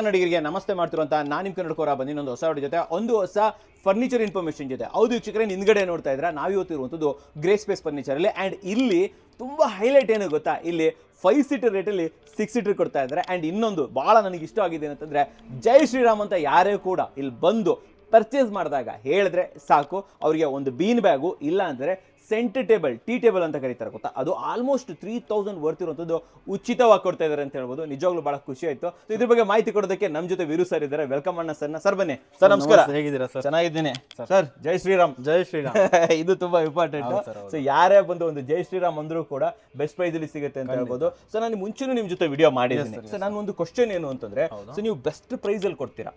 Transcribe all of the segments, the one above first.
ಕನ್ನಡಿಗರಿಗೆ ನಮಸ್ತೆ ಮಾಡ್ತಿರುವಂತ ನಾನು ನಿಮ್ಮ ಕನ್ನಡಕೋರ ಬಂದು ಇನ್ನೊಂದು ಹೊಸ ವಿಡಿಯೋ ಜೊತೆ ಒಂದು ಹೊಸ ಫರ್ನಿಚರ್ ಇನ್ಫಾರ್ಮೇಷನ್ ಜೊತೆ. ಹೌದು ವೀಕ್ಷಕರೇ, ಹಿಂದ್ಗಡೆ ನೋಡ್ತಾ ಇದ್ರೆ ನಾವು ಇವತ್ತಿರುವಂಥದ್ದು ಗ್ರೇ ಸ್ಪೇಸ್ ಫರ್ನಿಚರ್ ಅಲ್ಲಿ. ಆ್ಯಂಡ್ ಇಲ್ಲಿ ತುಂಬಾ ಹೈಲೈಟ್ ಏನು ಗೊತ್ತಾ, ಇಲ್ಲಿ 5 ಸೀಟರ್ ರೇಟಲ್ಲಿ 6 ಸೀಟರ್ ಕೊಡ್ತಾ ಇದ್ದಾರೆ. ಆ್ಯಂಡ್ ಇನ್ನೊಂದು ಭಾಳ ನನಗೆ ಇಷ್ಟ ಆಗಿದೆ ಏನಂತಂದ್ರೆ, ಜೈ ಶ್ರೀರಾಮ್ ಅಂತ ಯಾರೇ ಕೂಡ ಇಲ್ಲಿ ಬಂದು ಪರ್ಚೇಸ್ ಮಾಡಿದಾಗ ಹೇಳಿದ್ರೆ ಸಾಕು, ಅವರಿಗೆ ಒಂದು ಬೀನ್ ಬ್ಯಾಗು ಇಲ್ಲ ಅಂದರೆ ಸೆಂಟರ್ ಟೇಬಲ್, ಟೀ ಟೇಬಲ್ ಅಂತ ಕರೀತಾರೆ ಗೊತ್ತಾ, ಅದು ಆಲ್ಮೋಸ್ಟ್ 3000 ವರ್ತ್ ಇರುವಂಥದ್ದು ಉಚಿತವಾಗಿ ಕೊಡ್ತಾ ಇದ್ದಾರೆ ಅಂತ ಹೇಳ್ಬೋದು. ನಿಜವಾಗ್ಲೂ ಬಹಳ ಖುಷಿ ಆಯ್ತು. ಇದ್ರ ಬಗ್ಗೆ ಮಾಹಿತಿ ಕೊಡೋದಕ್ಕೆ ನಮ್ಮ ಜೊತೆ ವೀರು ಸರ್ ಇದ್ದಾರೆ. ವೆಲ್ಕಮ್ ಅಣ್ಣ ಸರ್ನ. ಸರ್ ಬನ್ನಿ ಸರ್. ನಮಸ್ಕಾರ, ಹೇಗಿದ್ದೀರಾ ಸರ್? ಚೆನ್ನಾಗಿದ್ದೀನಿ ಸರ್. ಜೈ ಶ್ರೀರಾಮ್. ಜೈ ಶ್ರೀರಾಮ್. ಇದು ತುಂಬಾ ಇಂಪಾರ್ಟೆಂಟ್. ಸೊ ಯಾರೇ ಬಂದು ಒಂದು ಜೈ ಶ್ರೀರಾಮ್ ಅಂದ್ರೂ ಕೂಡ ಬೆಸ್ಟ್ ಪ್ರೈಸ್ ಅಲ್ಲಿ ಸಿಗುತ್ತೆ ಅಂತ ಹೇಳ್ಬೋದು. ಸೊ ನಾನು ಮುಂಚೆನೂ ನಿಮ್ ಜೊತೆ ವಿಡಿಯೋ ಮಾಡಿದ್ದೀನಿ. ಸೊ ನಾನು ಒಂದು ಕ್ವಶನ್ ಏನು ಅಂತಂದ್ರೆ, ಸೊ ನೀವು ಬೆಸ್ಟ್ ಪ್ರೈಸ್ ಅಲ್ಲಿ ಕೊಡ್ತೀರಾ,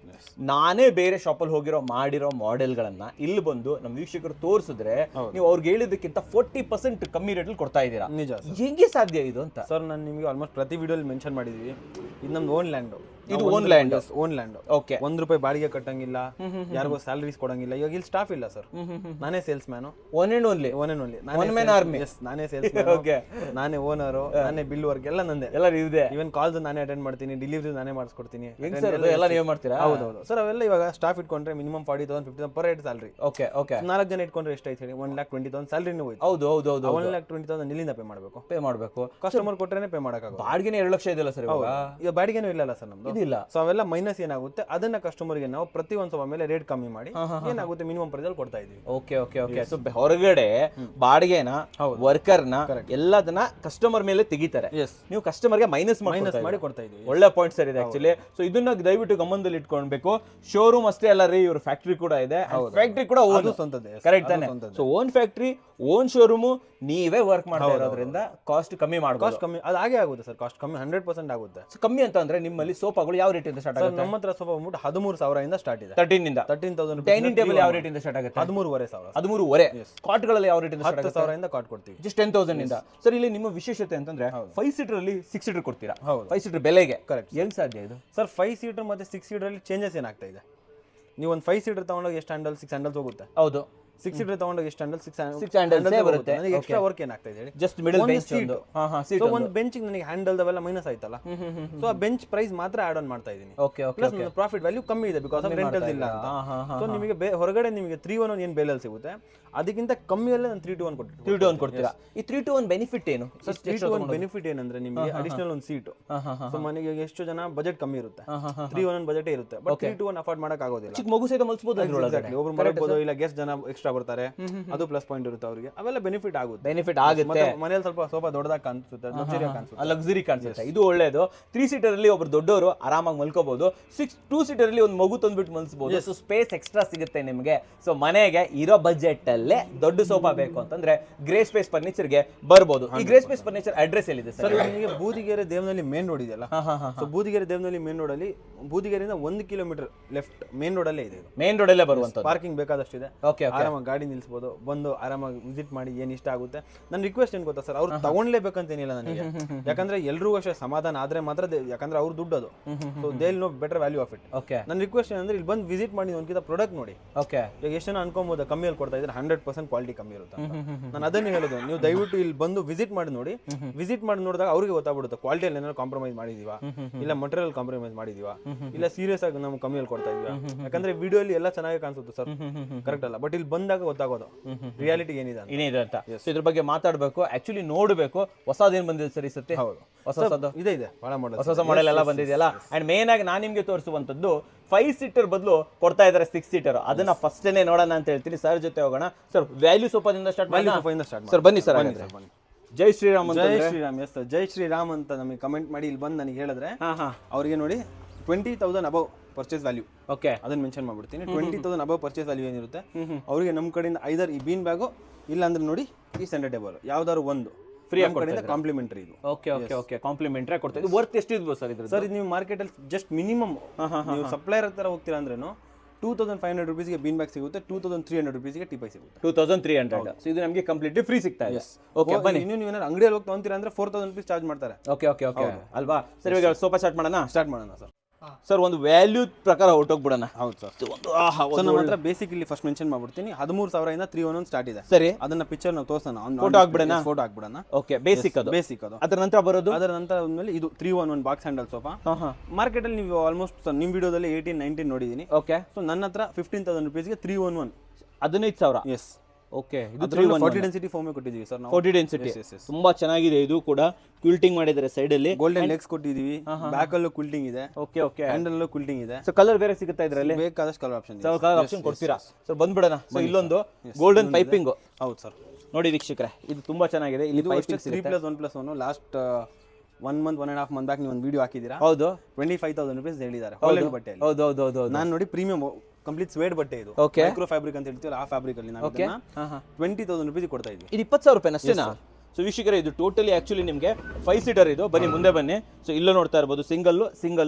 ನಾನೇ ಬೇರೆ ಶಾಪಲ್ಲಿ ಹೋಗಿರೋ ಮಾಡಿರೋ ಮಾಡೆಲ್ಗಳನ್ನ ಇಲ್ಲಿ ಬಂದು ನಮ್ಮ ವೀಕ್ಷಕರು ತೋರಿಸಿದ್ರೆ ನೀವು ಅವ್ರಿಗೆ ಹೇಳಿದಕ್ಕಿಂತ 40% ಕಮ್ಮಿ ರೇಟ್ ಅಲ್ಲಿ ಕೊಡ್ತಾ ಇದ್ದೀರಾ. ನಿಜ ಹೇಗೆ ಸಾಧ್ಯ ಇದು ಅಂತ? ಸರ್, ನಾನು ನಿಮಗೆ ಆಲ್ಮೋಸ್ಟ್ ಪ್ರತಿ ವಿಡಿಯೋಲಿ ಮೆನ್ಷನ್ ಮಾಡಿದೀವಿ, ಇದು ನಮ್ದು ಓನ್ ಲ್ಯಾಂಡ್. ಇದು own land. Own land. Okay. ₹1 ಬಾಡಿಗೆ ಕಟ್ಟಂಗಿಲ್ಲ, ಯಾರಿಗೋ ಸ್ಯಾಲರೀಸ್ ಕೊಡಂಗಿಲ್ಲ. ಇವಾಗ ಇಲ್ಲಿ ಸ್ಟಾಫ್ ಇಲ್ಲ ಸರ್, ನಾನೇ sales man. One and only. One man army. ನಾನೇ ಸೇಲ್ಸ್ ಮ್ಯಾನ್. ಓಕೆ. ನಾನೇ ಓನರು, ನಾನೇ ಬಿಲ್ ವರ್ಕ್ ಎಲ್ಲ ನಂದೆ. ಎಲ್ಲ ಇದೆ. ಇವನ್ ಕಾಲ್ಸ್ ನಾನೇ ಅಟೆಂಡ್ ಮಾಡ್ತೀನಿ, ಡೆಲಿವರಿ ನಾನೇ ಮಾಡಿಸ್ಕೊಡ್ತೀನಿ. ಎಲ್ಲ ನೀವೇ ಮಾಡ್ತೀರಾ? ಹೌದೌದು ಸರ್. ಅವೆಲ್ಲ ಇವಾಗ ಸ್ಟಾಫ್ ಇಟ್ಕೊಂಡ್ರೆ minimum 40,000 50,000 per head salary. Okay okay. 4 ಜನ ಇಟ್ಕೊಂಡ್ರೆ ಎಷ್ಟಾಯ್ತು ಹೇಳಿ? 1,20,000 ಸ್ಯಾಲರಿನೂ ಹೋಯ್ತು. ಹೌದು ಹೌದು ಹೌದು. 1,20,000 ಇಲ್ಲಿಂದ ಪೇ ಮಾಡಬೇಕು. ಪೇ ಮಾಡಬೇಕು. ಕಸ್ಟಮರ್ ಕೊಟ್ರೇನೆ ಪೇ ಮಾಡಕ್ಕಾಗ. ಬಾಡಿಗೆನೇ 2 ಲಕ್ಷ ಇದೆಯಲ್ಲ ಸರ್ ಇವಾಗ? ಈಗ ಬಾಡಿಗೆನೂ ಇಲ್ಲ ಸರ್ ನಮ್ದು. ಇದಿಲ್ಲ. ಸೊ ಅವೆಲ್ಲ ಮೈನಸ್ ಏನಾಗುತ್ತೆ, ಅದನ್ನ ಕಸ್ಟಮರ್ಗೆ ನಾವು ಪ್ರತಿ ಒಂದು ಸ್ವಲ್ಪ ಮೇಲೆ ರೇಟ್ ಕಮ್ಮಿ ಮಾಡಿ ಏನಾಗುತ್ತೆ ಮಿನಿಮಮ್ ಪ್ರೈಸ್ ಅಲ್ಲಿ ಕೊಡ್ತಾ ಇದೀವಿ. Okay okay okay. ಸೊ ಹೊರಗಡೆ ಬಾಡಿಗೆನ, ವರ್ಕರ್ನ ಎಲ್ಲದನ್ನ ಕಸ್ಟಮರ್ ಮೇಲೆ ತೆಗಿತಾರೆ, ನೀವು ಕಸ್ಟಮರ್ಗೆ ಮೈನಸ್ ಮಾಡಿ ಕೊಡ್ತಾ ಇದೀವಿ. ಒಳ್ಳೆ ಪಾಯಿಂಟ್ ಸರ್ ಇದೆ ಆಕ್ಚುಲಿ. ಸೊ ಇದನ್ನ ದಯವಿಟ್ಟು ಗಮನದಲ್ಲಿ ಇಟ್ಕೊಳ್ಬೇಕು. ಶೋರೂಮ್ ಅಷ್ಟೇ ಅಲ್ಲ ರೀ, ಇವ್ರ ಫ್ಯಾಕ್ಟ್ರಿ ಕೂಡ ಇದೆ. ಫ್ಯಾಕ್ಟ್ರಿ ಕೂಡ ಓನ್ ಸ್ವಂತದ್ದೇ. ಕರೆಕ್ಟ್ ತಾನೆ? So own factory, own showroom, ನೀವೇ ವರ್ಕ್ ಮಾಡ್ತಾ ಇರೋದ್ರಿಂದ ಕಾಸ್ಟ್ ಕಮ್ಮಿ ಮಾಡ್ಬೋದು. ಕಾಸ್ಟ್ ಕಮ್ಮಿ ಅದು ಹಾಗೆ ಆಗುತ್ತೆ ಸರ್. ಕಾಸ್ಟ್ ಕಮ್ಮಿ 100% ಆಗುತ್ತೆ. ಸೊ ಕಮ್ಮಿ ಅಂತ ಅಂದ್ರೆ ನಿಮ್ಮಲ್ಲಿ ಸೋಫಾಗಳು ಯಾವ ರೇಟ್ ಇಂದ ಸ್ಟಾರ್ಟ್ ಆಗುತ್ತೆ? ನಮ್ಮ ಹತ್ರ ಸೋಫಾ ಬಂದ್ಬಿಟ್ಟು 13,000 ಇಂದ ಸ್ಟಾರ್ಟ್ ಇದೆ. 13,000 ಡೈನಿಂಗ್ ಟೇಬಲ್ ಯಾವ ರೇಟ್ ಇಂದ ಸ್ಟಾರ್ಟ್ ಆಗುತ್ತೆ? 13,500. 13,500. ಕಾಟ್ಗಳಲ್ಲಿ ಯಾವ ರೇಟ್ ಇಂದ ಸ್ಟಾರ್ಟ್ ಆಗುತ್ತೆ? 10,000 ಇಂದ ಕಾಟ್ ಕೊಡ್ತೀವಿ. ಜಸ್ಟ್ 10,000 ಇಂದ. ಸರ್ ಇಲ್ಲಿ ನಿಮ್ಮ ವಿಶೇಷತೆ ಅಂತಂದ್ರೆ 5 ಸೀಟರ್ ಅಲ್ಲಿ 6 ಸೀಟರ್ ಕೊಡ್ತೀರಾ. 5 ಸೀಟರ್ ಬೆಲೆಗೆ. ಕರೆಕ್ಟ್. ಹೆಂಗ್ ಸಾಧ್ಯ ಇದು ಸರ್? 5 ಸೀಟರ್ ಮತ್ತೆ 6 ಸೀಟರ್ ಅಲ್ಲಿ ಚೇಂಜಸ್ ಏನಾಗ್ತಾ ಇದೆ? ನೀವು ಒಂದು 5 ಸೀಟರ್ ತಗೊಂಡಾಗ ಎಷ್ಟು ಹ್ಯಾಂಡಲ್? 6 ಹ್ಯಾಂಡಲ್ಸ್ ಹೋಗುತ್ತೆ. ಹೌದು. 6 ಸೀಟರ್ ತಗೊಂಡಾಗ ಎಷ್ಟು ಹ್ಯಾಂಡಲ್? 6 ಹ್ಯಾಂಡಲ್ಸ್ ಬರುತ್ತೆ. ನನಗೆ ಎಕ್ಸ್ಟ್ರಾ ವರ್ಕ್ ಏನಾಗ್ತಾ ಇದೆ ಹೇಳಿ? Just middle bench seat. So ಒಂದು ಬೆಂಚ್ ನನಗೆ ಹ್ಯಾಂಡಲ್ ಅವೆಲ್ಲ ಮೈನಸ್ ಆಯ್ತಲ್ಲ, ಸೊ ಆ ಬೆಂಚ್ ಪ್ರೈಸ್ ಮಾತ್ರ ಆಡ್ ಆನ್ ಮಾಡ್ತಾ ಇದೀನಿ. Okay okay. Plus profit value ಕಮ್ಮಿ ಇದೆ ಬಿಕಾಸ್ ಆಫ್ ರೆಂಟಲ್ಸ್ ಇಲ್ಲ ಅಂತ. ಸೊ ನಿಮಗೆ ಹೊರಗಡೆ ನಿಮಗೆ 3-1 ಏನು ಬೇಲಲ್ಲಿ ಸಿಗುತ್ತೆ, ಅದಕ್ಕಿಂತ ಕಮ್ಮಿಯಲ್ಲೇ ನಾನು 3-1 ಕೊಡ್ತೀನಿ. 3-1 ಕೊಡ್ತೀರಾ. ಈ 3-1 ಬೆನಿಫಿಟ್ ಏನು? 3-1 ಬೆನಿಫಿಟ್ ಏನಂದ್ರೆ ನಿಮಗೆ ಅಡಿಷನಲ್ ಒಂದು ಸೀಟ್. ಸೊ ಮನೆಗೆ ಎಷ್ಟು ಜನ ಬಜೆಟ್ ಕಮ್ಮಿ ಇರುತ್ತೆ, 3-1 ಬಜೆಟ್ ಇರುತ್ತೆ, ಬಟ್ 3-1 ಅಫೋರ್ಡ್ ಮಾಡಕ್ ಆಗೋದಿಲ್ಲ. ಚಿಕ್ಕ ಮಗು ಸಹಿತ ಮಲ್ಸ್ಬೋದು. ಒಬ್ರು ಮಲಗಬಹುದು, ಇಲ್ಲ ಗೆಸ್ಟ್ ಜನ ಎಕ್ಸ್ಟ್ರಾ ಬರ್ತಾರೆ, ಅದು ಪ್ಲಸ್ ಪಾಯಿಂಟ್ ಇರುತ್ತೆ ಅವರಿಗೆ. ಅವೆಲ್ಲ ಬೆನಿಫಿಟ್ ಆಗುತ್ತೆ. ಬೆನಿಫಿಟ್ ಆಗುತ್ತೆ. ಮನೇಲಿ ಸ್ವಲ್ಪ ದೊಡ್ಡದಾಗಿ ಕಾಣಿಸುತ್ತೆ, ಲಕ್ಸುರಿ ಕಾಣಿಸುತ್ತೆ. ಇದು ಒಳ್ಳೇದು. 3 ಸೀಟರ್ ಅಲ್ಲಿ ಒಬ್ರು ದೊಡ್ಡವರು ಆರಾಮಾಗಿ ಮಲ್ಕೋಬಹುದು. 2 ಸೀಟರ್ ಅಲ್ಲಿ ಒಂದು ಮಗು ತಂದ್ಬಿಟ್ಟು ಮಲ್ಸ್ಬೋದು. ಸೊ ಸ್ಪೇಸ್ ಎಕ್ಸ್ಟ್ರಾ ಸಿಗುತ್ತೆ ನಿಮಗೆ. ಸೊ ಮನೆಗೆ ಇರೋ ಬಜೆಟ್ ಅಲ್ಲೇ ದೊಡ್ಡ ಸೋಫಾ ಬೇಕು ಅಂತಂದ್ರೆ ಗ್ರೇ ಸ್ಪೇಸ್ ಫರ್ನಿಚರ್ ಗೆ ಬರ್ಬೋದು. ಈ ಗ್ರೇ ಸ್ಪೇಸ್ ಫರ್ನಿಚರ್ ಅಡ್ರೆಸ್ ಎಲ್ಲಿದೆ ಸರ್? ನಿಮಗೆ ಬೂದಿಗೆರೆ ದೇವನಹಳ್ಳಿ ಮೇನ್ ರೋಡ್ ಇದೆಯಲ್ಲ, so Budigere Devanahalli main road ಅಲ್ಲಿ, ಬೂದಿಗೆರೆಯಿಂದ 1 ಕಿಲೋಮೀಟರ್ ಲೆಫ್ಟ್ ಮೇನ್ ರೋಡ್ ಅಲ್ಲೇ ಇದೆ. ಮೇನ್ ರೋಡ್ ಅಲ್ಲೇ ಬರುವಂತ ಪಾರ್ಕಿಂಗ್ ಬೇಕಾದಷ್ಟಿದೆ. ಆರಾಮಾಗಿ ಗಾಡಿ ನಿಲ್ಸಬಹುದು, ಬಂದು ಆರಾಮಾಗಿ ವಿಸಿಟ್ ಮಾಡಿ ಏನ್ ಇಷ್ಟ ಆಗುತ್ತೆ. ನನ್ನ ರಿಕ್ವೆಸ್ಟ್ ಏನ್ ಗೊತ್ತಾ ಸರ್, ಅವ್ರು ತಗೊಂಡ್ಲೇಬೇಕಂತೇನಿಲ್ಲ ನನಗೆ, ಯಾಕಂದ್ರೆ ಎಲ್ರಿಗೂ ಅಷ್ಟೇ ಸಮಾಧಾನ ಆದ್ರೆ ಮಾತ್ರ, ಯಾಕಂದ್ರೆ ಅವ್ರು ದುಡ್ಡು ಅದು. So they will know better value of it. ನನ್ನ ರಿಕ್ವೆಸ್ಟ್ ಏನಂದ್ರೆ ಇಲ್ಲಿ ಬಂದು ವಿಸಿಟ್ ಮಾಡಿ ಒಂದ್ಕಿಂತ ಪ್ರಾಡಕ್ಟ್ ನೋಡಿ. ಈಗ ಎಷ್ಟು ಜನ ಅನ್ಕೊಬಹುದು ಕಮ್ಮಿಯಲ್ಲಿ ಕೊಡ್ತಾ ಇದ್ರೆ 100% ಕ್ವಾಲಿಟಿ ಕಮ್ಮಿ ಇರುತ್ತೆ. ನಾನು ಅದನ್ನೇ ಹೇಳೋದು, ನೀವು ದಯವಿಟ್ಟು ಇಲ್ಲಿ ಬಂದು ವಿಸಿಟ್ ಮಾಡಿ ನೋಡಿ. ವಿಸಿಟ್ ಮಾಡಿ ನೋಡಿದಾಗ ಅವ್ರಿಗೆ ಗೊತ್ತಾಗ್ಬಿಡುತ್ತೆ ಕ್ವಾಲಿಟಿಯಲ್ಲಿ ಏನಾದ್ರು ಕಾಂಪ್ರಮೈಸ್ ಮಾಡಿದೀವಾ, ಇಲ್ಲ ಮಟೀರಿಯಲ್ ಕಾಂಪ್ರಮೈಸ್ ಮಾಡಿದೀವಾ, ಇಲ್ಲ ಸೀರಿಯಸ್ ಆಗಿ ನಾವು ಕಮ್ಮಿಯಲ್ಲಿ ಕೊಡ್ತಾ ಇದೀವಾ. ಯಾಕಂದ್ರೆ ವಿಡಿಯೋ ಅಲ್ಲಿ ಎಲ್ಲ ಚೆನ್ನಾಗಿ ಕಾಣಿಸುತ್ತೆ ಸರ್, ಕರೆಕ್ಟ್ ಅಲ್ಲ, ಬಟ್ ಇಲ್ಲಿ ಬಂದಾಗ ಗೊತ್ತಾಗೋದು ರಿಯಾಲಿಟಿ ಏನಿದೆ ಅಂತ. ಇದ್ರ ಬಗ್ಗೆ ಮಾತಾಡಬೇಕು, ಆಕ್ಚುಲಿ ನೋಡಬೇಕು. ಹೊಸದೇನ್ ಬಂದಿದೆ ಸರ್ ಈ ಸತಿ? ಹೌದು, ಹೊಸ ಇದೆ, ಬಹಳ ಮಾಡಲ್, ಹೊಸ ಮಾಡೆಲ್ ಎಲ್ಲ ಬಂದಿದೆಯಲ್ಲ. ಅಂಡ್ ಮೇನ್ ಆಗಿ ನಾನು ನಿಮ್ಗೆ ತೋರಿಸುವಂತದ್ದು 5 ಸೀಟರ್ ಬದಲು ಕೊಡ್ತಾ ಇದಾರೆ 6 ಸೀಟರ್. ಅದನ್ನ ಫಸ್ಟ್ ನೋಡೋಣ ಅಂತ ಹೇಳ್ತೀನಿ. ಸರ್ ಜೊತೆ ಹೋಗೋಣ. ಸರ್ ವ್ಯಾಲ್ಯೂ ಸೋಫಾದಿಂದ ಸ್ಟಾರ್ಟ್ ಮಾಡಿ ಸರ್. ಬನ್ನಿ ಸರ್. ಜೈ ಶ್ರೀರಾಮ್. ಜೈ ಶ್ರೀರಾಮ್. ಎಸ್ ಸರ್, ಜೈ ಶ್ರೀರಾಮ್ ಅಂತ ನಮಗೆ ಕಮೆಂಟ್ ಮಾಡಿ ಇಲ್ಲಿ ಬಂದು ನನಗೆ ಹೇಳಿದ್ರೆ ಅವ್ರಿಗೆ ನೋಡಿ 20,000 ಅಬವ್ ಪರ್ಚೇಸ್ ವ್ಯಾಲ್ಯೂ. ಓಕೆ, ಅದನ್ನ ಮೆನ್ಷನ್ ಮಾಡ್ಬಿಡ್ತೀನಿ. 20,000 ಅಬವ್ ಪರ್ಚೇಸ್ ವ್ಯಾಲ್ಯೂ ಏನಿರುತ್ತೆ ಅವರಿಗೆ ನಮ್ಮ ಕಡೆಯಿಂದ ಐದರ್ ಈ ಬೀನ್ ಬ್ಯಾಗು, ಇಲ್ಲ ಅಂದ್ರೆ ನೋಡಿ ಈ ಸೆಂಟರ್ ಟೇಬಲ್ ಯಾವ್ದಾದ್ರು ಒಂದು ಫ್ರೀ ಕಡೆಯಿಂದ ಕಾಂಪ್ಲಿಮೆಂಟರಿ ಇದು. Okay okay okay. ಕಾಂಪ್ಲಿಮೆಂಟರಿ ಕೊಡ್ತಾ ಇದು ವರ್ತ್ ಎಷ್ಟು ಇರ್ಬೋದು ಸರ್ ಇದ್ರ? ಸರ್ ಇದು ನೀವು ಮಾರ್ಕೆಟ್ ಅಲ್ಲಿ ಜಸ್ಟ್ ಮಿನಿಮಮ್ ನೀವು ಸಪ್ಲೈಯರ್ ಹತ್ರ ಹೋಗ್ತೀರಾ ಅಂದ್ರೇನು 2,500 rupees ಬೀನ್ ಬ್ಯಾಗ್ ಸಿಗುತ್ತೆ, 2,300 rupees ಟೀಪೈ ಸಿಗುತ್ತೆ. 2,300. ಸೊ ಇದು ನಮಗೆ ಕಂಪ್ಲೀಟ್ಲಿ ಫ್ರೀ ಸಿಗ್ತಾ ಇದೆ. ಓಕೆ ಬನ್ನಿ. ನೀವು ಏನಾದ್ರು ಅಂಗಡಿಯಲ್ಲಿ ಹೋಗಿ ತಗೊಂತೀರಾ ಅಂದ್ರೆ 4,000 rupees ಚಾರ್ಜ್ ಮಾಡ್ತಾರೆ. ಓಕೆ ಓಕೆ ಓಕೆ ಅಲ್ವಾ? ಸರ್ ಇವಾಗ ಸೋಫಾ ಸ್ಟಾರ್ಟ್ ಮಾಡೋಣ ಸರ್. ಸರ್ ಒಂದು ವ್ಯಾಲ್ಯೂ ಪ್ರಕಾರ ಹೊರಟೋಗ್ಬಿಡೋಣ. ಹೌದು ಸರ್. ಒಂದು ಸೊ ನಮ್ಮ ಹತ್ರ ಬೇಸಿಕ್ ಇಲ್ಲಿ ಫಸ್ಟ್ ಮೆನ್ಷನ್ ಮಾಡ್ಬಿಡ್ತೀನಿ 13,000 ಇಂದ 311 ಸ್ಟಾರ್ಟ್ ಇದೆ. ಸರಿ, ಅದನ್ನ ಪಿಕ್ಚರ್ ನಾವು ತೋರ್ಸೋಣ, ಫೋಟೋ ಹಾಕ್ಬಿಡೋಣ. ಫೋಟೋ ಹಾಕ್ಬಿಡೋಣ. ಓಕೆ, ಬೇಸಿಕ್ ಅದು. ಬೇಸಿಕ್ ಅದು. ಅದರ ನಂತರ ಬರೋದು, ಅದರ ನಂತರ ಆದ್ಮೇಲೆ ಇದು 311 ಬಾಕ್ಸ್ ಹ್ಯಾಂಡಲ್ ಸೋಫಾ. ಮಾರ್ಕೆಟ್ ಅಲ್ಲಿ ನೀವು ಆಲ್ಮೋಸ್ಟ್ ನಿಮ್ ವಿಡಿಯೋದಲ್ಲಿ 18-19 ನೋಡಿದೀನಿ. ಓಕೆ, ಸೊ ನನ್ನ ಹತ್ರ 15,000 rupeesಗೆ 311. 15,000. ಎಸ್, ಓಕೆ, ಇದು 40 ಡೆನ್ಸಿಟಿ ಫೋಮ್ ಕೊಟ್ಟಿದ್ದೀವಿ ಸರ್ ನಾವು. 40 ಡೆನ್ಸಿಟಿ ತುಂಬಾ ಚೆನ್ನಾಗಿದೆ. ಇದು ಕೂಡ ಕ್ವಿಲ್ಟಿಂಗ್ ಮಾಡಿದ್ದಾರೆ, ಸೈಡ್ ಅಲ್ಲಿ ಗೋಲ್ಡನ್ ಲೆಗ್ಸ್ ಕೊಟ್ಟಿದ್ದೀವಿ, ಬ್ಯಾಕ್ ಅಲ್ಲೂ ಕ್ವಿಲ್ಟಿಂಗ್ ಇದೆ. ಓಕೆ ಓಕೆ, ಹ್ಯಾಂಡಲ್ ಅಲ್ಲೂ ಕ್ವಿಲ್ಟಿಂಗ್ ಇದೆ. ಸೊ ಕಲರ್ ಬೇರೆ ಸಿಗುತ್ತಾ ಇದರಲ್ಲಿ? ಬೇಕಾದಷ್ಟು ಕಲರ್ ಆಪ್ಷನ್ ಇದೆ. ಕಲರ್ ಆಪ್ಷನ್ ಕೊಡ್ತೀರಾ? ಸೊ ಬಂದ್ಬಿಡೋಣ. ಸೊ ಇಲ್ಲೊಂದು ಗೋಲ್ಡನ್ ಪೈಪಿಂಗ್. ಹೌದು ಸರ್, ನೋಡಿ ವೀಕ್ಷಕರೇ, ಇದು ತುಂಬಾ ಚೆನ್ನಾಗಿದೆ. ಇಲ್ಲಿ 3+1+1 ಲಾಸ್ಟ್ 1 month 1.5 month ಬ್ಯಾಕ್ ನೀವು ಒಂದು ವಿಡಿಯೋ ಹಾಕಿದ್ದೀರಾ. ಹೌದು, 25,000 rupees ಹೇಳಿದ್ದಾರೆ ಹಾಲೆಂಡ್ ಬಟ್ಟೆಯಲ್ಲಿ. ಹೌದು ಹೌದು ಹೌದು. ನಾನು ನೋಡಿ ಪ್ರೀಮಿಯಂ ಕಂಪ್ಲೀಟ್ ಸ್ವೇಡ್ ಬಟ್ಟೆ ಇದು, ಓಕೆ, ಮೈಕ್ರೋ ಫ್ಯಾಬ್ರಿಕ್ ಅಂತ ಹೇಳ್ತೀವಲ್ಲ ಆ ಫ್ಯಾಬ್ರಿಕ್ ಅಲ್ಲಿ ನಾವು ಇದನ್ನ 20,000 rupees ಕೊಡ್ತಾ ಇದ್ವಿ. ಇದು 20,000 ರೂಪಾಯಿ ಅಷ್ಟೇನಾ? ಸೊ ವೀಕ್ಷಕರೇ, ಇದು ಟೋಟಲಿ ಆಕ್ಚುಲಿ ನಿಮಗೆ 5 ಸೀಟರ್ ಇದು. ಬನ್ನಿ ಮುಂದೆ ಬನ್ನಿ. ಸೊ ಇಲ್ಲೂ ನೋಡ್ತಾ ಇರಬಹುದು, ಸಿಂಗಲ್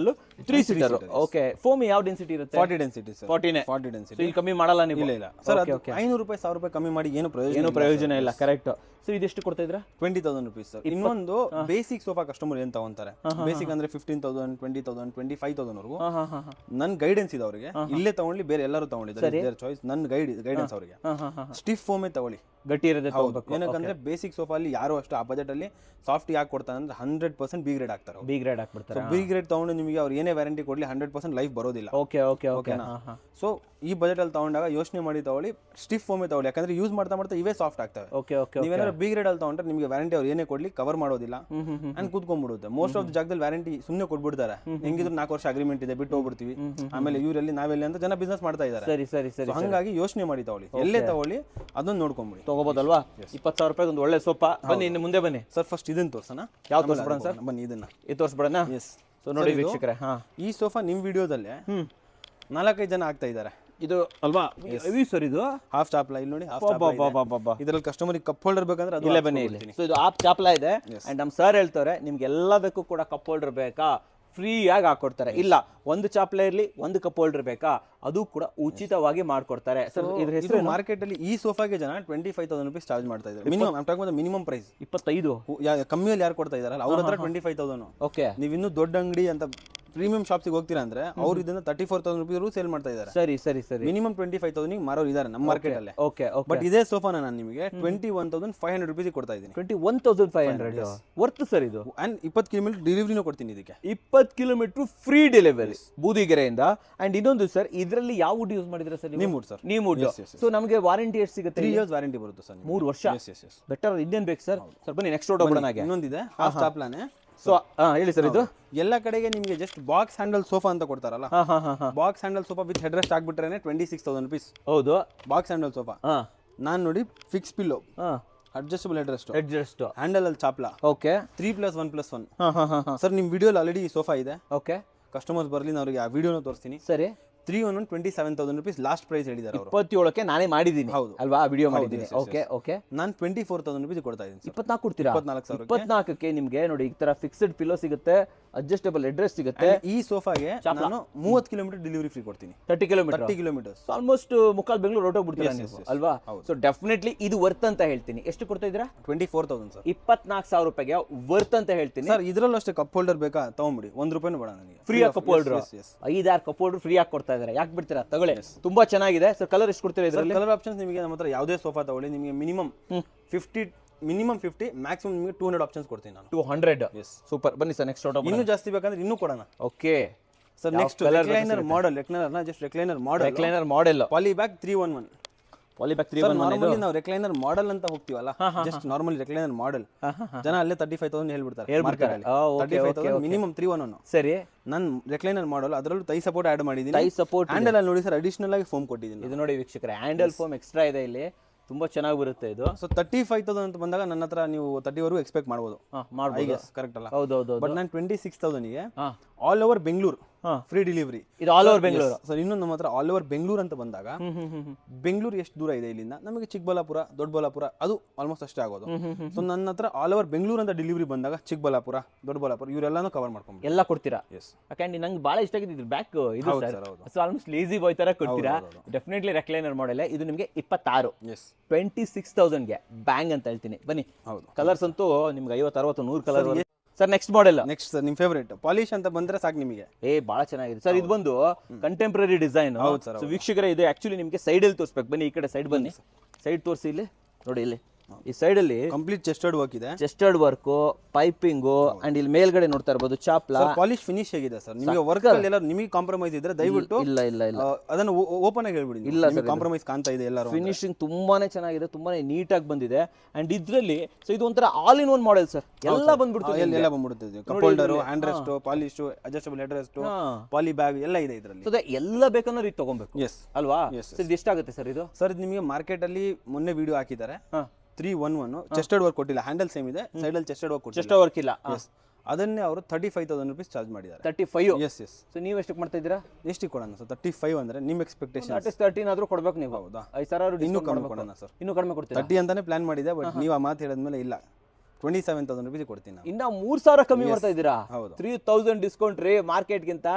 3 ಸೀಟರ್. ಓಕೆ, ಫೋಮ್ ಯಾವ ಡೆನ್ಸಿಟಿ ಇರುತ್ತೆ? 40 ಡೆನ್ಸಿಟಿ ಸರ್. 40 ಡೆನ್ಸಿಟಿ. ಇಲ್ಲಿ ಕಮ್ಮಿ ಮಾಡಲ್ಲ ನೀವು? ಇಲ್ಲ ಸರ್, 500 ರೂಪಾಯಿ 1,000 ರೂಪಾಯಿ ಕಮ್ಮಿ ಮಾಡಿ ಏನು ಪ್ರಯೋಜನ ಇಲ್ಲ. ಕರೆಕ್ಟ್. ಸೊ ಇದೆಷ್ಟು ಕೊಡ್ತಾ ಇದ್ರ? 20,000 rupees ಸರ್. ಇನ್ನೊಂದು ಬೇಸಿಕ್ ಸೋಫಾ ಕಸ್ಟಮರ್ ಏನ್ ತಗೊಂತಾರೆ, ಬೇಸಿಕ್ ಅಂದ್ರೆ 15,000 20,000 25,000 ವರೆಗೂ ನನ್ನ ಗೈಡೆನ್ಸ್ ಇದೆ ಅವರಿಗೆ. ಇಲ್ಲೇ ತಗೊಳ್ಳಿ, ಬೇರೆ ಎಲ್ಲರೂ ತಗೊಂಡಿದ್ದಾರೆ ಚಾಯ್ಸ್. ನನ್ನ ಗೈಡೆನ್ಸ್ ಅವರಿಗೆ ಸ್ಟಿಫ್ ಫೋಮೇ ತಗೊಳ್ಳಿ, ಗಟ್ಟಿ ಇರೋದೇ ತಗೋಬೇಕು. ಏನಕ್ಕಂದ್ರೆ ಬೇಸಿಕ್ ಸೋಫಾ ಅಲ್ಲಿ ಯಾರು ಅಷ್ಟು ಆ ಬಜೆಟ್ ಅಲ್ಲಿ ಸಾಫ್ಟ್ ಯಾಕೆ ಕೊಡ್ತಾರೆ ಅಂದ್ರೆ 100% ಬಿ ಗ್ರೇಡ್ ಆಗ್ತಾರೆ. ಬಿ ಗ್ರೇಡ್ ಹಾಕ್ಬಿಡ್ತಾರೆ. ಬಿ ಗ್ರೇಡ್ ತಗೊಂಡು ನಿಮಗೆ ಅವ್ರು ಏನೇ ವ್ಯಾರಂಟಿ ಕೊಡ್ಲಿ 100% ಲೈಫ್ ಬರೋದಿಲ್ಲ. Okay okay okay. ಸೊ ಈ ಬಜೆಟ್ ಅಲ್ಲಿ ತಗೊಂಡಾಗ ಯೋಚನೆ ಮಾಡಿ ತಗೊಳ್ಳಿ, ಸ್ಟಿಫ್ ಫೋಮೇ ತಗೊಳ್ಳಿ. ಯಾಕಂದ್ರೆ ಯೂಸ್ ಮಾಡ್ತಾ ಮಾಡ್ತಾ ಇವೇ ಸಾಫ್ಟ್ ಆಗ್ತವೆ. Okay okay. ನೀವೇನಾದ್ರು ಬಿ ಗ್ರೇಡ್ ಅಲ್ಲಿ ತಗೊಂಡ್ರೆ ನಿಮಗೆ ವ್ಯಾರಂಟಿ ಅವ್ರು ಏನೇ ಕೊಡ್ಲಿ ಕವರ್ ಮಾಡೋದಿಲ್ಲ ಅಂಡ್ ಕೂತ್ಕೊಂಡ್ಬಿಡುತ್ತೆ. ಮೋಸ್ಟ್ ಆಫ್ ದ ಜಾಗದಲ್ಲಿ ವ್ಯಾರಂಟಿ ಸುಮ್ಮನೆ ಕೊಟ್ಬಿಡ್ತಾರೆ. ಹೆಂಗಿದ್ರು 4 ವರ್ಷ ಅಗ್ರಿಮೆಂಟ್ ಇದೆ, ಬಿಟ್ಟು ಹೋಗ್ಬಿಡ್ತೀವಿ. ಆಮೇಲೆ ಇವರಲ್ಲಿ ನಾವೆಲ್ಲಿ ಅಂತ ಜನ ಬಿಸ್ನೆಸ್ ಮಾಡ್ತಾ ಇದ್ದಾರೆ. ಸರಿ ಸರಿ ಸರಿ. ಹಂಗಾಗಿ ಯೋಚನೆ ಮಾಡಿ ತಗೊಳ್ಳಿ, ಎಲ್ಲೇ ತಗೊಳ್ಳಿ ಅದನ್ನ ನೋಡ್ಕೊಂಬಿಡಿ. ತಗೋಬೋದಲ್ವಾ? 20,000 ರೂಪಾಯಿ ಒಂದು ಒಳ್ಳೆ ಸೋಫಾ. ಬನ್ನಿ ಇನ್ನು ಮುಂದೆ ಬನ್ನಿ ಸರ್. ಫಸ್ಟ್ ಇದನ್ನ ತೋರ್ಸೋಣ. ಯಾವ ತೋರಿಸ್ಬಿಡೋಣ ಸರ್? ಬನ್ನಿ ಇದನ್ನ ತೋರಿಸ್ಬಿಡೋಣ. ಎಸ್. ಸೊ ನೋಡಿ ವೀಕ್ಷಕರೇ, ಈ ಸೋಫಾ ನಿಮ್ ವಿಡಿಯೋದಲ್ಲೇ 4-5 ಜನ ಆಗ್ತಾ ಇದ್ದಾರೆ ಇದು ಅಲ್ವಾ? ಸರ್ ಇದು ಹಾಫ್ ಚಾಪ್ಲ. ಇಲ್ಲಿ ನೋಡಿ, ಇದರಲ್ಲಿ ಕಸ್ಟಮರ್ ಕಪ್ ಹೋಲ್ಡರ್ ಬೇಕಂದ್ರೆ ಅದು ಇಲ್ಲೇ ಬನ್ನಿ ಇಲ್ಲಿ. ಸೊ ಇದು ಹಾಫ್ ಚಾಪ್ಲ ಇದೆ. ಅಂಡ್ ನಮ್ಮ ಸರ್ ಹೇಳ್ತಾರೆ ನಿಮ್ಗೆ ಎಲ್ಲದಕ್ಕೂ ಕೂಡ ಕಪ್ ಹೋಲ್ಡರ್ ಬೇಕಾ, ಫ್ರೀಯಾಗಿ ಹಾಕೊಡ್ತಾರೆ. ಇಲ್ಲ, ಒಂದು ಚಾಪ್ಲ ಇರಲಿ, ಒಂದು ಕಪ್ ಹೋಲ್ಡರ್ ಬೇಕಾ, ಅದು ಕೂಡ ಉಚಿತವಾಗಿ ಮಾಡ್ಕೊಡ್ತಾರೆ. ಸರ್ ಇದ್ರ ಹೆಸರು ಮಾರ್ಕೆಟ್ ಅಲ್ಲಿ ಈ ಸೋಫಾಗೆ ಜನ 25,000 rupees ಚಾರ್ಜ್ ಮಾಡ್ತಾ ಇದ್ದಾರೆ. Minimum price 25. ಕಮ್ಮಿಯಲ್ಲಿ ಯಾರು ಕೊಡ್ತಾ ಇದಾರಲ್ಲ ಅವ್ರ ಹತ್ರ 25,000. ಓಕೆ, ನೀವು ಇನ್ನೂ ದೊಡ್ಡ ಅಂಗಡಿ ಅಂತ ಪ್ರೀಮಿಯಂ ಶಾಪ್ಸಿಗೆ ಹೋಗ್ತೀರಾ ಅಂದ್ರೆ ಅವ್ರು ಇದನ್ನ 34,000 rupees ಸೇಲ್ ಮಾಡ್ತಾ ಇದ್ದಾರೆ. ಸರಿ ಸರಿ ಸರಿ. ಮಿನಿಮಮ್ 25,000 ಮಾರೋರು ಇದ್ದಾರೆ ನಮ್ಮ ಮಾರ್ಕೆಟ್ ಅಲ್ಲಿ. Okay okay. ಬಟ್ ಇದೇ ಸೋಫಾನ ನಾನು ನಿಮಗೆ 21,500 rupees ಕೊಡ್ತಾ ಇದ್ದೀನಿ. 21,500 ವರ್ತ್ ಸರ್ ಇದು. ಅಂಡ್ 20 ಕಿಲೋಮೀಟರ್ ಡೆಲಿವರಿನೂ ಕೊಡ್ತೀನಿ ಇದಕ್ಕೆ. 20 ಕಿಲೋಮೀಟರ್ ಫ್ರೀ ಡೆಲಿವರಿ ಬೂದಿಗೆರೆಯಿಂದ. ಅಂಡ್ ಇನ್ನೊಂದು ಸರ್, ಇದರಲ್ಲಿ ಯಾವ ವುಡ್ ಯೂಸ್ ಮಾಡಿದ್ರೆ sir? Neem wood sir. Neem wood. So ನಮಗೆ ವಾರಂಟಿ ಎಷ್ಟು ಸಿಗುತ್ತೆ? 3 years ವಾರಂಟಿ ಬರುತ್ತೆ ಸರ್. 3 ವರ್ಷ. ಬೆಟರ್. ಇನ್ನೇನ್ ಬೇಕು ಸರ್? ಸರ್ ಬನ್ನಿ ನೆಕ್ಸ್ಟ್ ರೋಡ್ ಹೋಗೋಣ. ಇನ್ನೊಂದಿದೆ ಹಾಫ್ ಚಾಪ್ಲಾನೆ. ಸೊ ಹೇಳಿ ಸರ್. ಇದು ಎಲ್ಲ ಕಡೆಗೆ ನಿಮಗೆ ಜಸ್ಟ್ ಬಾಕ್ಸ್ ಹ್ಯಾಂಡಲ್ ಸೋಫಾ ಅಂತ ಕೊಡ್ತಾರಲ್ಲ, box handle sofa with head rest ಆಗ್ಬಿಟ್ರೆ 26,000 rupees. ಹೌದು, ಬಾಕ್ಸ್ ಹ್ಯಾಂಡಲ್ ಸೋಫಾ. ನಾನು ನೋಡಿ fix pillow, adjustable head rest, handle ಅಲ್ಲಿ ಚಾಪ್ಲಾ. ಓಕೆ, 3+1+1. ಸರ್ ನಿಮ್ ವಿಡಿಯೋ ಆಲ್ರೆಡಿ ಈ ಸೋಫಾ ಇದೆ. ಓಕೆ, ಕಸ್ಟಮರ್ಸ್ ಬರ್ಲಿ, ನಾನು ಅವ್ರಿಗೆ ಆ ವಿಡಿಯೋನ ತೋರಿಸ್ತೀನಿ. ಸರಿ. 327,000 rupees ಲಾಸ್ಟ್ ಪ್ರೈಸ್ ಹೇಳಿದ್ದಾರೆ ಅವರು. 27ಕ್ಕೆ ನಾನೇ ಮಾಡಿದ್ದೀನಿ. ಹೌದು ಅಲ್ವಾ? ವಿಡಿಯೋ ಮಾಡಿದ್ದೀನಿ. Okay okay. ನಾನು 24,000 rupees ಕೊಡ್ತಾ ಇದ್ದೀನಿ. 24 ಕೊಡ್ತೀರಾ? 24,000. 24ಕ್ಕೆ ನಿಮಗೆ ನೋಡಿ ಈ ತರ ಫಿಕ್ಸ್ಡ್ ಪಿಲ್ಲೋ ಸಿಗುತ್ತೆ, ಅಡ್ಜಸ್ಟಬಲ್ ಅಡ್ರೆಸ್ ಸಿಗುತ್ತೆ. ಈ ಸೋಫಾಗೆ ನಾನು 30 ಕಿಲೋಮೀಟರ್ ಡೆಲಿವರಿ ಫ್ರೀ ಕೊಡ್ತೀನಿ. 30 ಕಿಲೋಮೀಟರ್ ಆಲ್ಮೋಸ್ಟ್ ಮುಕ್ಕಾಲ್ ಬೆಂಗಳೂರು ಹೊರಟೋಗ್ಬಿಡ್ತೀರಾ ನೀವು ಅಲ್ವಾ? ಸೊ ಡೆಫಿನೆಟ್ಲಿ ಇದು ವರ್ತ್ ಅಂತ ಹೇಳ್ತೀನಿ. ಎಷ್ಟು ಕೊಡ್ತಾ ಇದ್ದೀರಾ? 24,000 ಸರ್. 24,000 ರೂಪಾಯಿಗೆ ವರ್ತ್ ಅಂತ ಹೇಳ್ತೀನಿ ಸರ್. ಇದರಲ್ಲೂ ಅಷ್ಟೇ ಕಪ್ ಹೋಲ್ಡರ್ ಬೇಕಾ ತಗೊಂಬಿಡಿ, 1 ರೂಪಾಯಿನೂ ಬೇಡ ನನಗೆ. ಫ್ರೀ ಆಗಿ cup holder 5-6 cup holder free ಆಗಿ ಕೊಡ್ತಾ ಇದ್ದಾರೆ. ಯಾಕೆ ಬಿಡ್ತೀರಾ? ತಗೊಳ್ಳಿ, ತುಂಬಾ ಚೆನ್ನಾಗಿದೆ. ಸರ್ ಕಲರ್ ಎಷ್ಟು ಕೊಡ್ತೀರಾ ಇದರಲ್ಲಿ? ಕಲರ್ ಆಪ್ಷನ್ಸ್ ನಿಮಗೆ ನಮ್ಮ ಹತ್ರ ಯಾವುದೇ ಸೋಫಾ ತಗೊಳ್ಳಿ ನಿಮಗೆ ಮಿನಿಮಮ್ 50 ಮ್ಯಾಕ್ಸಿಮಮ್ ನಿಮಗೆ 200 ಆಪ್ಷನ್ಸ್ ಕೊಡ್ತೀನಿ ನಾನು. 200. Yes, super. ಬನ್ನಿ ಸರ್ ನೆಕ್ಸ್ಟ್ ರೋಡ್. ಇನ್ನೂ ಜಾಸ್ತಿ ಬೇಕಂದ್ರೆ ಇನ್ನೂ ಕೊಡೋಣ. Okay sir next recliner model. Recliner model poly bag 311. Poly bag 311. Normally ನಾವು ರೆಕ್ಲೈನರ್ ಮಾಡೆಲ್ ಅಂತ ಹೋಗ್ತೀವಲ್ಲ, ಜಸ್ಟ್ ನಾರ್ಮಲಿ ರೆಕ್ಲೈನರ್ ಮಾಡೆಲ್ ಜನ ಅಲ್ಲೇ 35,000 ಹೇಳ್ಬಿಡ್ತಾರೆ ಮಾರ್ಕೆಟ್ ಅಲ್ಲಿ. 35,000 ಮಿನಿಮಮ್ 311. ಸರಿ. ನಾನು ರೆಕ್ಲೈನರ್ ಮಾಡೆಲ್ ಅದರಲ್ಲೂ ಟೈ ಸಪೋರ್ಟ್ ಆಡ್ ಮಾಡಿದ್ದೀನಿ. ಟೈ ಸಪೋರ್ಟ್ ಹ್ಯಾಂಡಲ್ ಅಲ್ಲಿ ನೋಡಿ ಸರ್, ಅಡಿಷನಲ್ ಆಗಿ ಫೋಮ್ ಕೊಟ್ಟಿದ್ದೀನಿ. ಇದು ನೋಡಿ ವೀಕ್ಷಕರೇ, ಹ್ಯಾಂಡಲ್ ಫೋಮ್ ಎಕ್ಸ್ಟ್ರಾ ಇದೆ ಇಲ್ಲಿ. ತುಂಬಾ ಚೆನ್ನಾಗಿ ಬರುತ್ತೆ ಇದು. ಸೊ 35,000 ಅಂತ ಬಂದಾಗ ನನ್ನ ಹತ್ರ ನೀವು 30 ವರೆಗೂ ಎಕ್ಸ್ಪೆಕ್ಟ್ ಮಾಡ್ಬೋದು. ಕರೆಕ್ಟ್ ಅಲ್ಲ? ಹೌದೌದು. ಬಟ್ ನಾನು 26,000ಗೆ all over Bengaluru free delivery. ಇದು ಆಲ್ ಓವರ್ ಬೆಂಗಳೂರು ಸರ್. ಇನ್ನೊಂದು ನಮ್ಮ ಹತ್ರ ಆಲ್ ಓವರ್ ಬೆಂಗಳೂರು ಅಂತ ಬಂದಾಗ ಬೆಂಗಳೂರು ಎಷ್ಟು ದೂರ ಇದೆ ಇಲ್ಲಿಂದ, ನಮಗೆ ಚಿಕ್ಕಬಳ್ಳಾಪುರ, ದೊಡ್ಡಬಳ್ಳಾಪುರ ಅದು ಆಲ್ಮೋಸ್ಟ್ ಅಷ್ಟೇ ಆಗೋದು. ಸೊ ನನ್ನ ಹತ್ರ ಆಲ್ ಓವರ್ ಬೆಂಗಳೂರು ಅಂತ ಡೆಲಿವರಿ ಬಂದಾಗ ಚಿಕ್ಕಬಳ್ಳಾಪುರ, ದೊಡ್ಡಬಳ್ಳಾಪುರ ಇವರೆಲ್ಲಾನು ಕವರ್ ಮಾಡ್ಕೊಂಡು ಎಲ್ಲ ಕೊಡ್ತೀರಾ? ಎಸ್. ಯಾಕಂದ್ರೆ ನಂಗೆ ಬಹಳ ಇಷ್ಟ ಆಗಿದ್ದು ಬ್ಯಾಕ್ ಇದು ಸರ್. ಸೊ ಆಲ್ಮೋಸ್ಟ್ ಲೇಜಿ ಬಾಯ್ ತರ ಕೊಡ್ತೀರಾ. Definitely recliner model. ಇದು ನಿಮಗೆ 26. 26,000ಗೆ ಬ್ಯಾಂಗ್ ಅಂತ ಹೇಳ್ತೀನಿ. ಬನ್ನಿ. ಕಲರ್ಸ್ ಅಂತೂ ನಿಮ್ಗೆ 50, 60, 100 colour sir next model next sir ನಿಮ್ಮ ಫೇವರೇಟ್ ಪಾಲಿಶ್ ಅಂತ ಬಂದ್ರೆ ಸಾಕು ನಿಮಗೆ. ಬಹಳ ಚೆನ್ನಾಗಿದೆ ಸರ್. ಇದು ಬಂದು ಕಂಟೆಂಪ್ರರಿ ಡಿಸೈನ್. ಹೌದು ಸರ್. ವೀಕ್ಷಕರೇ ಇದು ಆಕ್ಚುಲಿ ನಿಮಗೆ ಸೈಡ್ ಅಲ್ಲಿ ತೋರಿಸ್ಬೇಕು. ಬನ್ನಿ ಈ ಕಡೆ ಸೈಡ್ ಬನ್ನಿ, ಸೈಡ್ ತೋರಿಸಿ. ಇಲ್ಲಿ ನೋಡಿ, ಇಲ್ಲಿ ಈ ಸೈಡ್ ಅಲ್ಲಿ ಕಂಪ್ಲೀಟ್ ಚೆಸ್ಟೆಡ್ ವರ್ಕ್ ಇದೆ, ಚೆಸ್ಟೆಡ್ ವರ್ಕ್, ಪೈಪಿಂಗು, ಅಂಡ್ ಇಲ್ಲಿ ಮೇಲ್ಗಡೆ ನೋಡ್ತಾ ಇರಬಹುದು ಚಾಪ್ಲಾ. ಪಾಲಿಶ್ ಫಿನಿಶ್ ಆಗಿದೆ ಸರ್. ನಿಮಗೆ ವರ್ಕ್ ಅಲ್ಲಿ ಎಲ್ಲ ನಿಮಗೆ ಕಾಂಪ್ರಮೈಸ್ ಇದ್ರೆ ದಯವಿಟ್ಟು ಇಲ್ಲ ಇಲ್ಲ ಇಲ್ಲ ಅದನ್ನ ಓಪನ್ ಆಗಿ ಹೇಳ್ಬಿಡಿ. ಇಲ್ಲ ಸರ್, ಕಾಂಪ್ರಮೈಸ್ ಕಾಣ್ತಾ ಇದೆ ಎಲ್ಲರೂ. ಫಿನಿಶಿಂಗ್ ತುಂಬಾನೇ ಚೆನ್ನಾಗಿದೆ, ತುಂಬಾನೇ ನೀಟಾಗಿ ಬಂದಿದೆ. ಅಂಡ್ ಇದ್ರಲ್ಲಿ ಸೊ ಇದು ಒಂಥರ all in one model sir. ಎಲ್ಲ ಬಂದ್ಬಿಡ್ತದೆ, ಎಲ್ಲ ಬಂದ್ಬಿಡ್ತದೆ. Cup holder, hand rest, polish, adjustable head rest, poly bag ಎಲ್ಲ ಇದೆ ಇದರಲ್ಲಿ. ಸೊ ಎಲ್ಲ ಬೇಕನ್ನೋ ರೀತಿ ತಗೊಬೇಕು. ಎಸ್ ಅಲ್ವಾ? ಇದು ಎಷ್ಟಾಗುತ್ತೆ ಸರ್ ಇದು? ಸರ್ ಇದು ನಿಮಗೆ ಮಾರ್ಕೆಟ್ ಅಲ್ಲಿ ಮೊನ್ನೆ ವಿಡಿಯೋ ಹಾಕಿದ್ದಾರೆ 311 ಚೆಸ್ಟೆಡ್ ವರ್ಕ್ ಕೊಟ್ಟಿಲ್ಲ, ಹ್ಯಾಂಡಲ್ ಸೇಮ್ ಇದೆ, ಸೈಡ್ ಅಲ್ಲಿ ಚೆಸ್ಟೆಡ್ ವರ್ಕ್ ಕೊಟ್ಟಿಲ್ಲ, ಚೆಸ್ಟ್ ವರ್ಕ್ ಇಲ್ಲ. ಅದನ್ನೇ ಅವರು 35,000 rupees ಚಾರ್ಜ್ ಮಾಡಿದ್ದಾರೆ. 35. S S. ಸೊ ನೀವು ಎಷ್ಟು ಮಾಡ್ತಾ ಇದ್ದೀರಾ? ಎಷ್ಟಿಗೆ ಕೊಡೋಣ ಸರ್? 35 ಅಂದ್ರೆ ನಿಮ್ಮ ಎಕ್ಸ್ಪೆಕ್ಟೇಷನ್ 13 ಆದ್ರೂ ಕೊಡ್ಬೇಕು ನೀವು. ಹೌದಾ? 5,000 ಇನ್ನೂ ಕಮ್ಮಿ ಕೊಡೋಣ ಸರ್. ಇನ್ನೂ ಕಡಿಮೆ ಕೊಡ್ತೀರಾ? 30 ಅಂತಾನೆ ಪ್ಲಾನ್ ಮಾಡಿದೆ, ಬಟ್ ನೀವು ಆ ಮಾತು ಹೇಳಿದ್ಮೇಲೆ ಇಲ್ಲ 27,000 rupees ಕೊಡ್ತೀನಿ ನಾನು. ಇನ್ನ 3,000 ಕಮ್ಮಿ ಮಾಡ್ತಾ ಇದ್ದೀರಾ? ಹೌದು. 3,000 ಡಿಸ್ಕೌಂಟ್ ರೀ. ಮಾರ್ಕೆಟ್ಗಿಂತ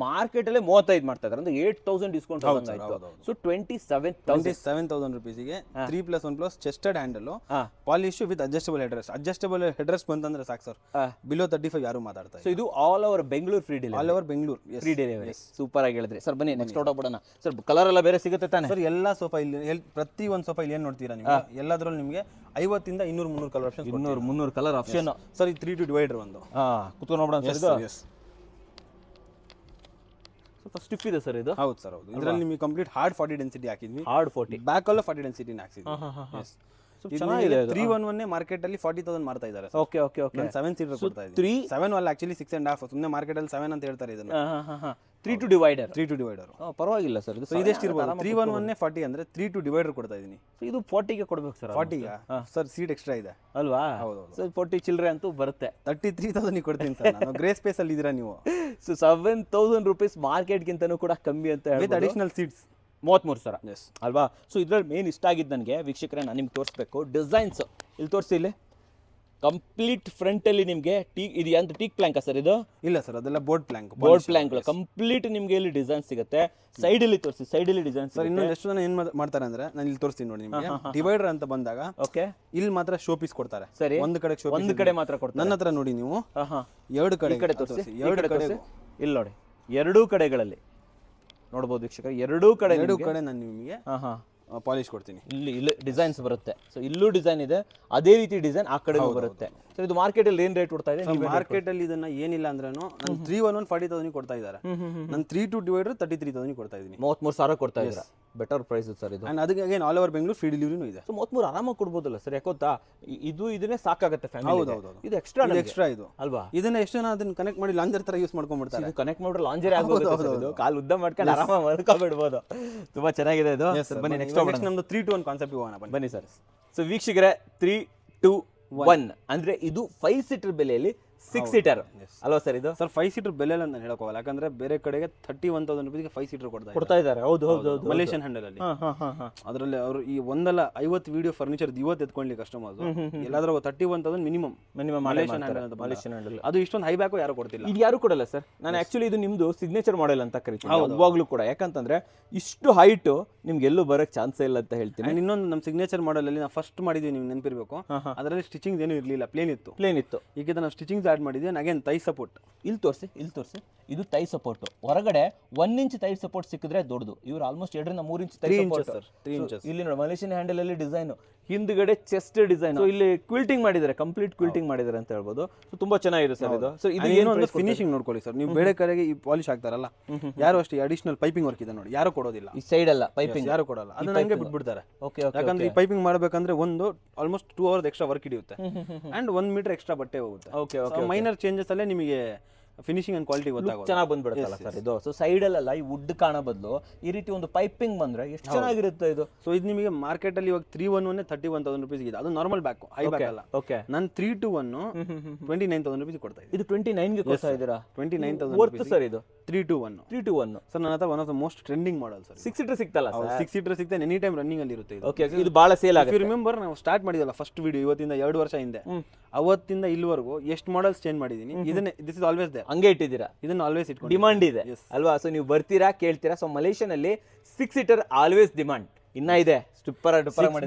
ಮಾರ್ಕೆಟ್ ಅಲ್ಲೇ 35 ಮಾಡ್ತಾ ಇದ್ದಾರೆ, ಅಂದ್ರೆ 8,000 ಡಿಸ್ಕೌಂಟ್ ಆಯ್ತು. ಸೊ 27,000 rupees ಗೆ 3+1+ chested handle, polish with adjustable head rest. Adjustable head rest ಬಂತಂದ್ರೆ ಸಾಕು ಸರ್. ಬಿಲೋ 35 ಯಾರು ಮಾತಾಡ್ತಾ ಇಲ್ಲ. ಸೊ ಇದು all over Bengaluru free delivery. All over Bengaluru free delivery. Super ಆಗಿ ಹೇಳಿದ್ರಿ ಸರ್. ಬನ್ನಿ ನೆಕ್ಸ್ಟ್ ಹೊರಡೋಣ ಸರ್. ಕಲರ್ ಎಲ್ಲ ಬೇರೆ ಸಿಗುತ್ತೆ ತಾನೆ ಸರ್? ಎಲ್ಲ ಸೋಫಾ ಇಲ್ಲಿ ಪ್ರತಿ ಒಂದು ಸೋಫಾ ಇಲ್ಲಿ ಏನ್ ನೋಡ್ತೀರಾ ನೀವು, ಎಲ್ಲದರಲ್ಲೂ ನಿಮಗೆ 50 ಇಂದ 200-300 colour option. 200-300 colour option sir. ಈ 3 to ಡಿವೈಡರ್ ಒಂದು ಕುತ್ಕೊಂಡು ನೋಡೋಣ ಸರ್. ಇದು ಸ್ವಲ್ಪ ಸ್ಟಿಫ್ ಇದೆ ಸರ್ ಇದು. ಹೌದು ಸರ್, ಹೌದು. ಇದರಲ್ಲಿ ನಿಮಗೆ ಕಂಪ್ಲೀಟ್ ಹಾರ್ಡ್ 40 ಡೆನ್ಸಿಟಿ ಹಾಕಿದ್ವಿ, ಹಾರ್ಡ್ 40, ಬ್ಯಾಕ್ ಅಲ್ಲೂ 40 ಡೆನ್ಸಿಟಿ ಹಾಕ್ಸಿದ್ವಿ. ಚೆನ್ನಾಗಿದೆ. 311 ಮಾರ್ಕೆಟ್ ಅಲ್ಲಿ 40,000 ಮಾರ್ತಾ ಇದ್ದಾರೆ. Okay okay okay. 7 ಸೀಟರ್ ಕೊಡ್ತಾ ಇದ್ದೀನಿ. 7 ಅಲ್ಲ, ಆಕ್ಚುಲಿ 6.5. ಸುಮ್ಮನೆ ಮಾರ್ಕೆಟ್ ಅಲ್ಲಿ 7 ಅಂತ ಹೇಳ್ತಾರೆ ಇದನ್ನ. 3 to divider. 3 to divider. ಪರವಾಗಿಲ್ಲ ಸರ್. ಇದು ಇದೆಷ್ಟು ಇರಬಹುದು? 311 40 ಅಂದ್ರೆ 3 to divider ಕೊಡ್ತಾ ಇದೀನಿ. ಇದು 40 ಗೆ ಕೊಡ್ಬೇಕು ಸರ್. 40 ಗೆ ಸರ್ ಸೀಟ್ ಎಕ್ಸ್ಟ್ರಾ ಇದೆ ಅಲ್ವಾ? ಹೌದು. ಸರ್ 40 ಚಿಲ್ಲರೆ ಅಂತೂ ಬರುತ್ತೆ. 33,000 ಕೊಡ್ತೀನಿ ಸರ್ ನಾನು. ಗ್ರೇ ಸ್ಪೇಸ್ ಅಲ್ಲಿ ಇದೀರಾ ನೀವು. ಸೊ 7,000 rupees ಮಾರ್ಕೆಟ್ ಗಿಂತನೂ ಕೂಡ ಕಮ್ಮಿ ಅಂತ ಹೇಳ್ಬೋದು. ವಿತ್ ಅಡಿಷನಲ್ ಸೀಟ್ಸ್ 33,000 ಅಲ್ವಾ? ಸೊ ಇದ್ರಲ್ಲಿ ಮೇನ್ ಇಷ್ಟ ಆಗಿದ್ದು ನನಗೆ ವೀಕ್ಷಕರೇ, ನಾನು ನಿಮ್ಗೆ ತೋರಿಸ್ಬೇಕು ಡಿಸೈನ್ಸ್. ಇಲ್ಲಿ ತೋರಿಸಿ, ಇಲ್ಲಿ ಕಂಪ್ಲೀಟ್ ಫ್ರಂಟ್ ಅಲ್ಲಿ ನಿಮಗೆ ಇದು ಅಂತ ಟೀಕ್ ಪ್ಲಾಂಕ್ ಸರ್? ಇದು ಇಲ್ಲ ಸರ್, ಅದೆಲ್ಲ board Planck. Board Planck complete ನಿಮಗೆ ಇಲ್ಲಿ ಡಿಸೈನ್ ಸಿಗುತ್ತೆ. ಸೈಡ್ ಅಲ್ಲಿ ತೋರಿಸಿ, ಸೈಡ್ ಅಲ್ಲಿ ಡಿಸೈನ್ ಸರ್. ಇನ್ನೊಂದು ಎಷ್ಟು ಜನ ಏನ್ ಮಾಡ್ತಾರೆ ಅಂದ್ರೆ, ನಾನು ಇಲ್ಲಿ ತೋರಿಸ್ತೀನಿ ನೋಡಿ ನಿಮಗೆ. ಡಿವೈಡರ್ ಅಂತ ಬಂದಾಗ ಓಕೆ, ಇಲ್ಲಿ ಮಾತ್ರ ಶೋ ಪೀಸ್ ಕೊಡ್ತಾರೆ. ಸರಿ, ಒಂದು ಕಡೆ ಶೋ, ಒಂದು ಕಡೆ ಮಾತ್ರ ಕೊಡ್ತಾರೆ. ನನ್ನ ಹತ್ರ ನೋಡಿ ನೀವು ಎರಡು ಕಡೆ ತೋರಿಸಿ. ಎರಡು ಕಡೆ ಇಲ್ಲಿ ನೋಡಿ, ಎರಡೂ ಕಡೆಗಳಲ್ಲಿ ನೋಡಬಹುದು ವೀಕ್ಷಕರು. ಎರಡೂ ಕಡೆ ನಾನು ನಿಮಗೆ ಪಾಲಿಶ್ ಕೊಡ್ತೀನಿ. ಇಲ್ಲಿ ಡಿಸೈನ್ಸ್ ಬರುತ್ತೆ. ಸೊ ಇಲ್ಲೂ ಡಿಸೈನ್ ಇದೆ, ಅದೇ ರೀತಿ ಡಿಸೈನ್ ಆ ಕಡೆ ಬರುತ್ತೆ. ಸೊ ಇದು ಮಾರ್ಕೆಟ್ ಅಲ್ಲಿ ಏನ್ ರೇಟ್ ಕೊಡ್ತಾ ಇದೆ? ಮಾರ್ಕೆಟ್ ಅಲ್ಲಿ ಇದನ್ನ ಏನಿಲ್ಲ ಅಂದ್ರೆ ನಾನು 311 40,000 ಕೊಡ್ತಾ ಇದ್ದಾರೆ. ನಾನು 3 to divider 33,000 ಕೊಡ್ತಾ ಇದ್ದೀನಿ. 33,000 ಕೊಡ್ತಾ ಇದ್ದೀರಾ. ಬೆಟರ್ ಪ್ರೈಸ್ ಸರ್ ಇದು. ಅದಕ್ಕೆ again all over Bengaluru free ಡೆಲಿವರಿನೂ ಇದೆ. ಸೊ 33 ಆರಾಮಾಗಿ ಕೊಡ್ಬೋದಲ್ಲ ಸರ್? ಯಾಕೋತ್ತಾ ಇದನ್ನೇ ಸಾಕಾಗುತ್ತೆ ಫ್ಯಾಮಿಲಿ. ಹೌದು, ಇದು ಎಕ್ಸ್ಟ್ರಾ ಇದು ಅಲ್ವಾ? ಇದನ್ನ ಎಷ್ಟು ಜನ ಅದನ್ನ ಕನೆಕ್ಟ್ ಮಾಡಿ ಲಾಂಜರ್ ತರ ಯೂಸ್ ಮಾಡ್ಕೊಂಡ್ಬಿಡ್ತಾರೆ. ಇದು ಕನೆಕ್ಟ್ ಮಾಡಿದ್ರೆ ಲಾಂಜರ್ ಆಗೋಗುತ್ತೆ. ಇದು ಕಾಲು ಉದ್ದ ಮಾಡ್ಕೊಂಡು ಆರಾಮಾಗಿ ಮಲ್ಕೊಬಿಡ್ಬೋದು. ತುಂಬಾ ಚೆನ್ನಾಗಿದೆ ಇದು. ಬನ್ನಿ ನೆಕ್ಸ್ಟ್ ನಮ್ದು 3 to 1 ಕಾನ್ಸೆಪ್ಟ್ ಹೋಗೋಣ ಬನ್ನಿ ಸರ್. ಸೊ ವೀಕ್ಷಕರೇ, 3 to 1 ಅಂದ್ರೆ ಇದು 5 ಸೀಟರ್ ಬೆಲೆಯಲ್ಲಿ 6 ಸೀಟರ್ ಅಲ್ವಾ ಸರ್? ಇದು ಸರ್ 5 ಸೀಟರ್ ಬೆಲೆ ಅಂತ ಹೇಳಕ್ ಹೋಗಲ್ಲ, ಯಾಕಂದ್ರೆ ಬೇರೆ ಕಡೆಗೆ 31,000 rupees 5 ಸೀಟರ್ ಕೊಡ್ತಾ ಇದ್ದಾರೆ. ಹೌದು ಹೌದು ಹೌದು. ಮಲೇಷಿಯನ್ ಹ್ಯಾಂಡಲ್ ಅಲ್ಲಿ. ಅದರಲ್ಲಿ ಅವರು ಈ ಒಂದಲ್ಲ 50 ವಿಡಿಯೋ ಫರ್ನಿಚರ್ ಇವತ್ತು ಎತ್ಕೊಳ್ಳಿ ಕಸ್ಟಮರ್ಸ್. ಎಲ್ಲಾದ್ರೂ 31,000 ಮಿನಿಮಮ್ ಮಲೇಷಿಯನ್ ಹ್ಯಾಂಡಲ್. ಅದು ಇಷ್ಟೊಂದು ಹೈ ಬ್ಯಾಕ್ ಯಾರು ಕೊಡ್ತಿಲ್ಲ. ಇದು ಯಾರು ಕೊಡಲ್ಲ ಸರ್. ನಾನು ಆಕ್ಚುಲಿ ಇದು ನಿಮ್ದು ಸಿಗ್ನೇಚರ್ ಮಾಡೆಲ್ ಅಂತ ಕರಿತೀನಿ ಯಾವಾಗ್ಲೂ ಕೂಡ. ಯಾಕಂತಂದ್ರೆ ಇಷ್ಟು ಹೈಟ್ ನಿಮ್ಗೆ ಎಲ್ಲೂ ಬರಕ್ ಚಾನ್ಸ್ ಇಲ್ಲ ಅಂತ ಹೇಳ್ತೀನಿ. ಇನ್ನೊಂದು ನಮ್ಮ ಸಿಗ್ನೇಚರ್ ಮಾಡೆಲ್ ಅಲ್ಲಿ ನಾವು ಫಸ್ಟ್ ಮಾಡಿದ್ವಿ, ನಿಮ್ಗೆ ನೆನಪಿರ್ಬೇಕು. ಅದರಲ್ಲಿ ಸ್ಟಿಚಿಂಗ್ ಏನು ಇರಲಿಲ್ಲ, ಪ್ಲೇನ್ ಇತ್ತು. ಈಗ ನಾವು ಸ್ಟಿಚಿಂಗ್ ಆಡ್ ಮಾಡಿದ್ವಿ. ಅಗೇನ್ ಥೈ ಸಪೋರ್ಟ್ ಇಲ್ಲಿ ತೋರಿಸಿ. ಇದು ಥೈ ಸಪೋರ್ಟ್. ಹೊರಗಡೆ 1 ಇಂಚ್ ಥೈ ಸಪೋರ್ಟ್ ಸಿಕ್ಕಿದ್ರೆ ದೊಡ್ಡದು. ಇವ್ರು ಆಲ್ಮೋಸ್ಟ್ 2 ರಿಂದ 3 ಇಂಚ್ ಥೈ ಸಪೋರ್ಟ್. 3 ಇಂಚಸ್ ಇಲ್ಲಿ ನೋಡಿ, ಮಲೇಷಿಯನ್ ಹ್ಯಾಂಡಲ್ ಅಲ್ಲಿ ಡಿಸೈನ್, ಹಿಂದ್ಗಡೆ ಚೆಸ್ಟ್ ಡಿಸೈನ್. ಇಲ್ಲಿ ಕ್ವಿಲ್ಟಿಂಗ್ ಮಾಡಿದ್ದಾರೆ, ಕಂಪ್ಲೀಟ್ ಕ್ವಿಲ್ಟಿಂಗ್ ಮಾಡಿದ್ದಾರೆ ಅಂತ ಹೇಳ್ಬೋದು. ಸೊ ತುಂಬಾ ಚೆನ್ನಾಗಿದೆ ಸರ್ ಇದು. ಸೊ ಇದು ಏನೋ ಒಂದು ಫಿನಿಶಿಂಗ್ ನೋಡ್ಕೊಳ್ಳಿ ಸರ್. ನೀವು ಬೇರೆ ಕಡೆಗೆ ಈ ಪಾಲಿಶ್ ಹಾಕ್ತಾರಲ್ಲ, ಯಾರು ಅಷ್ಟೇ ಅಡಿಷನಲ್ ಪೈಪಿಂಗ್ ವರ್ಕ್ ಇದೆ ನೋಡಿ, ಯಾರು ಕೊಡೋದಿಲ್ಲ. ಈ ಸೈಡ್ ಅಲ್ಲ ಪೈಪಿಂಗ್ ಯಾರು ಕೊಡಲ್ಲ, ಅದನ್ನ ಹಂಗೆ ಬಿಟ್ಬಿಡ್ತಾರೆ. ಯಾಕಂದ್ರೆ ಈ ಪೈಪಿಂಗ್ ಮಾಡ್ಬೇಕಂದ್ರೆ ಒಂದು ಆಲ್ಮೋಸ್ಟ್ 2 hours ಎಕ್ಸ್ಟ್ರಾ ವರ್ಕ್ ಹಿಡಿಯುತ್ತೆ ಅಂಡ್ 1 ಮೀಟರ್ ಎಕ್ಸ್ಟ್ರಾ ಬಟ್ಟೆ ಹೋಗುತ್ತೆ. ಮೈನರ್ ಚೇಂಜಸ್ ಅಲ್ಲೇ ನಿಮಗೆ ಫಿನಿಶಿಂಗ್ ಅಂಡ್ ಕ್ವಾಲಿಟಿ ಗೊತ್ತಾಗುತ್ತೆ, ಚೆನ್ನಾಗಿ ಬಂದ್ಬಿಡುತ್ತಲ್ಲ ಸರ್ ಇದು. ಸೊ ಸೈಡ್ ಅಲ್ಲ ಈ ವುಡ್ ಕಾಣೋ ಬದಲು ಈ ರೀತಿ ಒಂದು ಪೈಪಿಂಗ್ ಬಂದ್ರೆ ಎಷ್ಟು ಚೆನ್ನಾಗಿರುತ್ತೆ ಇದು. ಸೊ ಇದು ನಿಮಗೆ ಮಾರ್ಕೆಟ್ ಅಲ್ಲಿ ಇವಾಗ 311 31,000 rupees ಇದೆ. ಅದು ನಾರ್ಮಲ್ ಬ್ಯಾಕ್, ಹೈ ಬ್ಯಾಕ್ ಅಲ್ಲ. ಓಕೆ, ನಾನು 321 29,000 rupees ಕೊಡ್ತಾ ಇದ್ದೀನಿ. ಇದು 29 ಗೆ ಕೊಡ್ತಾ ಇದ್ದೀರಾ? 29,000 ವರ್ತ್ ಸರ್ ಇದು. 321 ಸರ್ ನನ್ನ ಹತ್ರ one of the most trending model sir. 6 seater ಸಿಗ್ತಲ್ಲ ಸರ್? 6 ಸೀಟರ್ ಸಿಗ್ತಾ ಎನಿ ಟೈಮ್ ರನ್ನಿಂಗ್ ಅಲ್ಲಿ ಇರುತ್ತೆ ಇದು. ಓಕೆ, ಇದು ಬಹಳ ಸೇಲ್ ಆಗುತ್ತೆ. ರಿಮೆಂಬರ್ ನಾವು ಸ್ಟಾರ್ಟ್ ಮಾಡಿದಲ್ಲ ಫಸ್ಟ್ ವಿಡಿಯೋ, ಇವತ್ತಿಂದ 2 ವರ್ಷ ಹಿಂದೆ, ಅವತ್ತಿಂದ ಇಲ್ಲಿವರೆಗೂ ಎಷ್ಟು ಮಾಡೆಲ್ಸ್ ಚೇಂಜ್ ಮಾಡಿದೀನಿ. ಇದನ್ನೇ ದಿಸ್ ಇಸ್ ಆಲ್ವೇಸ್ ದೇರ್, ಹಂಗೆ ಇಟ್ಟಿದ್ದೀರಾ. ಇದನ್ನ ಆಲ್ವೇಸ್ ಇಟ್ಕೊಂಡು ಡಿಮಾಂಡ್ ಇದೆ ಅಲ್ವಾ? ಸೊ ನೀವು ಬರ್ತೀರಾ, ಕೇಳ್ತೀರಾ. ಸೊ ಮಲೇಷಿಯನ್ ಅಲ್ಲಿ 6 ಸೀಟರ್ ಆಲ್ವೇಸ್ ಡಿಮಾಂಡ್ ಇನ್ನ ಇದೆ ಸ್ಟಿಪ್ಪರ್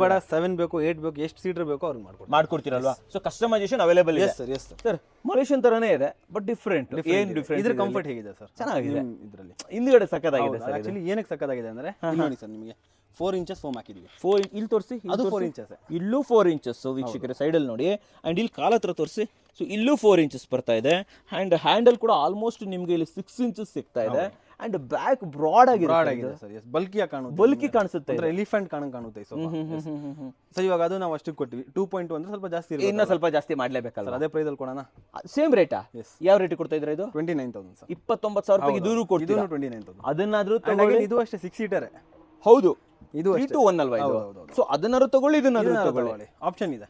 ಬೇಡ 7 ಬೇಕು 8 ಬೇಕು ಎಷ್ಟು ಸೀಟರ್ ಬೇಕೋ ಅವ್ರಿಗೆ ಮಾಡ್ಕೊಡ್ತೀರಲ್ವಾ? ಸೊ ಕಸ್ಟಮೈಸೇಷನ್ ಅವೈಲೇಬಲ್ ಇದೆ ಸರ್. Yes sir. ಮಲೇಷಿಯನ್ ತರನೇ ಇದೆ ಬಟ್ ಡಿಫ್ರೆಂಟ್. ಏನ್ ಡಿಫ್ರೆಂಟ್? ಇದ್ರ ಕಂಫರ್ಟ್ ಹೇಗಿದೆ ಸರ್? ಚೆನ್ನಾಗಿದೆ. ಇದರಲ್ಲಿ ಹಿಂದ್ಗಡೆ ಸಕ್ಕದಾಗಿದೆ ಸರ್. ಆಕ್ಚುಲಿ ಏನಕ್ಕೆ ಸಕ್ಕದಾಗಿದೆ ಅಂದ್ರೆ ನೋಡಿ ಸರ್, ನಿಮಗೆ 4 ಇಂಚಸ್ ಫೋಮ್ ಹಾಕಿದ್ವಿ. 4 ಇಲ್ಲಿ ತೋರಿಸಿ, ಅದು 4 ಇಂಚಸ್, ಇಲ್ಲೂ 4 ಇಂಚಸ್ ವೀಕ್ಷಕರ ಸೈಡ್ ಅಲ್ಲಿ ನೋಡಿ. ಅಂಡ್ ಇಲ್ಲಿ ಕಾಲ ಹತ್ರ ತೋರಿಸಿ. ಸೊ ಇಲ್ಲೂ 4 ಇಂಚಸ್ ಬರ್ತಾ ಇದೆ. ಅಂಡ್ ಹ್ಯಾಂಡಲ್ ಕೂಡ ಆಲ್ಮೋಸ್ಟ್ ನಿಮ್ಗೆ ಇಲ್ಲಿ 6 ಇಂಚಸ್ ಸಿಗ್ತಾ ಇದೆ. ಅಂಡ್ ಬ್ಯಾಕ್ ಬ್ರಾಡ್ ಆಗಿದೆ ಸರ್. ಎಸ್, ಬಲ್ಕಿಯಾಗಿ ಕಾಣುತ್ತೆ, ಬಲ್ಕಿ ಕಾಣಿಸುತ್ತೆ, ಅಂದ್ರೆ ಎಲಿಫೆಂಟ್ ಕಾಣುತ್ತೆ ಈ ಸೋಫಾ. ಸೊ ಇವಾಗ ಅದು ನಾವು ಅಷ್ಟಕ್ಕೆ ಕೊಟ್ಟಿವಿ 2.2 ಅಂದ್ರೆ ಸ್ವಲ್ಪ ಜಾಸ್ತಿ ಇರುತ್ತೆ. ಇನ್ನ ಸ್ವಲ್ಪ ಜಾಸ್ತಿ ಮಾಡ್ಲೇಬೇಕಲ್ಲ? ಅದೇ ಪ್ರೈಸ್ ಅಲ್ಲಿ ಕೊಡೋಣ. ಸೇಮ್ ರೇಟಾ? ಯಾವ ರೇಟ್ ಕೊಡ್ತಾ ಇದ್ರೆ ಇದು? 29,000 ಸರ್. 29,000 ರೂಪಾಯಿ ಇದೂರು ಕೊಡ್ತೀರಾ? 29,000. ಅದನ್ನಾದ್ರೂ ಇದು ಅಷ್ಟೇ 6 ಸೀಟರ್. ಹೌದು, ಇದು 3-2-1 ಅಲ್ವಾ ಇದು? ಸೊ ಅದನ್ನಾರು ತಗೊಳ್ಳಿ, ಇದನ್ನಾರು ತಗೊಳ್ಳಿ. ಆಪ್ಷನ್ ಇದೆ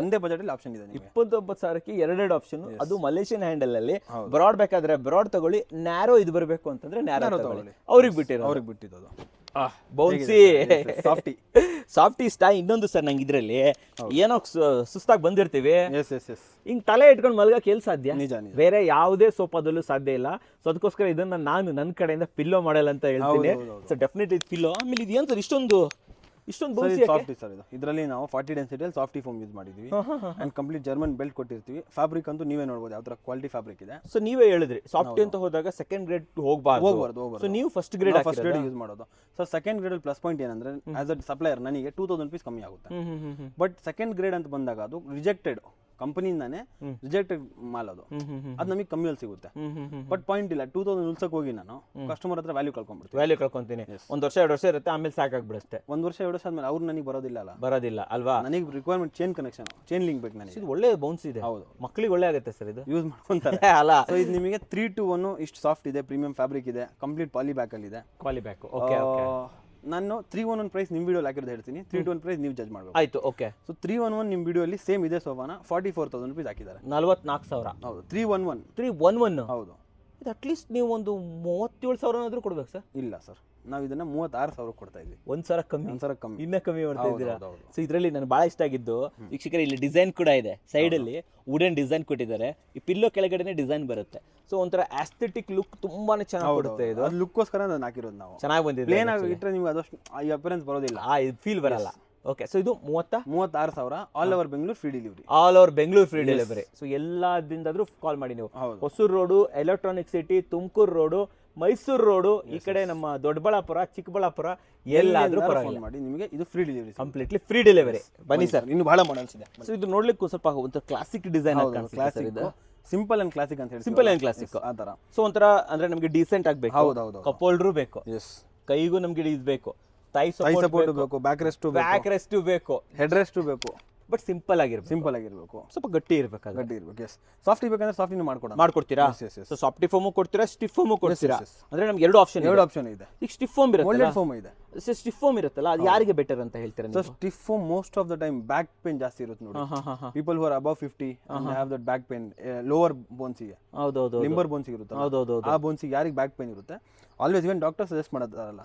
ಒಂದೇ ಬಜೆಟ್ ಅಲ್ಲಿ ಆಪ್ಷನ್ ಇದೆ. 29,000ಕ್ಕೆ 2 ಆಪ್ಷನ್. ಅದು ಮಲೇಷಿಯನ್ ಹ್ಯಾಂಡಲ್ ಅಲ್ಲಿ ಬ್ರಾಡ್ ಬೇಕಾದ್ರೆ ಬ್ರಾಡ್ ತಗೊಳ್ಳಿ, ನ್ಯಾರೋ ಇದು ಬರಬೇಕು ಅಂತಂದ್ರೆ ನ್ಯಾರೋ ತಗೊಳ್ಳಿ. ಅವ್ರಿಗೆ ಬಿಟ್ಟಿರೋದು ಬೌನ್ಸಿ ಸಾಫ್ಟಿ ಸ್ಟೈ. ಇನ್ನೊಂದು ಸರ್, ನಂಗೆ ಇದ್ರಲ್ಲಿ ಏನೋ ಸುಸ್ತಾಗಿ ಬಂದಿರ್ತೀವಿ, ಹಿಂಗ್ ತಲೆ ಇಟ್ಕೊಂಡು ಮಲ್ಗಕ್ಕೆ ಎಲ್ಲಿ ಸಾಧ್ಯ? ಬೇರೆ ಯಾವುದೇ ಸೋಫಾದಲ್ಲೂ ಸಾಧ್ಯ ಇಲ್ಲ. ಸೊ ಅದಕ್ಕೋಸ್ಕರ ಇದನ್ನ ನಾನು ನನ್ನ ಕಡೆಯಿಂದ ಪಿಲ್ಲೋ ಮಾಡಲ್ಲ ಅಂತ ಹೇಳ್ತೀನಿ. ಸೊ ಡೆಫಿನೆಟ್ ಇದು ಪಿಲ್ಲೋ. ಆಮೇಲೆ ಇದು ಏನ್ ಸರ್ ಇಷ್ಟೊಂದು ಸಾಫ್ಟಿ ಸರ್? ಇದು ಇದರಲ್ಲಿ ನಾವು 40 ಡೆನ್ಸಿಟಿ ಸಾಫ್ಟಿ ಫೋಮ್ ಯೂಸ್ ಮಾಡಿದ್ವಿ. ಅಂಡ್ ಕಂಪ್ಲೀಟ್ ಜರ್ಮನ್ ಬೆಲ್ಟ್ ಕೊಟ್ಟಿರ್ತೀವಿ. ಫ್ಯಾಬ್ರಿಕ್ ಅಂತೂ ನೀವೇ ನೋಡಬಹುದು ಯಾವ ತರ ಕ್ವಾಲಿಟಿ ಫ್ಯಾಬ್ರಿಕ್ ಇದೆ. ಸೊ ನೀವೇ ಹೇಳಿದ್ರಿ ಸಾಫ್ಟಿ ಅಂತ ಹೋದಾಗ ಸೆಕೆಂಡ್ ಗ್ರೇಡ್ ಹೋಗಬಾರ್ದು. ಸೊ ನೀವು ಫಸ್ಟ್ ಗ್ರೇಡ್ ಯೂಸ್ ಮಾಡೋದು. So second grade plus point ಏನಂದ್ರೆ ಆಸ್ ಅ ಸಪ್ಲೈಯರ್ ನನಗೆ 2,000 rupees ಕಮ್ಮಿ ಆಗುತ್ತೆ. ಬಟ್ ಸೆಕೆಂಡ್ ಗ್ರೇಡ್ ಅಂತ ಬಂದಾಗ ಅದು ರಿಜೆಕ್ಟೆಡ್ ಕಂಪನಿಯಿಂದಾನೆ ರಿಜೆಕ್ಟೆಡ್ ಮಾಲ್, ಅದು ನಮಗೆ ಕಮ್ಮಿಯಲ್ಲಿ ಸಿಗುತ್ತೆ. ಬಟ್ ಪಾಯಿಂಟ್ ಇಲ್ಲ, 2,000 ಉಳ್ಸಕ್ ಹೋಗಿ ನಾನು ಕಸ್ಟಮರ್ ಹತ್ರ ವ್ಯಾಲ್ಯೂ ಕಳ್ಕೊಂತೀನಿ. 1 ವರ್ಷ 2 ವರ್ಷ ಇರುತ್ತೆ, ಆಮೇಲೆ ಸಾಕಾಗ್ಬಿಡುತ್ತೆ. 1 ವರ್ಷ 2 ವರ್ಷ ಆದ್ಮೇಲೆ ಅವ್ರು ನನಗೆ ಬರೋದಿಲ್ಲ ಅಲ್ವಾ? ನನಗೆ ರಿಕ್ವೈರ್ಮೆಂಟ್ ಚೇನ್ ಲಿಂಕ್ ಬೇಕು ನನಗೆ. ಇದು ಒಳ್ಳೆ ಬೌನ್ಸ್ ಇದೆ. ಹೌದು, ಮಕ್ಕಳಿಗೆ ಒಳ್ಳೆ ಆಗುತ್ತೆ ಸರ್, ಇದು ಯೂಸ್ ಮಾಡ್ಕೊಂತಾರೆ ಅಲ್ಲ? ಸೊ ಇದು ನಿಮಗೆ 3-2-1 ಇಷ್ಟು ಸಾಫ್ಟ್ ಇದೆ, ಪ್ರೀಮಿಯಂ ಫ್ಯಾಬ್ರಿಕ್ ಇದೆ, ಕಂಪ್ಲೀಟ್ ಪಾಲಿ ಬ್ಯಾಕ್ ಅಲ್ಲಿ ಇದೆ. ನಾನು 3-1-1 ಪ್ರೈಸ್ ನಿಮ್ ವಿಡಿಯೋ ಹಾಕಿರೋದು ಹೇಳ್ತೀನಿ. 3-2-1 ಪ್ರೈಸ್ ನೀವು ಜಡ್ಜ್ ಮಾಡಬೇಕು. ಆಯ್ತು, ಓಕೆ. ಸೊ 3-1-1 ನಿಮ್ ವಿಡಿಯೋ ಅಲ್ಲಿ ಸೇಮ್ ಇದೆ ಸೋಫಾನ 44,000 rupees ಹಾಕಿದ್ದಾರೆ. 44,000. ಹೌದು. 3-1-1 ಹೌದು. ಇದು ಅಟ್ಲೀಸ್ಟ್ ನೀವು ಒಂದು 37,000 ಆದ್ರೂ ಕೊಡ್ಬೇಕು ಸರ್? ಇಲ್ಲ ಸರ್, ನಾವು ಇದನ್ನ 36,000 ಕೊಡ್ತಾ ಇದ್ವಿ. 1,000 ಕಮ್ಮಿ, ಇನ್ನ ಕಮ್ಮಿ ಮಾಡ್ತಾ ಇದ್ದೀರಾ. ಸೊ ಇದರಲ್ಲಿ ನನಗೆ ಬಹಳ ಇಷ್ಟ ಆಗಿದ್ದು ವೀಕ್ಷಕರ, ಇಲ್ಲಿ ಡಿಸೈನ್ ಕೂಡ ಇದೆ. ಸೈಡ್ ಅಲ್ಲಿ ವುಡನ್ ಡಿಸೈನ್ ಕೊಟ್ಟಿದ್ದಾರೆ. ಈ ಪಿಲ್ಲೋ ಕೆಳಗಡೆನೆ ಡಿಸೈನ್ ಬರುತ್ತೆ. ಸೊ ಒಂಥರ ಆಸ್ಥೆಟಿಕ್ ಲುಕ್ ತುಂಬಾನೇ ಚೆನ್ನಾಗಿ ಕೊಡುತ್ತೆ. ಇದು ಲುಕ್ಕೋಸ್ಕರ ನಾನು ಹಾಕಿರೋದು. ನಾವು ಚೆನ್ನಾಗಿ ಬಂದಿದೆ. ಪ್ಲೇನ್ ಆಗಿ ಇಟ್ಟರೆ ನಿಮ್ಗೆ ಅದಷ್ಟು ಅಪಿಯರೆನ್ಸ್ ಬರೋದಿಲ್ಲ, ಇದು ಫೀಲ್ ಬರಲ್ಲ. ಓಕೆ. ಸೊ ಇದು 36,000 all over Bengaluru free delivery. So ಎಲ್ಲದಿಂದಾದ್ರೂ ಕಾಲ್ ಮಾಡಿ ನೀವು. Hosur road, electronic city, Tumakuru road, Mysuru road, ಈ ಕಡೆ ನಮ್ಮ ದೊಡ್ಡಬಳ್ಳಾಪುರ, ಚಿಕ್ಕಬಳ್ಳಾಪುರ, ಎಲ್ಲಾದ್ರೂ ಮಾಡಿ ನಿಮಗೆ ಇದು free delivery, completely free delivery. ಬನ್ನಿ ಸರ್, ಇನ್ನು ಬಹಳ ಮಾಡೆಲ್ಸ್ ಇದೆ. ಸೊ ಇದು ನೋಡ್ಲಿಕ್ಕೂ ಸ್ವಲ್ಪ ಒಂದು classic design, simple and classic ಅಂತ ಹೇಳಿ. ಸಿಂಪಲ್ ಅಂಡ್ ಕ್ಲಾಸಿಕ್ ಆ ತರ. ಸೊ ಒಂಥರ ಅಂದ್ರೆ ನಮಗೆ ಡೀಸೆಂಟ್ ಆಗಬೇಕು. ಕಪ್ ಹೋಲ್ಡರ್ ಬೇಕು, ಕೈಗೂ ನಮ್ಗೆ ಇದು ಬೇಕು, ಥೈ ಸಪೋರ್ಟ್ ಬೇಕು, ಬ್ಯಾಕ್ ರೆಸ್ಟ್ ಬೇಕು, ಹೆಡ್ ರೆಸ್ಟ್ ಬೇಕು. ಬಟ್ ಸಿಂಪಲ್ ಆಗಿರ್ಬೇಕು, ಸ್ವಲ್ಪ ಗಟ್ಟಿ ಇರ್ಬೇಕು. ಎಸ್, ಸಾಫ್ಟಿ ಬೇಕಂದ್ರೆ ಸಾಫ್ಟಿನೂ ಮಾಡ್ಕೊಡ್ತೀರಾ? ಸೊ ಸಾಫ್ಟಿ ಫೋಮು ಕೊಡ್ತೀರಾ, ಸ್ಟಿಫ್ ಫೋಮು ಕೊಡ್ತೀರಾ? ಅಂದ್ರೆ ನಮ್ಗೆ ಎರಡು ಆಪ್ಷನ್ ಇದೆ. ಈಗ ಸ್ಟಿಫ್ ಫೋಮ್ ಇರುತ್ತೆ, ಫೋಮ್ ಇದೆ. ಸ್ಟಿಫ್ ಫೋಮ್ ಇರುತ್ತಲ್ಲ, ಅದು ಯಾರಿಗೆ ಬೆಟರ್ ಅಂತ ಹೇಳ್ತೀರಾ? So stiff foam most of the time back pain ಜಾಸ್ತಿ ಇರುತ್ತೆ ನೋಡಿ. People who are above 50 and they have that back pain, lower bones ಗೆ, ಲಿಂಬರ್ ಬೋನ್ಸ್ ಇರುತ್ತೆ, ಆ ಬೋನ್ಸ್ ಗೆ ಯಾರಿಗೆ ಬ್ಯಾಕ್ ಪೇನ್ ಇರುತ್ತೆ, ಆಲ್ವೇಸ್ ಇವನ್ ಡಾಕ್ಟರ್ ಸಜೆಸ್ಟ್ ಮಾಡೋದಲ್ಲ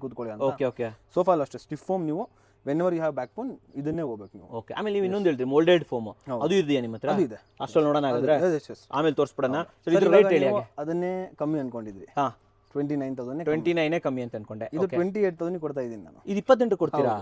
ಕೂತ್ಕೊಳ್ಳಿ ಅಂತ. ಓಕೆ. ಸೋಫಾ ಅಷ್ಟೇ ಸ್ಟಿಫ್ ಫೋಮ್ ನೀವು whenever you have back pain ಇದನ್ನೇ ಹೋಗ್ಬೇಕು ನೀವು. ಓಕೆ. ಆಮೇಲೆ ನೀವು ಇನ್ನೊಂದು ಹೇಳ್ತೀರಿ ಮೋಲ್ಡೆಡ್ ಫೋಮ್, ಅದು ಇದೆಯಾ ನಿಮ್ಮ ಹತ್ರ? ಅದು ಇದೆ. ಅಷ್ಟೊಂದು ನೋಡೋಣ ಹಾಗಾದ್ರೆ, ಆಮೇಲೆ ತೋರಿಸ್ಬಿಡೋಣ. ರೇಟ್ ಹೇಳಿ. ಅದನ್ನೇ ಕಮ್ಮಿ ಅನ್ಕೊಂಡಿದ್ವಿ. 29,000 ಕಮ್ಮಿ ಅಂತ ಅನ್ಕೊಂಡೆ. ಇದು 28,000 ಕೊಡ್ತಾ ಇದ್ದೀನಿ ನಾನು. ಇದು 28 ಕೊಡ್ತೀರಾ?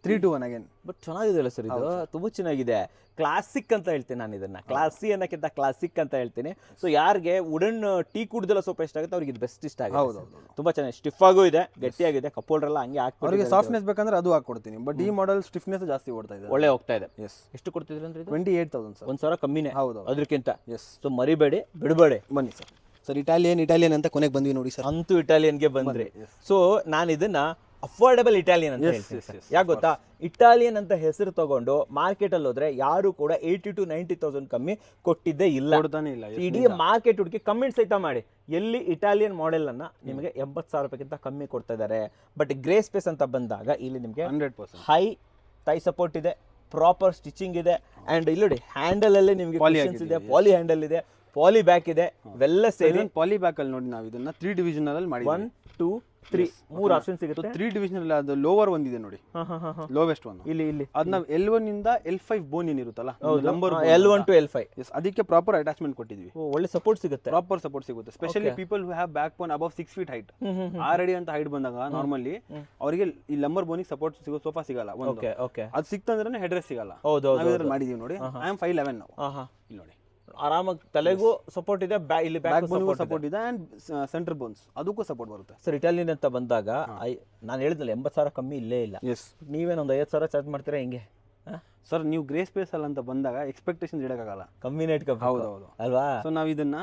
3-2-1 ಅಗೇನ್. ಬಟ್ ಚೆನ್ನಾಗಿದೆಯಲ್ಲ ಸರ್, ಇದು ತುಂಬಾ ಚೆನ್ನಾಗಿದೆ. ಕ್ಲಾಸಿಕ್ ಅಂತ ಹೇಳ್ತೀನಿ ನಾನು ಇದನ್ನ, ಕ್ಲಾಸಿ ಅನ್ನೋಕ್ಕಿಂತ ಕ್ಲಾಸಿಕ್ ಅಂತ ಹೇಳ್ತೀನಿ. ಸೊ ಯಾರಿಗೆ ವುಡನ್ ಟೀ ಕುಡ್ದೆಲ್ಲ ಸೋಫಾ ಇಷ್ಟ ಆಗುತ್ತೆ ಅವ್ರಿಗೆ ಇದು ಬೆಸ್ಟ್ ಇಷ್ಟ ಆಗುತ್ತೆ. ತುಂಬಾ ಚೆನ್ನಾಗಿ ಸ್ಟಿಫ್ ಆಗು ಇದೆ, ಗಟ್ಟಿಯಾಗಿದೆ, ಕಪ್ ಹೋಲ್ಡರ್ ಎಲ್ಲ ಹಂಗೆ ಹಾಕಿ. ಅವರಿಗೆ ಸಾಫ್ಟ್ನೆಸ್ ಬೇಕಂದ್ರೆ ಅದು ಹಾಕೊಡ್ತೀನಿ. ಬಟ್ ಈ ಮಾಡೆಲ್ ಸ್ಟಿಫ್ನೆಸ್ ಜಾಸ್ತಿ ಓಡ್ತಾ ಇದೆ, ಒಳ್ಳೆ ಹೋಗ್ತಾ ಇದೆ. ಎಸ್. ಎಷ್ಟು ಕೊಡ್ತಿದ್ರಿ ಅಂದ್ರೆ? 28,000 ಸರ್. 1,000 ಕಮ್ಮಿನೇ. ಹೌದು, ಅದಕ್ಕಿಂತ. ಎಸ್. ಸೊ ಮರಿಬೇಡಿ, ಬಿಡಬೇಡಿ, ಬನ್ನಿ ಸರ್. ಸರ್ ಇಟಾಲಿಯನ್ ಅಂತ ಕೊನೆಗೆ ಬಂದ್ವಿ ನೋಡಿ ಸರ್. ಅಂತೂ ಇಟಾಲಿಯನ್ಗೆ ಬಂದ್ರಿ. ಸೊ ನಾನು ಇದನ್ನ ಅಫೋರ್ಡಬಲ್ ಇಟಾಲಿಯನ್ ಅಂತ ಹೇಳ್ತೀನಿ. ಯಾಕೆ ಗೊತ್ತಾ? ಇಟಾಲಿಯನ್ ಅಂತ ಹೆಸರು ತಗೊಂಡು ಮಾರ್ಕೆಟ್ ಅಲ್ಲಿ ಹೋದ್ರೆ ಯಾರು ಕೂಡ 80,000 to 90,000 ಕಮ್ಮಿ ಕೊಟ್ಟಿದ್ದೇ ಇಲ್ಲ. ಇಡೀ ಮಾರ್ಕೆಟ್ ಹುಡುಕಿ ಕಮೆಂಟ್ ಸಹಿತ ಮಾಡಿ, ಎಲ್ಲಿ ಇಟಾಲಿಯನ್ ಮಾಡೆಲ್ ಅನ್ನ ನಿಮಗೆ 80,000 ರೂಪಾಯಿಗಿಂತ ಕಮ್ಮಿ ಕೊಡ್ತಾ ಇದ್ದಾರೆ. ಬಟ್ ಗ್ರೇ ಸ್ಪೇಸ್ ಅಂತ ಬಂದಾಗ ಇಲ್ಲಿ ನಿಮಗೆ 100% ಹೈ ಥೈ ಸಪೋರ್ಟ್ ಇದೆ, ಪ್ರಾಪರ್ ಸ್ಟಿಚಿಂಗ್ ಇದೆ, ಅಂಡ್ ಇಲ್ಲಿ ನೋಡಿ ಹ್ಯಾಂಡಲ್ ಅಲ್ಲೇ ನಿಮಗೆ ಕ್ವಶನ್ಸ್ ಇದೆ, ಪಾಲಿ ಹ್ಯಾಂಡಲ್ ಇದೆ, ಪಾಲಿ ಬ್ಯಾಕ್ ಇದೆ, ಇವೆಲ್ಲ ಸೇರಿ ಪಾಲಿ ಬ್ಯಾಕ್ ಅಲ್ಲಿ ನೋಡಿ ನಾವು ಇದನ್ನ 3 ಡಿವಿಷನ್ ಅಲ್ಲಿ ಮಾಡಿ 1, 2, 3 ಆಪ್ಷನ್ ಸಿಗುತ್ತೆ. 3 ಡಿವಿಷನಲ್ ಅದು ಲೋವರ್ ಒಂದಿದೆ ನೋಡಿ, ಲೋವೆಸ್ಟ್ ಒನ್ ಇಲ್ಲಿ ಅದನ್ನ L1 ಇಂದ L5 bone ಏನಿರುತ್ತಲ್ಲ number L1 to L5, ಅದಕ್ಕೆ ಪ್ರಾಪರ್ ಅಟ್ಯಾಚ್ಮೆಂಟ್ ಕೊಟ್ಟಿದ್ವಿ. ಒಳ್ಳೆ ಸಪೋರ್ಟ್ ಸಿಗುತ್ತೆ, ಪ್ರಾಪರ್ ಸಪೋರ್ಟ್ ಸಿಗುತ್ತೆ. Specially people who have back bone above 6 feet height, 6 ಅಡಿ ಅಂತ ಹೈಟ್ ಬಂದಾಗ ನಾರ್ಮಲಿ ಅವರಿಗೆ ಈ ಲಂಬರ್ ಬೋನಿಗೆ ಸಪೋರ್ಟ್ ಸಿಗೋ ಸೋಫಾ ಸಿಗಲ್ಲ. ಅದು ಸಿಕ್ತಂದ್ರೆ ಹೆಡ್ ರೆಸ್ಟ್ ಸಿಗಲ್ಲ. ನಾವು ಇದ್ರಲ್ಲಿ ಮಾಡಿದೀವಿ ನೋಡಿ, ಐ ಆಮ್ 5'11" ನಾವು. ಇಲ್ಲಿ ನೋಡಿ ಆರಾಮಾಗಿ ತಲೆಗೂ ಸಪೋರ್ಟ್ ಇದೆ, ಇಲ್ಲಿ ಬ್ಯಾಕ್ ಬೋನ್ಗೂ ಸಪೋರ್ಟ್ ಇದೆ, ಅಂಡ್ ಸೆಂಟರ್ ಬೋನ್ಸ್ ಅದಕ್ಕೂ ಸಪೋರ್ಟ್ ಬರುತ್ತೆ. ಸರ್ ಇಟಾಲಿಯನ್ ಅಂತ ಬಂದಾಗ ನಾನು ಹೇಳಿದ್ನಲ್ಲ 80,000 ಕಮ್ಮಿ ಇಲ್ಲೇ ಇಲ್ಲ. ನೀವೇನೊಂದು 50,000 ಚಾರ್ಜ್ ಮಾಡ್ತೀರಾ ಹೆಂಗೆ ಸರ್? ನೀವು ಗ್ರೇ ಸ್ಪೇಸ್ ಅಲ್ಲಿ ಅಂತ ಬಂದಾಗ ಎಕ್ಸ್ಪೆಕ್ಟೇಷನ್ ಇಡಕ್ಕಾಗಲ್ಲ, ಕಮ್ಮಿನೇ ಇಟ್ಕೋಬೇಕು. ಹೌದೌದು ಅಲ್ವಾ? ಸೊ ನಾವು ಇದನ್ನ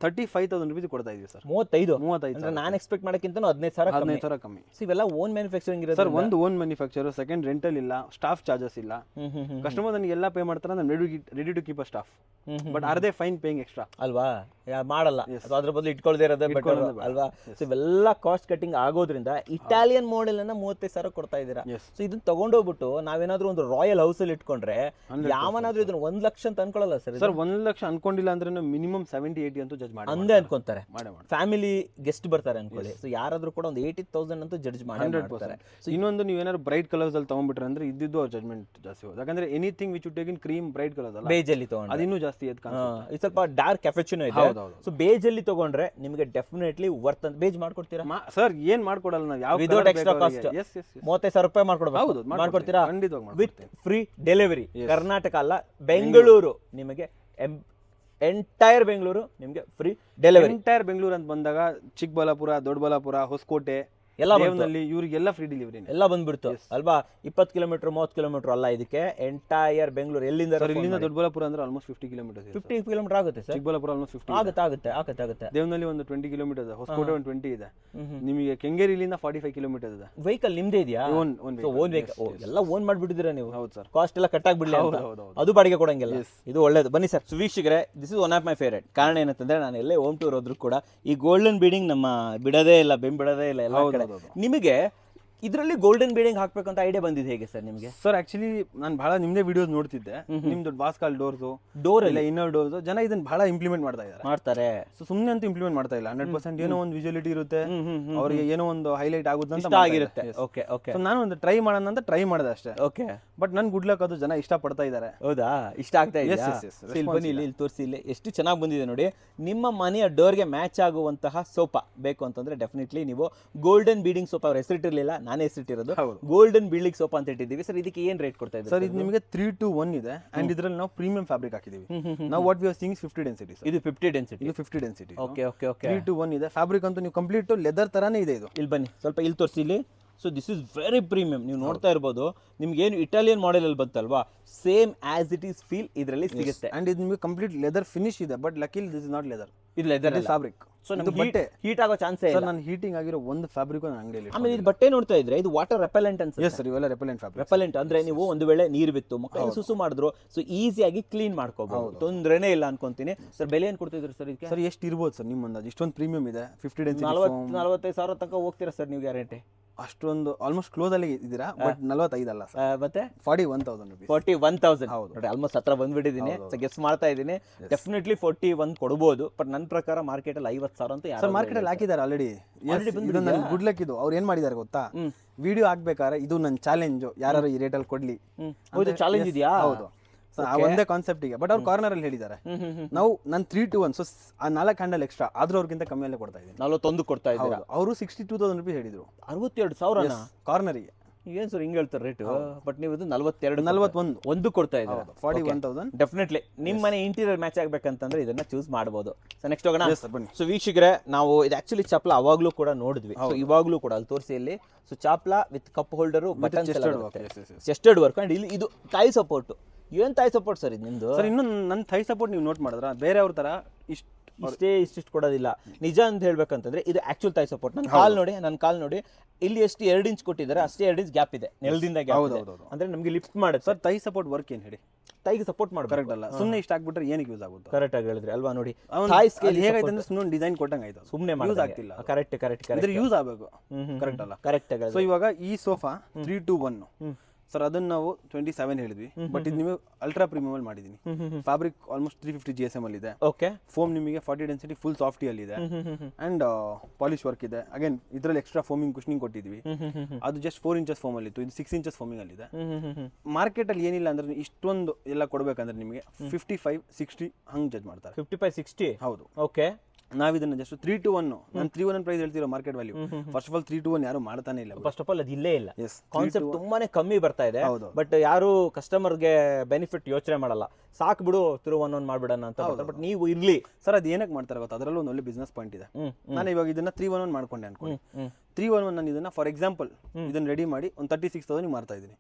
35,000 ರೂಪೀಸ್ ಕೊಡ್ತಾ ಇದೀವಿ ಸರ್. 35 ನಾನು ಎಕ್ಸ್ಪೆಕ್ಟ್ ಮಾಡಕ್ಕಿಂತ 15,000 ಕಮ್ಮಿ. ಇವೆಲ್ಲ ಓನ್ ಮ್ಯಾನುಫ್ಯಾಕ್ಚರಿಂಗ್ ಇರೋದು ಸರ್. ಒಂದು ಓನ್ ಮ್ಯಾನುಫ್ಯಾಕ್ಚರ್, ಸೆಕೆಂಡ್ ರೆಂಟಲ್ ಇಲ್ಲ, ಸ್ಟಾಫ್ ಚಾರ್ಜಸ್ ಇಲ್ಲ. ಕಸ್ಟಮರ್ ನನಗೆ ಎಲ್ಲ ಪೇ ಮಾಡ್ತಾರೆ, ನಾನು ready to keep a staff, but are they fine paying extra ಅಲ್ವಾ? ಮಾಡಲ್ಲ, ಅದ್ರ ಬದಲು ಇಟ್ಕೊಳ್ದೇ ಇರೋದೇ ಬೆಟರ್ ಅಲ್ವಾ? ಸೊ ಇವೆಲ್ಲ ಕಾಸ್ಟ್ ಕಟಿಂಗ್ ಆಗೋದ್ರಿಂದ ಇಟಾಲಿಯನ್ ಮಾಡೆಲ್ ಅನ್ನ 35,000 ಕೊಡ್ತಾ ಇದ್ದೀರಾ. ಸೊ ಇದನ್ನ ತಗೊಂಡೋಗ್ಬಿಟ್ಟು ನಾವೇನಾದ್ರೂ ಒಂದು ರಾಯಲ್ ಹೌಸ್ ಅಲ್ಲಿ ಇಟ್ಕೊಂಡ್ರೆ ಯಾವನಾದ್ರೂ ಇದನ್ನ 1 ಲಕ್ಷ ಅಂತ ಅನ್ಕೊಳ್ಳಲ್ಲ ಸರ್. ಸರ್ 1 ಲಕ್ಷ ಅನ್ಕೊಂಡಿಲ್ಲ ಅಂದ್ರೆ ಮಿನಿಮಮ್ 70-80 ಅಂತೂ ಜಡ್ಜ್ ಮಾಡಿ ಅಂದೇ ಅನ್ಕೊಂತಾರೆ. ಫ್ಯಾಮಿಲಿ ಗೆಸ್ಟ್ ಬರ್ತಾರೆ ಅನ್ಕೊಳ್ಳಿ, ಸೊ ಯಾರಾದ್ರೂ ಕೂಡ ಒಂದು 80,000 ಅಂತೂ ಜಡ್ಜ್ ಮಾಡ್ತಾರೆ. ಸೊ ಇನ್ನೊಂದು ನೀವು ಏನಾದ್ರು ಬ್ರೈಟ್ ಕಲರ್ಸ್ ಅಲ್ಲಿ ತಗೊಂಡ್ಬಿಟ್ರೆ ಅಂದ್ರೆ ಇದ್ದಿದ್ದು ಅವ್ರ ಜಡ್ಜ್ಮೆಂಟ್ ಜಾಸ್ತಿ ಹೋಗುತ್ತೆ. ಯಾಕಂದ್ರೆ anything which you take in cream bright colours ಅಲ್ಲ, ಬೇಜ್ ಅಲ್ಲಿ ತಗೊಂಡ್ರೆ ಅದಿನ್ನೂ ಜಾಸ್ತಿ ಇದು ಸ್ವಲ್ಪ ಡಾರ್ಕ್ ಕ್ಯಾಪೆಚಿನೋ ಇದೆ. ಸೊ ಬೇಜ್ ಅಲ್ಲಿ ತಗೊಂಡ್ರೆ ನಿಮಗೆ ಡೆಫಿನೆಟ್ಲಿ ವರ್ತ್ ಅಂತ. ಬೇಜ್ ಮಾಡ್ಕೊಡ್ತೀರಾ ಸರ್? ಏನ್ ಮಾಡ್ಕೊಡಲ್ಲ ನಾವು, ಯಾವ ವಿದೌಟ್ ಎಕ್ಸ್ಟ್ರಾ ಕಾಸ್ಟ್ 35,000 ರೂಪಾಯಿ ಮಾಡ್ಕೊಡ್ಬೇಕು. ಮಾಡ್ಕೊಡ್ತೀರಾ ವಿತ್ ಫ್ರೀ ಡೆಲಿವರಿ. ಕರ್ನಾಟಕ ಅಲ್ಲ, ಬೆಂಗಳೂರು ನಿಮಗೆ ಎಂಟೈರ್ ಬೆಂಗಳೂರು ನಿಮಗೆ ಫ್ರೀ ಡೆಲಿವರಿ. ಎಂಟೈರ್ ಬೆಂಗಳೂರು ಅಂತ ಬಂದಾಗ ಚಿಕ್ಕಬಳ್ಳಾಪುರ, ದೊಡ್ಡಬಳ್ಳಾಪುರ, ಹೊಸಕೋಟೆ ಎಲ್ಲ ಇವರಿಗೆಲ್ಲ ಫ್ರೀ ಡೆಲಿವರಿ ಎಲ್ಲ ಬಂದ್ಬಿಡ್ತು ಅಲ್ವಾ? 20 ಕಿಲೋಮೀಟರ್ 30 ಕಿಲೋಮೀಟರ್ ಅಲ್ಲ, ಇದಕ್ಕೆ ಎಂಟೈರ್ ಬೆಂಗಳೂರು. ಎಲ್ಲಿಂದ? ಇಲ್ಲಿಂದ ದೊಡ್ಡಬಳ್ಳಾಪುರ ಅಂದ್ರೆ ಆಲ್ಮೋಸ್ಟ್ 50 ಕಿಲೋಮೀಟರ್. 50 ಕಿಲೋಮೀಟರ್ ಆಗುತ್ತೆ ಸರ್. ಚಿಕ್ಕಬಳ್ಳಾಪುರ ಆಲ್ಮೋಸ್ಟ್ 50 ಆಗುತ್ತೆ. ದೇವನಹಳ್ಳಿ ಒಂದು 20 ಕಿಲೋಮೀಟರ್ ಇದೆ, ಹೊಸಕೋಟೆ ಒಂದು 20 ಇದೆ. ನಿಮಗೆ ಕೆಂಗೇರಿಲಿಂದ 45 ಕಿಲೋಮೀಟರ್ ಇದೆ. ವೆಹಿಕಲ್ ನಿಮ್ದೇ ಇದೆಯಾ? ಓನ್ ವೆಹಿಕಲ್ ಎಲ್ಲ ಓನ್ ಮಾಡ್ಬಿಟ್ಟಿದ್ದೀರಾ ನೀವು? ಹೌದು ಸರ್. ಕಾಸ್ಟ್ ಎಲ್ಲ ಕಟ್ ಆಗ್ಬಿಡ್ಲಿ, ಅದು ಬಾಡಿಗೆ ಕೊಡಂಗಿಲ್ಲ. ಇದು ಒಳ್ಳೇದು. ಬನ್ನಿ ಸರ್. ವೀಕ್ಷಕರೇ, this is one of my favourite. ಕಾರಣ ಏನಂತಂದ್ರೆ ನಾನು ಎಲ್ಲೇ ಹೋಮ್ ಟೂರ್ ಹೋದ್ರು ಕೂಡ ಈ ಗೋಲ್ಡನ್ ಬೀಡಿಂಗ್ ನಮ್ಮ ಬಿಡೋದೇ ಇಲ್ಲ, ಬಿಡೋದೇ ಇಲ್ಲ ಎಲ್ಲ ಕಡೆ. ನಿಮಗೆ ಇದರಲ್ಲಿ ಗೋಲ್ಡನ್ ಬೀಡಿಂಗ್ ಹಾಕ್ಬೇಕಂತ ಐಡಿಯಾ ಬಂದಿದೆ ಹೇಗೆ ಸರ್ ನಿಮಗೆ? ಸರ್ ಆಕ್ಚುಲಿ ನಾನು ಬಹಳ ನಿಮ್ದೇ ವಿಡಿಯೋಸ್ ನೋಡ್ತಿದ್ದೆ. ನಿಮ್ದು ವಾಸ್ಕಾಲ್ ಡೋರ್ ಇಲ್ಲ ಇನ್ನರ್ ಡೋರ್ಸ್, ಜನ ಇದನ್ನ ಬಹಳ ಇಂಪ್ಲಿಮೆಂಟ್ ಮಾಡ್ತಾರೆ. ಸೊ ಸುಮ್ಮನೆ ಅಂತ ಇಂಪ್ಲಿಮೆಂಟ್ ಮಾಡ್ತಾ ಇಲ್ಲ. 100% ಏನೋ ಒಂದು ವಿಜುವಲಿಟಿ ಇರುತ್ತೆ, ಅವರಿಗೆ ಏನೋ ಒಂದು ಹೈಲೈಟ್ ಆಗುತ್ತೆ ಅಂತ ಆಗಿರುತ್ತೆ. ಸೊ ನಾನು ಒಂದು ಟ್ರೈ ಮಾಡೋಣ ಅಂತ ಟ್ರೈ ಮಾಡಿದೆ ಅಷ್ಟೇ. ಓಕೆ, ಬಟ್ ನನ್ ಗುಡ್ ಲಕ್ ಅದು ಜನ ಇಷ್ಟ ಪಡ್ತಾ ಇದ್ದಾರೆ. ಹೌದಾ? ಇಷ್ಟ ಆಗ್ತಾ ಇದೆ. ಬನ್ನಿ ಇಲ್ಲಿ ತೋರಿಸಿ, ಇಲ್ಲಿ ಎಷ್ಟು ಚೆನ್ನಾಗಿ ಬಂದಿದೆ ನೋಡಿ. ನಿಮ್ಮ ಮನೆಯ ಡೋರ್ಗೆ ಮ್ಯಾಚ್ ಆಗುವಂತಹ ಸೋಫಾ ಬೇಕು ಅಂತಂದ್ರೆ ಡೆಫಿನೆಟ್ಲಿ ನೀವು ಗೋಲ್ಡನ್ ಬೀಡಿಂಗ್ ಸೋಫಾ. ಅವ್ರ ಹೆಸರಿಟ್ಟಿರಲಿಲ್ಲ, ನಾನೇ ಹೆಸರಿಟ್ಟಿರೋದು ಗೋಲ್ಡನ್ ಬೀಡಿಂಗ್ ಸೋಫಾ ಅಂತ ಇಟ್ಟಿದ್ದೀವಿ. ಸರ್ ಇದಕ್ಕೆ ಏನ್ ರೇಟ್ ಕೊಡ್ತಾ ಇದ್ದೀವಿ? ಸರ್ ಇದು ನಿಮಗೆ 3-to-1 ಇದೆ, ಅಂಡ್ ಇದ್ರಲ್ಲಿ ನಾವು ಪ್ರೀಮಿಯಂ ಫ್ಯಾಬ್ರಿಕ್ ಹಾಕಿದೀವಿ. ನಾವು what we are seeing 50 density. ಇದು 50 ಡೆನ್ಸಿಟಿ. ಇದು 50 ಡೆನ್ಸಿಟಿ. ಓಕೆ. 3-to-1 ಇದೆ. ಫ್ಯಾಬ್ರಿಕ್ ಅಂತೂ ನೀವು ಕಂಪ್ಲೀಟ್ ಲೆದರ್ ತರಾನೇ ಇದೆ ಇದು. ಇಲ್ಲಿ ಬನ್ನಿ, ಸ್ವಲ್ಪ ಇಲ್ಲಿ ತೋರಿಸಿ ಇಲ್ಲಿ. So this is very premium. ನೀವು ನೋಡ್ತಾ ಇರ್ಬೋದು, ನಿಮ್ಗೆ ಏನು ಇಟಾಲಿಯನ್ ಮಾಡೆಲ್ ಅಲ್ಲಿ ಬಂತಲ್ವಾ, same as it is feel ಇದರಲ್ಲಿ ಸಿಗುತ್ತೆ. ಅಂಡ್ ಇದು ನಿಮಗೆ ಕಂಪ್ಲೀಟ್ ಲೆದರ್ ಫಿನಿಶ್ ಇದೆ, but luckily this is not leather, ಇದು ಲೆದರ್ ಫ್ಯಾಬ್ರಿಕ್. ಸೊ ನಮ್ಗೆ ಬಟ್ಟೆ ಹೀಟ್ ಆಗೋ ಚಾನ್ಸೇ ಇಲ್ಲ. ನಾನು ಹೀಟಿಂಗ್ ಆಗಿರೋ ಒಂದು ಫ್ಯಾಬ್ರಿಕ್ ನನ್ನ ಅಂಗಡಿಯಲ್ಲಿ. ಆಮೇಲೆ ಇದು ಬಟ್ಟೆ ನೋಡ್ತಾ ಇದ್ರೆ ಇದು ವಾಟರ್ ರೆಪೆಲೆಂಟ್ ಅನ್ಸುತ್ತೆ. ಎಸ್ ಸರ್, ಇವೆಲ್ಲ ರೆಪೆಲೆಂಟ್ ಫ್ಯಾಬ್ರಿಕ್. ರೆಪೆಲೆಂಟ್ ಅಂದ್ರೆ ನೀವು ಒಂದು ವೇಳೆ ನೀರು ಬಿತ್ತು ಮಕ್ಕಳು ಸುಸು ಮಾಡಿದ್ರು ಸೊ ಈಸಿಯಾಗಿ ಕ್ಲೀನ್ ಮಾಡ್ಕೋಬಹುದು, ತೊಂದ್ರೆನೇ ಇಲ್ಲ ಅನ್ಕೊಂತೀನಿ. ಸರ್ ಬೆಲೆ ಏನ್ ಕೊಡ್ತಿದ್ರು ಸರ್ ಇದಕ್ಕೆ? ಸರ್ ಎಷ್ಟು ಇರ್ಬೋದು ಸರ್ ನಿಮ್ಮ ಅಂದಾಜು? ಇಷ್ಟೊಂದು ಪ್ರೀಮಿಯಂ ಇದೆ. 50 ಡೆನ್ಸಿಟಿ 45,000 ತನಕ ಹೋಗ್ತೀರಾ ಸರ್ ನೀವು ಗ್ಯಾರಂಟಿ? ಅಷ್ಟೊಂದು ಆಲ್ಮೋಸ್ಟ್ ಕ್ಲೋಸ್ ಅಲ್ಲಿ ಇದ್ದೀರಾ, ಬಟ್ 45 ಅಲ್ಲ ಸರ್, ಮತ್ತೆ 41,000 ರೂಪೀಸ್. 41,000. ನೋಡಿ ಆಲ್ಮೋಸ್ಟ್ ಹತ್ರ ಬಂದ್ಬಿಟ್ಟಿದ್ದೀನಿ. ಸೊ ಗೆಸ್ ಮಾಡ್ತಾ ಇದ್ದೀನಿ, ಡೆಫಿನೆಟ್ಲಿ 41 ಕೊಡಬಹುದು. ಬಟ್ ನನ್ನ ಪ್ರಕಾರ ಮಾರ್ಕೆಟ್ ಅಲ್ಲಿ 50,000 ಅಂತ ಸರ್ ಮಾರ್ಕೆಟ್ ಅಲ್ಲಿ ಹಾಕಿದ್ದಾರೆ ಆಲ್ರೆಡಿ. ನನ್ನ ಗುಡ್ ಲಕ್ ಇದು. ಅವ್ರು ಏನ್ ಮಾಡಿದ್ದಾರೆ ಗೊತ್ತಾ, ವಿಡಿಯೋ ಹಾಕ್ಬೇಕಾದ್ರೆ ಇದು ನನ್ನ ಚಾಲೆಂಜ್, ಯಾರು ಈ ರೇಟ್ ಅಲ್ಲಿ ಕೊಡ್ಲಿ. ಹೌದು, ಚಾಲೆಂಜ್ ಇದೆಯಾ? ಹೌದು, ಒಂದೇ ಕಾನ್ಸೆಪ್ಟ್ ಗೆ. ಬಟ್ ಅವ್ರು ಕಾರ್ನರ್ ಅಲ್ಲಿ ಹೇಳಿದ್ದಾರೆ ನಾವು ನಾನು 3-to-1, ಸೊ ಆ 4 ಹ್ಯಾಂಡಲ್ ಎಕ್ಸ್ಟ್ರಾ ಆದ್ರೂ ಅವ್ರಿಗಿಂತ ಕಮ್ಮಿಯಲ್ಲೇ ಕೊಡ್ತಾ ಇದ್ದೀನಿ. 41 ಕೊಡ್ತಾ ಇದ್ದೀರಾ? ಅವರು 62,000 ರೂಪೀಸ್ ಹೇಳಿದ್ರು. 62,000 ಕಾರ್ನರ್ಗೆ. ಏನ್ ಸರ್ ಹಿಂಗ್ ಹೇಳ್ತಾರೆ ರೇಟ್? ಬಟ್ ನೀವು ಇದು 41 ಕೊಡ್ತಾ ಇದ್ದೀರಾ. 41,000. ಡೆಫಿನೆಟ್ಲಿ ನಿಮ್ಮ ಮನೆ ಇಂಟೀರಿಯರ್ ಮ್ಯಾಚ್ ಆಗ್ಬೇಕಂತಂದ್ರೆ ಇದನ್ನ ಚೂಸ್ ಮಾಡಬಹುದು. ಸೊ ನೆಕ್ಸ್ಟ್ ಹೋಗೋಣ. ಸೊ ವೀಕ್ಷಕರೇ, ನಾವು ಇದು ಆಕ್ಚುಲಿ ಚಪ್ಲ ಅವಾಗ್ಲೂ ಕೂಡ ನೋಡಿದ್ವಿ. ಸೊ ಇವಾಗ್ಲೂ ಕೂಡ ಅಲ್ಲಿ ತೋರಿಸಿ ಇಲ್ಲಿ. ಸೊ ಚಾಪ್ಲ with cup holder, button chested work, and ಇಲ್ಲಿ ಇದು ಥೈ ಸಪೋರ್ಟ್. ಏನ್ ಥೈ ಸಪೋರ್ಟ್ ಸರ್ ಇದು ನಿಮ್ದು? ಸರ್ ಇನ್ನು ನನ್ನ ಥೈ ಸಪೋರ್ಟ್ ನೀವು ನೋಟ್ ಮಾಡಿದ್ರ ಬೇರೆ ಅವ್ರ ತರ ಇಷ್ಟಿಷ್ಟು ಕೊಡೋದಿಲ್ಲ. ನಿಜ ಅಂತ ಹೇಳ್ಬೇಕಂತಂದ್ರೆ ಇದು ಆಕ್ಚುಲ್ ಥೈ ಸಪೋರ್ಟ್. ನನ್ನ ಕಾಲ್ ನೋಡಿ ಇಲ್ಲಿ ಎಷ್ಟು 2 ಇಂಚ್ ಕೊಟ್ಟಿದ್ದಾರೆ, ಅಷ್ಟೇ 2 ಇಂಚ್ ಗ್ಯಾಪ್ ಇದೆ, ನೆಲದಿಂದ ಗ್ಯಾಪ್ ಇದೆ. ಅಂದ್ರೆ ನಮಗೆ ಲಿಫ್ಟ್ ಮಾಡುತ್ತೆ. ಸರ್ ಥೈ ಸಪೋರ್ಟ್ ವರ್ಕ್ ಏನ್ ಹೇಳಿ? ಥೈಗೆ ಸಪೋರ್ಟ್ ಮಾಡಿ ಕರೆಕ್ಟ್ ಅಲ್ಲ, ಸುಮ್ಮನೆ ಇಷ್ಟ ಆಗ್ಬಿಟ್ರೆ ಏನಕ್ಕೆ ಯೂಸ್ ಆಗುತ್ತೆ? ಕರೆಕ್ಟ್ ಆಗಿ ಹೇಳಿದ್ರಿ ಅಲ್ವಾ? ನೋಡಿ ಥೈ ಸ್ಕೇಲ್ ಹೇಗಾಯ್ತು ಅಂದ್ರೆ ಸುಮ್ಮನೆ ಡಿಸೈನ್ ಕೊಟ್ಟಂಗೆ ಆಯ್ತು, ಸುಮ್ಮನೆ ಯೂಸ್ ಆಗ್ತಿಲ್ಲ. ಕರೆಕ್ಟ್ ಇದ್ರ ಯೂಸ್ ಆಗಬೇಕು. ಕರೆಕ್ಟ್ ಅಲ್ಲ? ಕರೆಕ್ಟ್ ಆಗಿ. ಸೊ ಇವಾಗ ಈ ಸೋಫಾ 3-to-1 ಸರ್ ಅದನ್ನ ನಾವು 27 ಹೇಳಿದ್ವಿ, ಬಟ್ ಇದು ನಿಮಗೆ ಅಲ್ಟ್ರಾ ಪ್ರೀಮಿಯಂ ಅಲ್ಲಿ ಮಾಡಿದೀನಿ. ಫ್ಯಾಬ್ರಿಕ್ ಆಲ್ಮೋಸ್ಟ್ 350 GSM ಅಲ್ಲಿ ಇದೆ. ಓಕೆ. ಫೋಮ್ ನಿಮಗೆ 40 ಡೆನ್ಸಿಟಿ ಫುಲ್ ಸಾಫ್ಟಿ ಅಲ್ಲಿ ಇದೆ ಅಂಡ್ ಪಾಲಿಶ್ ವರ್ಕ್ ಇದೆ. ಅಗೇನ್ ಇದರಲ್ಲಿ ಎಕ್ಸ್ಟ್ರಾ ಫೋಮಿಂಗ್ ಕುಷನಿಂಗ್ ಕೊಟ್ಟಿದ್ವಿ. ಅದು ಜಸ್ಟ್ 4 ಇಂಚಸ್ ಫೋಮ್ ಅಲ್ಲಿ ಇತ್ತು, ಇದು 6 ಇಂಚಸ್ ಫೋಮಿಂಗ್ ಅಲ್ಲಿ ಇದೆ. ಮಾರ್ಕೆಟ್ ಅಲ್ಲಿ ಏನಿಲ್ಲ ಅಂದ್ರೆ ಇಷ್ಟೊಂದು ಎಲ್ಲ ಕೊಡ್ಬೇಕಂದ್ರೆ ನಿಮಗೆ 55-60 ಹಂಗ್ ಜಡ್ಜ್ ಮಾಡ್ತಾರೆ. 55-60 ಹೌದು. ಓಕೆ. ನಾವ್ ಇದನ್ನ ಜಸ್ಟ್ 3 to 1 ನಾನು 3-1 ಪ್ರೈಸ್ ಹೇಳ್ತಿರೋ market value. First of all 3 to 1 ಯಾರು ಮಾಡ್ತಾನೆ ಇಲ್ಲ. ಫಸ್ಟ್ ಆಫ್ ಆಲ್ ಅದು ಇಲ್ಲೇ ಇಲ್ಲ. Yes, ಕಾನ್ಸೆಪ್ಟ್ ತುಂಬಾನೇ ಕಮ್ಮಿ ಬರ್ತಾ ಇದೆ. ಹೌದು. ಬಟ್ ಯಾರು ಕಸ್ಟಮರ್ಗೆ ಬೆನಿಫಿಟ್ ಯೋಚನೆ ಮಾಡಲ್ಲ, ಸಾಕು ಬಿಡು 3-1 ಮಾಡ್ಬಿಡೋಣ ಅಂತ ಬರ್ತಾರೆ. ಬಟ್ ನೀವು ಇರ್ಲಿ ಸರ್ ಅದು ಏನಕ್ಕೆ ಮಾಡ್ತಾರೆ ಗೊತ್ತಾ, ಅದರಲ್ಲೂ ಒಂದು ಒಳ್ಳೆ ಬಿಸ್ನೆಸ್ ಪಾಯಿಂಟ್ ಇದೆ. ನಾನು ಇವಾಗ ಇದನ್ನ 3-1 ಮಾಡ್ಕೊಂಡೆ ಅನ್ಕೊಳ್ಳಿ. 3-1 ನಾನು ಇದನ್ನ ಫಾರ್ ಎಕ್ಸಾಂಪಲ್ ಇದನ್ನ ರೆಡಿ ಮಾಡಿ ಒಂದು 36,000 ಮಾರ್ತಾ ಇದ್ದೀನಿ.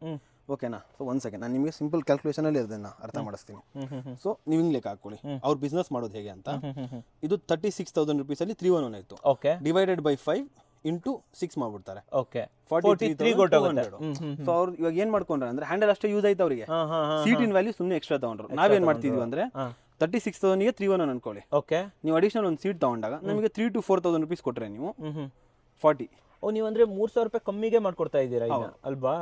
ಓಕೆನಾ? ಸೊ 1 ಸೆಕೆಂಡ್ ನಾನು ನಿಮಗೆ ಸಿಂಪಲ್ ಕ್ಯಾಲ್ಕುಲೇಷನ್ ಅಲ್ಲಿ ಇದನ್ನ ಅರ್ಥ ಮಾಡಿಸ್ತೀನಿ. ಸೊ ನೀವು ಹಿಂಗ್ ಲೆಕ್ಕ ಹಾಕೊಳ್ಳಿ ಅವ್ರು ಬಿಸ್ನೆಸ್ ಮಾಡೋದು ಹೇಗೆ ಅಂತ. ಇದು 36,000 rupees ಅಲ್ಲಿ 3-1 ಆಯ್ತು. ಓಕೆ. ಡಿವೈಡೆಡ್ ಬೈ 5 into 6 ಮಾಡ್ಬಿಡ್ತಾರೆ. ಓಕೆ. 43,200. ಸೊ ಅವ್ರು ಇವಾಗ ಏನ್ ಮಾಡ್ಕೊಂಡ್ರೆ ಅಂದ್ರೆ ಹ್ಯಾಂಡಲ್ ಅಷ್ಟೇ ಯೂಸ್ ಆಯ್ತು ಅವರಿಗೆ, ಸೀಟ್ ಇನ್ ವ್ಯಾಲ್ಯೂ ಸುಮ್ಮನೆ ಎಕ್ಸ್ಟ್ರಾ ತಗೊಂಡ್ರು. ನಾವೇನ್ ಮಾಡ್ತಿದ್ವಿ ಅಂದ್ರೆ 36,000 ಗೆ 3-1 ಅನ್ಕೊಳ್ಳಿ. ಓಕೆ. ನೀವು ಅಡಿಷನಲ್ ಒಂದು ಸೀಟ್ ತಗೊಂಡಾಗ ನಮಗೆ 3 to 4,000 rupees ಕೊಟ್ರೆ ನೀವು 40. ಓ, ನೀವು ಅಂದ್ರೆ 3,000 ರೂಪಾಯಿ ಕಮ್ಮಿಗೆ ಮಾಡ್ಕೊಡ್ತಾ ಇದ್ದೀರಾ ಈಗ ಅಲ್ವಾ?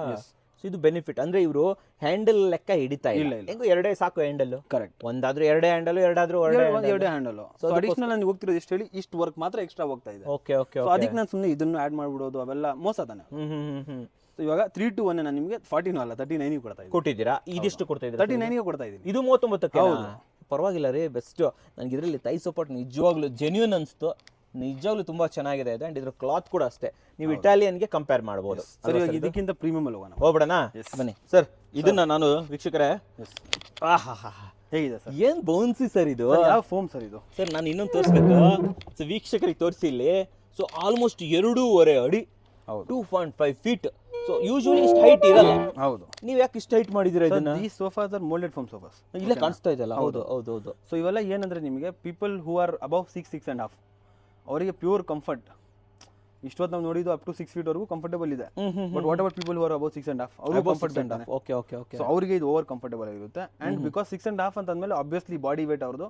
ಸೊ ಇದು ಬೆನಿಫಿಟ್. ಅಂದ್ರೆ ಇವರು ಹ್ಯಾಂಡಲ್ ಲೆಕ್ಕ ಹಿಡಿತಾ ಇಲ್ಲ. ಹೆಂಗೋ ಎರಡೇ ಸಾಕು ಹ್ಯಾಂಡಲ್. ಕರೆಕ್ಟ್. ಒಂದಾದ್ರೂ ಎರಡೇ ಹ್ಯಾಂಡಲ್, ಎರಡಾದ್ರೂ ಎರಡೇ ಹ್ಯಾಂಡಲ್. ಸೊ ಅಡಿಷನಲ್ ನನಗೆ ಹೋಗ್ತಿರೋದು ಎಷ್ಟು ಹೇಳಿ, ಇಷ್ಟು ವರ್ಕ್ ಮಾತ್ರ ಎಕ್ಸ್ಟ್ರಾ ಹೋಗ್ತಾ ಇದೆ. Okay okay. ಸೊ ಅದಕ್ಕೆ ನಾನು ಸುಮ್ಮನೆ ಇದನ್ನು ಆಡ್ ಮಾಡ್ಬಿಡೋದು ಅವೆಲ್ಲ ಮೋಸ ತಾನೆ. ಸೊ ಇವಾಗ 3 to 1 ನಾನು ನಿಮಗೆ 40 ಅಲ್ಲ 39 ಕೊಡ್ತಾ ಇದ್ದೀನಿ. ಕೊಟ್ಟಿದ್ದೀರಾ? ಇದಿಷ್ಟು ಕೊಡ್ತಾ ಇದ್ದೀರಾ? 39 ಕೊಡ್ತಾ ಇದ್ದೀನಿ. ಇದು 39ಕ್ಕೆ. ಪರವಾಗಿಲ್ಲ ರೀ, ಬೆಸ್ಟ್. ನನಗೆ ಇದರಲ್ಲಿ ತೈ ಸಪೋರ್ಟ್ ನಿಜವಾಗ್ಲೂ ಜೆನ್ಯೂನ್ ಅನಿಸ್ತು. ನಿಜವಾಗ್ಲೂ ತುಂಬಾ ಚೆನ್ನಾಗಿದೆ ಇದು. ಅಂಡ್ ಇದ್ರ ಕ್ಲಾತ್ ಕೂಡ ಅಷ್ಟೇ ನೀವು ಇಟಾಲಿಯನ್ಗೆ ಕಂಪೇರ್ ಮಾಡಬಹುದು. ಸರ್ ಇವಾಗ ಇದಕ್ಕಿಂತ ಪ್ರೀಮಿಯಂ ಅಲ್ಲಿ ಹೋಗ್ಬಿಡೋಣ. ಬನ್ನಿ ಸರ್, ಇದನ್ನ ನಾನು ವೀಕ್ಷಕರೇ, ಹೇಗಿದೆ ಸರ್? ಏನ್ ಬೌನ್ಸಿ ಸರ್ ಇದು. ಯಾವ ಫೋಮ್ ಸರ್ ಇದು? ಸರ್ ನಾನು ಇನ್ನೊಂದು ತೋರಿಸ್ಬೇಕು. ಸೊ ವೀಕ್ಷಕರಿಗೆ ತೋರಿಸಿ ಇಲ್ಲಿ. ಸೊ ಆಲ್ಮೋಸ್ಟ್ 2.5 ಅಡಿ, 2.5 feet. ಸೊ ಯೂಶುವಲಿ ಇಷ್ಟು ಹೈಟ್ ಇರಲ್ಲ. ಹೌದು. ನೀವು ಯಾಕೆ ಇಷ್ಟು ಹೈಟ್ ಮಾಡಿದಿರಾ ಇದನ್ನ? ಈ sofas are moulded form sofas. ಇಲ್ಲೇ ಕಾಣಿಸ್ತಾ ಇದೆಯಲ್ಲ. ಹೌದು ಹೌದು ಹೌದು. ಸೊ ಇವೆಲ್ಲ ಏನಂದ್ರೆ ನಿಮಗೆ ಪೀಪಲ್ ಹೂ ಆರ್ ಅಬೌವ್ 6.5 ಅವರಿಗೆ ಪ್ಯೂರ್ ಕಂಫರ್ಟ್. ಇಷ್ಟೊತ್ತು ನಾವು ನೋಡಿದ್ದು ಅಪ್ ಟು 6 feet ವರೆಗೂ ಕಂಫರ್ಟಬಲ್ ಇದೆ. But what about people who are above 6.5 ಅವರು ಕಂಫರ್ಟ್ ಅಂತಾನೆ. Okay okay okay. ಸೊ ಅವರಿಗೆ ಇದು ಓವರ್ ಕಂಫರ್ಟಬಲ್ ಆಗಿರುತ್ತೆ. ಅಂಡ್ ಬಿಕಾಸ್ 6.5 ಅಂತ ಅಂದ್ಮೇಲೆ ಆಬ್ವಿಯಸ್ಲಿ ಬಾಡಿ ವೇಟ್ ಅವ್ರದ್ದು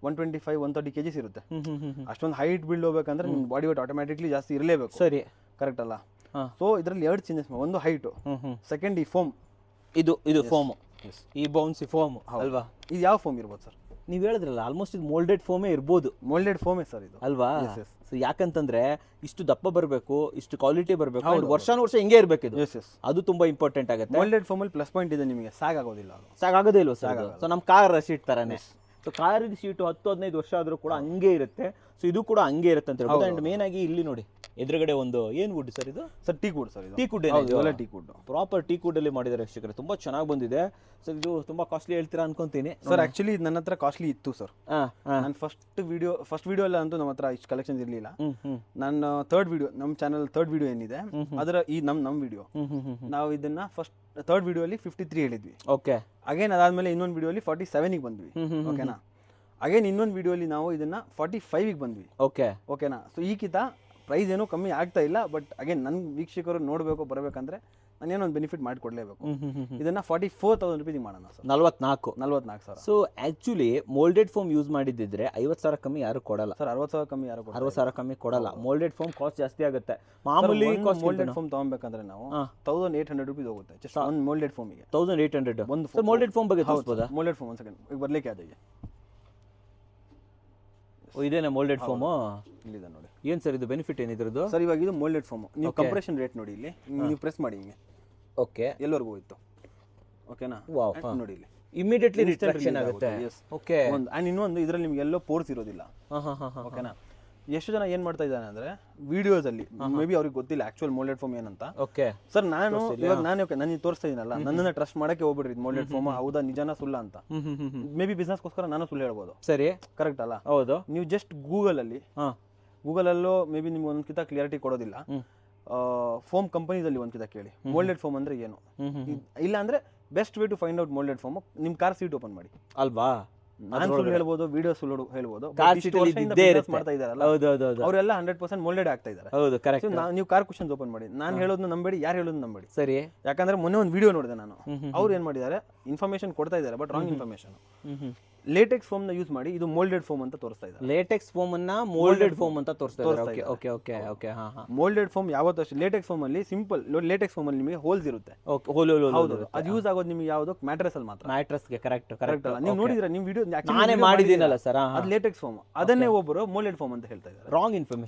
125-130 kgs ಇರುತ್ತೆ. ಅಷ್ಟೊಂದು ಹೈಟ್ ಬಿಲ್ಡ್ ಹೋಗ್ಬೇಕಂದ್ರೆ ನಿಮ್ಮ ಬಾಡಿ ವೇಟ್ ಆಟೋಮ್ಯಾಟಿಕ್ಲಿ ಜಾಸ್ತಿ ಇರಲೇಬೇಕು. ಸರಿ, ಕರೆಕ್ಟ್ ಅಲ್ಲ? ಸೊ ಇದರಲ್ಲಿ 2 ಚೇಂಜಸ್. ಒಂದು ಹೈಟ್, ಸೆಕೆಂಡ್ ಈ ಫೋಮ್. ಇದು ಫೋಮ್, ಈ ಬೌನ್ಸಿ ಫೋಮ್ ಅಲ್ವಾ? ಇದು ಯಾವ ಫೋಮ್ ಇರ್ಬೋದು ಸರ್? ನೀವು ಹೇಳಿದ್ರಲ್ಲ ಆಲ್ಮೋಸ್ಟ್ ಇದು ಮೋಲ್ಡೆಡ್ ಫೋಮೇ ಇರ್ಬೋದು. ಮೋಲ್ಡೆಡ್ ಫೋಮೇ ಸರ್ ಇದು ಅಲ್ವಾ? ಸೊ ಯಾಕಂತಂದ್ರೆ ಇಷ್ಟು ದಪ್ಪ ಬರಬೇಕು, ಇಷ್ಟು ಕ್ವಾಲಿಟಿ ಬರಬೇಕು, ವರ್ಷಾನುವರ್ಷ ಹಿಂಗೆ ಇರಬೇಕು ಇದು. ಅದು ತುಂಬಾ ಇಂಪಾರ್ಟೆಂಟ್ ಆಗುತ್ತೆ. ಮೋಲ್ಡೆಡ್ ಫೋಮಲ್ಲಿ ಪ್ಲಸ್ ಪಾಯಿಂಟ್ ಇದೆ, ನಿಮಗೆ ಸಾಕಾಗೋದಿಲ್ಲ. ಸಾಕಾಗೋದೇ ಇಲ್ವ ಸರ್? ಸೊ ನಮ್ಮ ಕಾರ್ ಶೀಟ್ ತರಾನೇ. ಸೊ ಕಾರಿನ ಶೀಟು 10-15 ವರ್ಷ ಆದ್ರೂ ಕೂಡ ಹಂಗೆ ಇರುತ್ತೆ. ಸೊ ಇದು ಕೂಡ ಹಂಗೆ ಇರುತ್ತೆ ಅಂತ ಹೇಳ್ಬೋದು. ಅಂಡ್ ಮೇನ್ ಆಗಿ ಇಲ್ಲಿ ನೋಡಿ ಎದುರುಗಡೆ ಒಂದು ಏನ್ ವುಡ್ ಸರ್ ಇದು? ಸರ್ ಟೀಕ್ ವುಡ್ ಸರ್ ಇದು. Teak wood, teak wood, proper teak wood ಅಲ್ಲಿ ಮಾಡಿದ್ದಾರೆ ವೀಕ್ಷಕರೇ. ತುಂಬಾ ಚೆನ್ನಾಗಿ ಬಂದಿದೆ. ಸರ್ ಇದು ತುಂಬಾ ಕಾಸ್ಟ್ಲಿ ಹೇಳ್ತೀರಾ ಅನ್ಕೊಂತೀನಿ ಸರ್. ಆಕ್ಚುಲಿ ನನ್ನ ಹತ್ರ ಕಾಸ್ಟ್ಲಿ ಇತ್ತು ಸರ್. ನಾನು ಫಸ್ಟ್ ವಿಡಿಯೋ ಎಲ್ಲ ಅಂತೂ ನಮ್ಮ ಹತ್ರ ಇಷ್ಟು ಕಲೆಕ್ಷನ್ ಇರಲಿಲ್ಲ. ನಾನು ಥರ್ಡ್ ವಿಡಿಯೋ, ನಮ್ಮ ಚಾನಲ್ ಥರ್ಡ್ ವಿಡಿಯೋ ಏನಿದೆ ಅದರ ಈ ನಮ್ಮ ವಿಡಿಯೋ, ನಾವು ಇದನ್ನ ಥರ್ಡ್ ವಿಡಿಯೋ ಅಲ್ಲಿ 53 ಹೇಳಿದ್ವಿ. ಓಕೆ. ಅಗೇನ್ ಅದಾದ್ಮೇಲೆ ಇನ್ನೊಂದು ವಿಡಿಯೋ ಅಲ್ಲಿ 47 ಬಂದ್ವಿ. ಓಕೆನಾ? ಅಗೇನ್ ಇನ್ನೊಂದು ವಿಡಿಯೋ ಅಲ್ಲಿ ನಾವು ಇದನ್ನ 45 ಬಂದ್ವಿ. ಓಕೆ ಓಕೆನಾ? ಸೊ ಈಗಿಂತ ಪ್ರೈಸ್ ಏನೂ ಕಮ್ಮಿ ಆಗ್ತಾ ಇಲ್ಲ. ಬಟ್ ಅಗೇನ್ ನನ್ನ ವೀಕ್ಷಕರು ನೋಡಬೇಕು ಬರಬೇಕಂದ್ರೆ ನಾನೇನೋ ಒಂದು ಬೆನಿಫಿಟ್ ಮಾಡಿಕೊಡ್ಲೇಬೇಕು. ಇದನ್ನ 44,000 rupees ಮಾಡೋಣ sir. 44,000. So actually moulded foam use ಮಾಡಿದ್ರೆ 50,000 ಕಮ್ಮಿ ಯಾರು ಕೊಡಲ್ಲ ಸರ್. 60,000 ಕಮ್ಮಿ ಯಾರು 60,000 ಕಮ್ಮಿ ಕೊಡಲ್ಲ. ಮೋಲ್ಡೆಡ್ ಫೋಮ್ ಕಾಸ್ಟ್ ಜಾಸ್ತಿ ಆಗುತ್ತೆ. ಮಾಮೂಲಿ ಮೋಲ್ಡೆಡ್ ಫೋಮ್ ತಗೊಬೇಕಂದ್ರೆ ನಾವು 1,800 rupees ಹೋಗುತ್ತೆ ಜಸ್ಟ್ ಒಂದು ಮೋಲ್ಡೆಡ್ ಫೋಮಿಗೆ. 1,800 ಒಂದು ಮೋಲ್ಡೆಡ್ ಫೋಮ್ ಬಗ್ಗೆ ತೋರಿಸಬಹುದಾ? ಮೋಲ್ಡೆಡ್ ಫೋಮ್ ಒಂದು ಸೆಕೆಂಡ್ ಈಗ ಬರ್ಲಿಕ್ಕೆ ಆದಿಗೆ. ಇದೇನಾ ಮೋಲ್ಡೆಡ್ ಫೋಮ್? ಇಲ್ಲಿದೆ ನೋಡಿ. ಏನ್ ಸರ್ ಇದು ಬೆನಿಫಿಟ್ ಏನಿದ್ರದ್ದು? ಸರ್ ಇವಾಗ ಇದು ಮೋಲ್ಡೆಡ್ ಫೋಮ್. ನೀವು ಕಂಪ್ರೆಷನ್ ರೇಟ್ ನೋಡಿ, ಇಲ್ಲಿ ನೀವು ಪ್ರೆಸ್ ಮಾಡಿ ಹಿಂಗೆ. ಓಕೆ. ಎಲ್ಲವರೆಗೂ ಹೋಯ್ತು. ಓಕೆನಾ? ನೋಡಿ ಇಲ್ಲಿ ಇಮಿಡಿಯೇಟ್ಲಿ ರಿಟ್ರಾಕ್ಷನ್ ಆಗುತ್ತೆ. ಓಕೆ. ಒಂದು ಅಂಡ್ ಇನ್ನೊಂದು ಇದರಲ್ಲಿ ನಿಮ್ಗೆ ಎಲ್ಲೋ ಪೋರ್ಸ್ ಇರೋದಿಲ್ಲ. ಓಕೆನಾ? ಎಷ್ಟು ಜನ ಏನ್ ಮಾಡ್ತಾ ಇದ್ದಾನೆ ಅಂದ್ರೆ ವಿಡಿಯೋಸ್ ಅಲ್ಲಿ ಮೇ ಬಿ ಅವ್ರಿಗೆ ಗೊತ್ತಿಲ್ಲ ಆಕ್ಚುಯಲ್ ಮೋಲ್ಡೆಡ್ ಫೋಮ್ ಏನಂತ. ಓಕೆ ಸರ್ ಇವಾಗ ನಾನು ತೋರಿಸ್ತಾ ಇದೀನಲ್ಲ, ನನ್ನನ್ನ ಟ್ರಸ್ಟ್ ಮಾಡಕ್ಕೆ ಹೋಗ್ಬಿಡ್ರಿ ಮೋಲ್ಡೆಡ್ ಫೋಮ್ ಹೌದಾ ನಿಜಾನ ಸುಳ್ಳ ಅಂತ. ಮೇ ಬಿ ಬಿಸ್ನೆಸ್ಗೋಸ್ಕರ ನಾನು ಸುಳ್ಳು ಹೇಳ್ಬೋದು. ಸರಿ, ಕರೆಕ್ಟ್ ಅಲ್ಲ? ಹೌದು. ನೀವು ಜಸ್ಟ್ ಗೂಗಲ್ ಅಲ್ಲೋ ಮೇ ಬಿ ನಿಮ್ಗೆ ಒಂದ್ಕಿಂತ ಕ್ಲಿಯರಿಟಿ ಕೊಡೋದಿಲ್ಲ. ಫೋಮ್ ಕಂಪನೀಸ್ ಅಲ್ಲಿ ಒಂದ್ಕಿಂತ ಕೇಳಿ ಮೋಲ್ಡೆಡ್ ಫೋಮ್ ಅಂದ್ರೆ ಏನು. ಇಲ್ಲ ಅಂದ್ರೆ best way to find out moulded foam, ನಿಮ್ ಕಾರ್ ಸೀಟ್ ಓಪನ್ ಮಾಡಿ ಅಲ್ವಾ. ನಾನು ಸುಳ್ಳು ಹೇಳ್ಬೋದು, ವಿಡಿಯೋ ಸುಳ್ಳು ಹೇಳ್ಬೋದು. ಮಾಡ್ತಾ ಇದಾರಲ್ಲ ಅವರೆಲ್ಲ 100% ಮೋಲ್ಡೆಡ್ ಆಗ್ತಾ ಇದ್ದಾರೆ. ಹೌದು, ಕರೆಕ್ಟ್. ನೀವು ಕಾರ್ ಕ್ವಶನ್ಸ್ ಓಪನ್ ಮಾಡಿ, ನಾನು ಹೇಳೋದನ್ನ ನಂಬೇಡಿ, ಯಾರು ಹೇಳೋದು ನಂಬೇಡಿ. ಸರಿ. ಯಾಕಂದ್ರೆ ಮೊನ್ನೆ ಒಂದು ವಿಡಿಯೋ ನೋಡಿದೆ ನಾನು, ಅವ್ರು ಏನ್ ಮಾಡಿದ್ದಾರೆ, ಇನ್ಫಾರ್ಮೇಶನ್ ಕೊಡ್ತಾ ಇದ್ದಾರೆ but wrong information. LaTeX foam ನ ಯೂಸ್ ಮಾಡಿ ಇದು ಮೋಲ್ಡೆಡ್ ಫೋಮ್ ಅಂತ ತೋರಿಸ್ತಾ ಇದ್ದಾರೆ. ಲೇಟೆಕ್ಸ್ ಫೋಮ್ ಅನ್ನ ಮೋಲ್ಡೆಡ್ ಫೋಮ್ ಅಂತ ತೋರಿಸ್ತಾ ಇದ್ದಾರೆ. ಓಕೆ ಓಕೆ ಓಕೆ ಹಾ ಹಾ. ಮೋಲ್ಡೆಡ್ ಫೋಮ್ ಯಾವತ್ತೂ ಅಷ್ಟೇ ಲೇಟೆಕ್ಸ್ ಫೋಮ್ ಅಲ್ಲಿ ಸಿಂಪಲ್ ಲೇಟೆಕ್ಸ್ ಫೋಮ್ ಅಲ್ಲಿ ನಿಮಗೆ ಹೋಲ್ಸ್ ಇರುತ್ತೆ. ಓಕೆ ಹೌದು ಅದು ಯೂಸ್ ಆಗೋದು ನಿಮಗೆ ಯಾವುದು ಮ್ಯಾಟ್ರೆಸ್ ಅಲ್ಲಿ ಮಾತ್ರ. ಮ್ಯಾಟ್ರೆಸ್ ಗೆ ಕರೆಕ್ಟ್ ಕರೆಕ್ಟ್ ಅಲ್ಲ ನೀವು ನೋಡಿದ್ರೆ ನೀವು ವಿಡಿಯೋ ನಾನೇ ಮಾಡಿದ್ದೀನಲ್ಲ ಸರ್. ಅದು ಲೇಟೆಕ್ಸ್ ಫೋಮ್, ಅದನ್ನೇ ಒಬ್ಬರು ಮೋಲ್ಡೆಡ್ ಫೋಮ್ ಅಂತ ಹೇಳ್ತಾ ಇದ್ದಾರೆ. ರಾಂಗ್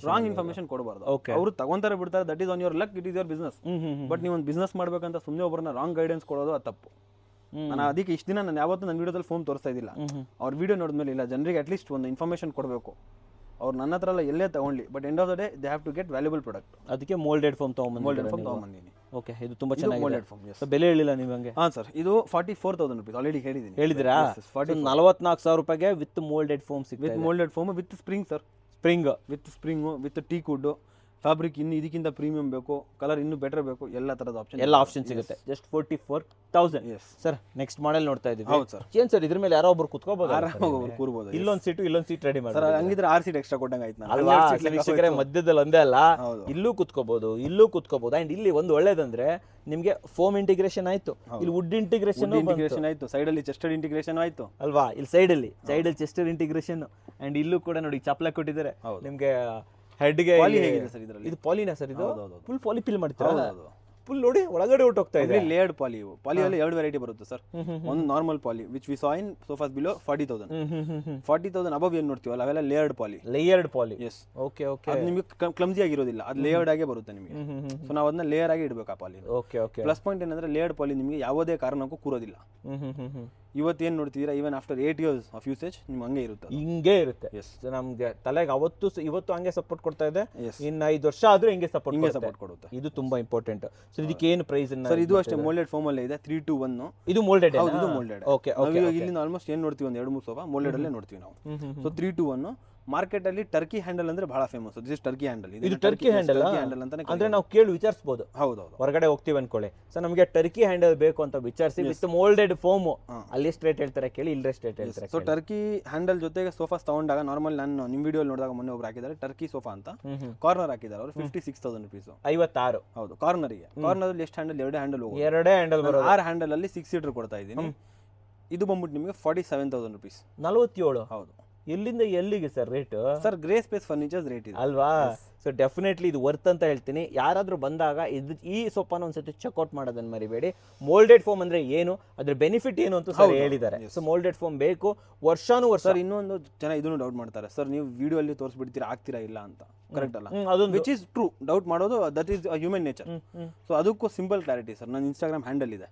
ಇನ್ಫಾರ್ಮೇಶನ್ ಕೊಡಬಾರ್ದು. ಅವರು ತಗೊಂತಾರೆ ಬಿಡ್ತಾರೆ, that is on your luck, it is your business. But ನೀವು ಒಂದು ಬಿಸ್ನೆಸ್ ಮಾಡ್ಬೇಕಂತ ಸುಮ್ಮನೆ ಒಬ್ಬರನ್ನ ರಾಂಗ್ ಗೈಡೆನ್ಸ್ ಕೊಡೋದು ಅದು ತಪ್ಪು. ನಾನು ಅದಕ್ಕೆ ಇಷ್ಟು ದಿನ ನಾನು ಯಾವತ್ತೂ ನನ್ನ ವಿಡಿಯೋದಲ್ಲಿ ಫೋಮ್ ತೋರಿಸ್ತಾ ಇದ್ದಿಲ್ಲ. ಅವ್ರ ವಿಡಿಯೋ ನೋಡಿದ್ಮೇಲೆ ಇಲ್ಲ ಜನರಿಗೆ ಅಟ್ಲೀಸ್ಟ್ ಒಂದು ಇನ್ಫಾರ್ಮೇಶನ್ ಕೊಡಬೇಕು. ಅವ್ರು ನನ್ನ ಹತ್ರ ಎಲ್ಲ ಎಲ್ಲೇ ತಗೊಂಡ್ಲಿ, but end of the day they have to get valuable product. ಅದಕ್ಕೆ ಮೋಲ್ಡೆಡ್ ಫೋಮ್ ತಗೊಂಡ್ಬಂದಿದ್ದೀನಿ. ಓಕೆ, ಇದು ತುಂಬಾ ಚೆನ್ನಾಗಿ ಮೋಲ್ಡೆಡ್ ಫೋಮ್. ಬೆಲೆ ಹೇಳಿಲ್ಲ ನೀವು ಹಂಗೆ? ಹಾಂ ಸರ್, ಇದು 44,000 rupees ಆಲ್ರೆಡಿ ಹೇಳಿದ್ದೀನಿ. ಹೇಳಿದ್ರಾ? 44,000 ರೂಪಾಯಿಗೆ ವಿತ್ ಮೋಲ್ಡೆಡ್ ಫೋಮ್ ಸಿಗುತ್ತೆ. With moulded foam with spring sir. With spring with teak wood fabric. ಇನ್ನು ಇದಕ್ಕಿಂತ ಪ್ರೀಮಿಯಂ ಬೇಕು, ಕಲರ್ ಇನ್ನೂ ಬೆಟರ್ ಬೇಕು, ಎಲ್ಲ ತರದ ಆಪ್ಷನ್ ಸಿಗುತ್ತೆ. ಜಸ್ಟ್ 44,000. ಸರ್ ನೆಕ್ಸ್ಟ್ ಮಾಡೆಲ್ ನೋಡ್ತಾ ಇದೀವಿ. ಹೌದು ಸರ್. ಏನ್ ಸರ್ ಇದ್ರ ಮೇಲೆ ಯಾರೋ ಒಬ್ರು ಕುತ್ಕೋಬಹುದು, ಆರಾಮಾಗಿ ಕೂರ್ಬೋದು. ಇಲ್ಲೊಂದ್ ಸೀಟ್ ರೆಡಿ ಮಾಡಿ ಸರ್. ಹಂಗಿದ್ರೆ 6 ಸೀಟ್ ಎಕ್ಸ್ಟ್ರಾ ಕೊಟ್ಟಂಗೆ ಆಯ್ತು ಅಲ್ವಾ? ವೀಕ್ಷಕರೇ, ಮಧ್ಯದಲ್ಲಿ ಒಂದೇ ಅಲ್ಲ, ಇಲ್ಲೂ ಕುತ್ಕೋಬಹುದು. ಅಂಡ್ ಇಲ್ಲಿ ಒಂದು ಒಳ್ಳೇದಂದ್ರೆ ನಿಮ್ಗೆ ಫೋಮ್ ಇಂಟಿಗ್ರೇಷನ್ ಆಯ್ತು, ಇಲ್ಲಿ ವುಡ್ ಇಂಟಿಗ್ರೇಷನ್ ಆಯ್ತು, ಸೈಡ್ ಅಲ್ಲಿ ಚೆಸ್ಟೆಡ್ ಇಂಟಿಗ್ರೇಷನ್ ಆಯ್ತು ಅಲ್ವಾ? ಇಲ್ಲಿ ಸೈಡ್ ಅಲ್ಲಿ ಚೆಸ್ಟೆಡ್ ಇಂಟಿಗ್ರೇಷನ್. ಅಂಡ್ ಇಲ್ಲೂ ಕೂಡ ನೋಡಿ ಚಪ್ಪಲ ಕೊಟ್ಟಿದ್ದಾರೆ ನಿಮ್ಗೆ. ಹೆಡ್ಗೆ ಇದು ಪಾಲಿನಾ ಸರ್? ಇದು ಫುಲ್ ಪಾಲಿ ಫಿಲ್ ಮಾಡ್ತೀರಾ? ಫುಲ್ ನೋಡಿ ಒಳಗಡೆ ಹೋಗ್ತಾ ಇದೆ. Layered poly. ಪಾಲಿಯಲ್ಲಿ 2 ವೆರೈಟಿ ಬರುತ್ತೆ ಸರ್. ಒಂದು normal poly which we saw in sofas below 40,000 above ಏನ್ ನೋಡ್ತೀವಲ್ಲ ಅವೆಲ್ಲ ಲೇಯರ್ಡ್ ಪಾಲಿ. ಎಸ್. Okay okay. ಅದು ನಿಮಗೆ ಕ್ಲಮ್ಸಿ ಆಗಿರೋದಿಲ್ಲ, ಅದು ಲೇಯರ್ಡ್ ಆಗೇ ಬರುತ್ತೆ ನಿಮಗೆ. ಸೊ ನಾವು ಅದನ್ನ ಲೇಯರ್ ಆಗಿ ಇಡಬೇಕು ಆ poly. Okay okay. Plus point ಏನಂದ್ರೆ ಲೇಯರ್ಡ್ ಪಾಲಿ ನಿಮಗೆ ಯಾವುದೇ ಕಾರಣಕ್ಕೂ ಕೂರೋದಿಲ್ಲ. ಇವತ್ತೇನು ನೋಡ್ತಿದ್ದೀರಾ, even after 8 years of usage ನಿಮ್ಗೆ ಹಂಗೆ ಇರುತ್ತೆ. ಹಿಂಗೆ ಇರುತ್ತೆ. ನಮ್ಗೆ ತಲೆಗೆ ಇವತ್ತು ಹಂಗೆ ಸಪೋರ್ಟ್ ಕೊಡ್ತಾ ಇದೆ. ಇನ್ನು 5 ವರ್ಷ ಆದ್ರೂ ಹಿಂಗೆ ಸಪೋರ್ಟ್ ಕೊಡುತ್ತೆ. ಇದು ತುಂಬಾ ಇಂಪಾರ್ಟೆಂಟ್. ಸೊ ಇದಕ್ಕೆ ಏನು ಪ್ರೈಸ್? ಸರ್ ಇದು ಅಷ್ಟೇ ಮೋಲ್ಡೆಡ್ ಫೋಮ್ ಅಲ್ಲೇ ಇದೆ. 3 to 1. ಇದು ಮೋಲ್ಡೆಡ್. ಇದು ಮೋಲ್ಡೆಡ್. Okay okay. ಇಲ್ಲಿ ಆಲ್ಮೋಸ್ಟ್ ಏನು ನೋಡ್ತೀವಿ, ಒಂದು 2-3 ಸೋಫಾ ಮೋಲ್ಡೆಡ್ ಅಲ್ಲೇ ನೋಡ್ತೀವಿ ನಾವು. So 3 to 1. ಮಾರ್ಕೆಟ್ ಅಲ್ಲಿ ಟರ್ಕಿ ಹ್ಯಾಂಡಲ್ ಅಂದ್ರೆ ಬಹಳ famous. This is Turkey handle. ಇದು ಟರ್ಕಿ ಹ್ಯಾಂಡಲ್ ಅಂತಾನೆ ಅಂದ್ರೆ ನಾವು ಕೇಳಿ ವಿಚಾರಿಸಬಹುದು. ಹೌದು, ಹೊರಗಡೆ ಹೋಗ್ತೀವಿ ಅನ್ಕೊಳ್ಳಿ, ಸೊ ನಮಗೆ ಟರ್ಕಿ ಹ್ಯಾಂಡಲ್ ಬೇಕು ಅಂತ ವಿಚಾರಿಸಿ ವಿತ್ ಮೋಲ್ಡೆಡ್ ಫೋಮ್ ಅಲ್ಲಿ ಎಷ್ಟು ರೇಟ್ ಹೇಳ್ತಾರೆ ಕೇಳಿ, ಇಲ್ಲಿ ಎಷ್ಟು ರೇಟ್ ಹೇಳ್ತಾರೆ. ಸೊ ಟರ್ಕಿ ಹ್ಯಾಂಡಲ್ ಜೊತೆಗೆ ಸೋಫಾಸ್ ತಗೊಂಡಾಗ ನಾರ್ಮಲ್ ನಾನು ನಿಮ್ಮ ವಿಡಿಯೋ ನೋಡಿದಾಗ ಮೊನ್ನೆ ಒಬ್ರು ಹಾಕಿದ್ದಾರೆ ಟರ್ಕಿ ಸೋಫಾ ಅಂತ, ಕಾರ್ನರ್ ಹಾಕಿದ್ದಾರೆ ಅವರು 56,000 rupees. 56. ಹೌದು, ಕಾರ್ನರ್ಗೆ. ಕಾರ್ನರ್ ಅಲ್ಲಿ ಎಷ್ಟು ಹ್ಯಾಂಡಲ್? 2 ಹ್ಯಾಂಡಲ್ ಹೋಗುತ್ತೆ. 2 ಹ್ಯಾಂಡಲ್ ಬರೋದು. 6 ಹ್ಯಾಂಡಲ್ ಅಲ್ಲಿ 6 ಸೀಟರ್ ಕೊಡ್ತಾ ಇದ್ದೀನಿ. ಇದು ಬಂದ್ಬಿಟ್ಟು ನಿಮಗೆ 47,000 rupees. 47. ಹೌದು. ಎಲ್ಲಿಂದ ಎಲ್ಲಿಗೆ sir rate? Sir Grey Space furnitures rate ಇದೆ ಅಲ್ವಾ? ಸೊ ಡೆಫಿನೆಟ್ಲಿ ಇದು ವರ್ತ್ ಅಂತ ಹೇಳ್ತೀನಿ. ಯಾರಾದ್ರೂ ಬಂದಾಗ ಈ ಸೋಫಾನ ಒಂದ್ಸತಿ ಚೆಕ್ಔಟ್ ಮಾಡೋದನ್ನ ಮರಿಬೇಡಿ. ಮೋಲ್ಡೆಡ್ ಫೋಮ್ ಅಂದ್ರೆ ಏನು, ಅದ್ರ ಬೆನಿಫಿಟ್ ಏನು ಅಂತ ಸರ್ ಹೇಳಿದ್ದಾರೆ. ಸೊ ಮೋಲ್ಡೆಡ್ ಫೋಮ್ ಬೇಕು ವರ್ಷಾನುವರ್ಷ. ಸರ್ ಇನ್ನೊಂದು ಜನ ಇದನ್ನು ಡೌಟ್ ಮಾಡ್ತಾರೆ, ಸರ್ ನೀವು ವಿಡಿಯೋ ಅಲ್ಲಿ ತೋರಿಸ್ಬಿಡ್ತೀರಾ, ಆಗ್ತೀರಾ ಇಲ್ಲ ಅಂತ. ಕರೆಕ್ಟ್ ಅಲ್ಲ? ಅದೊಂದು ವಿಚ್ ಇಸ್ ಟ್ರೂ. ಡೌಟ್ ಮಾಡೋದು that is human nature. So ಅದಕ್ಕೂ ಸಿಂಪಲ್ ಕ್ಲಾರಿಟಿ ಸರ್. ನನ್ನ ಇನ್ಸ್ಟಾಗ್ರಾಮ್ ಹ್ಯಾಂಡಲ್ ಇದೆ,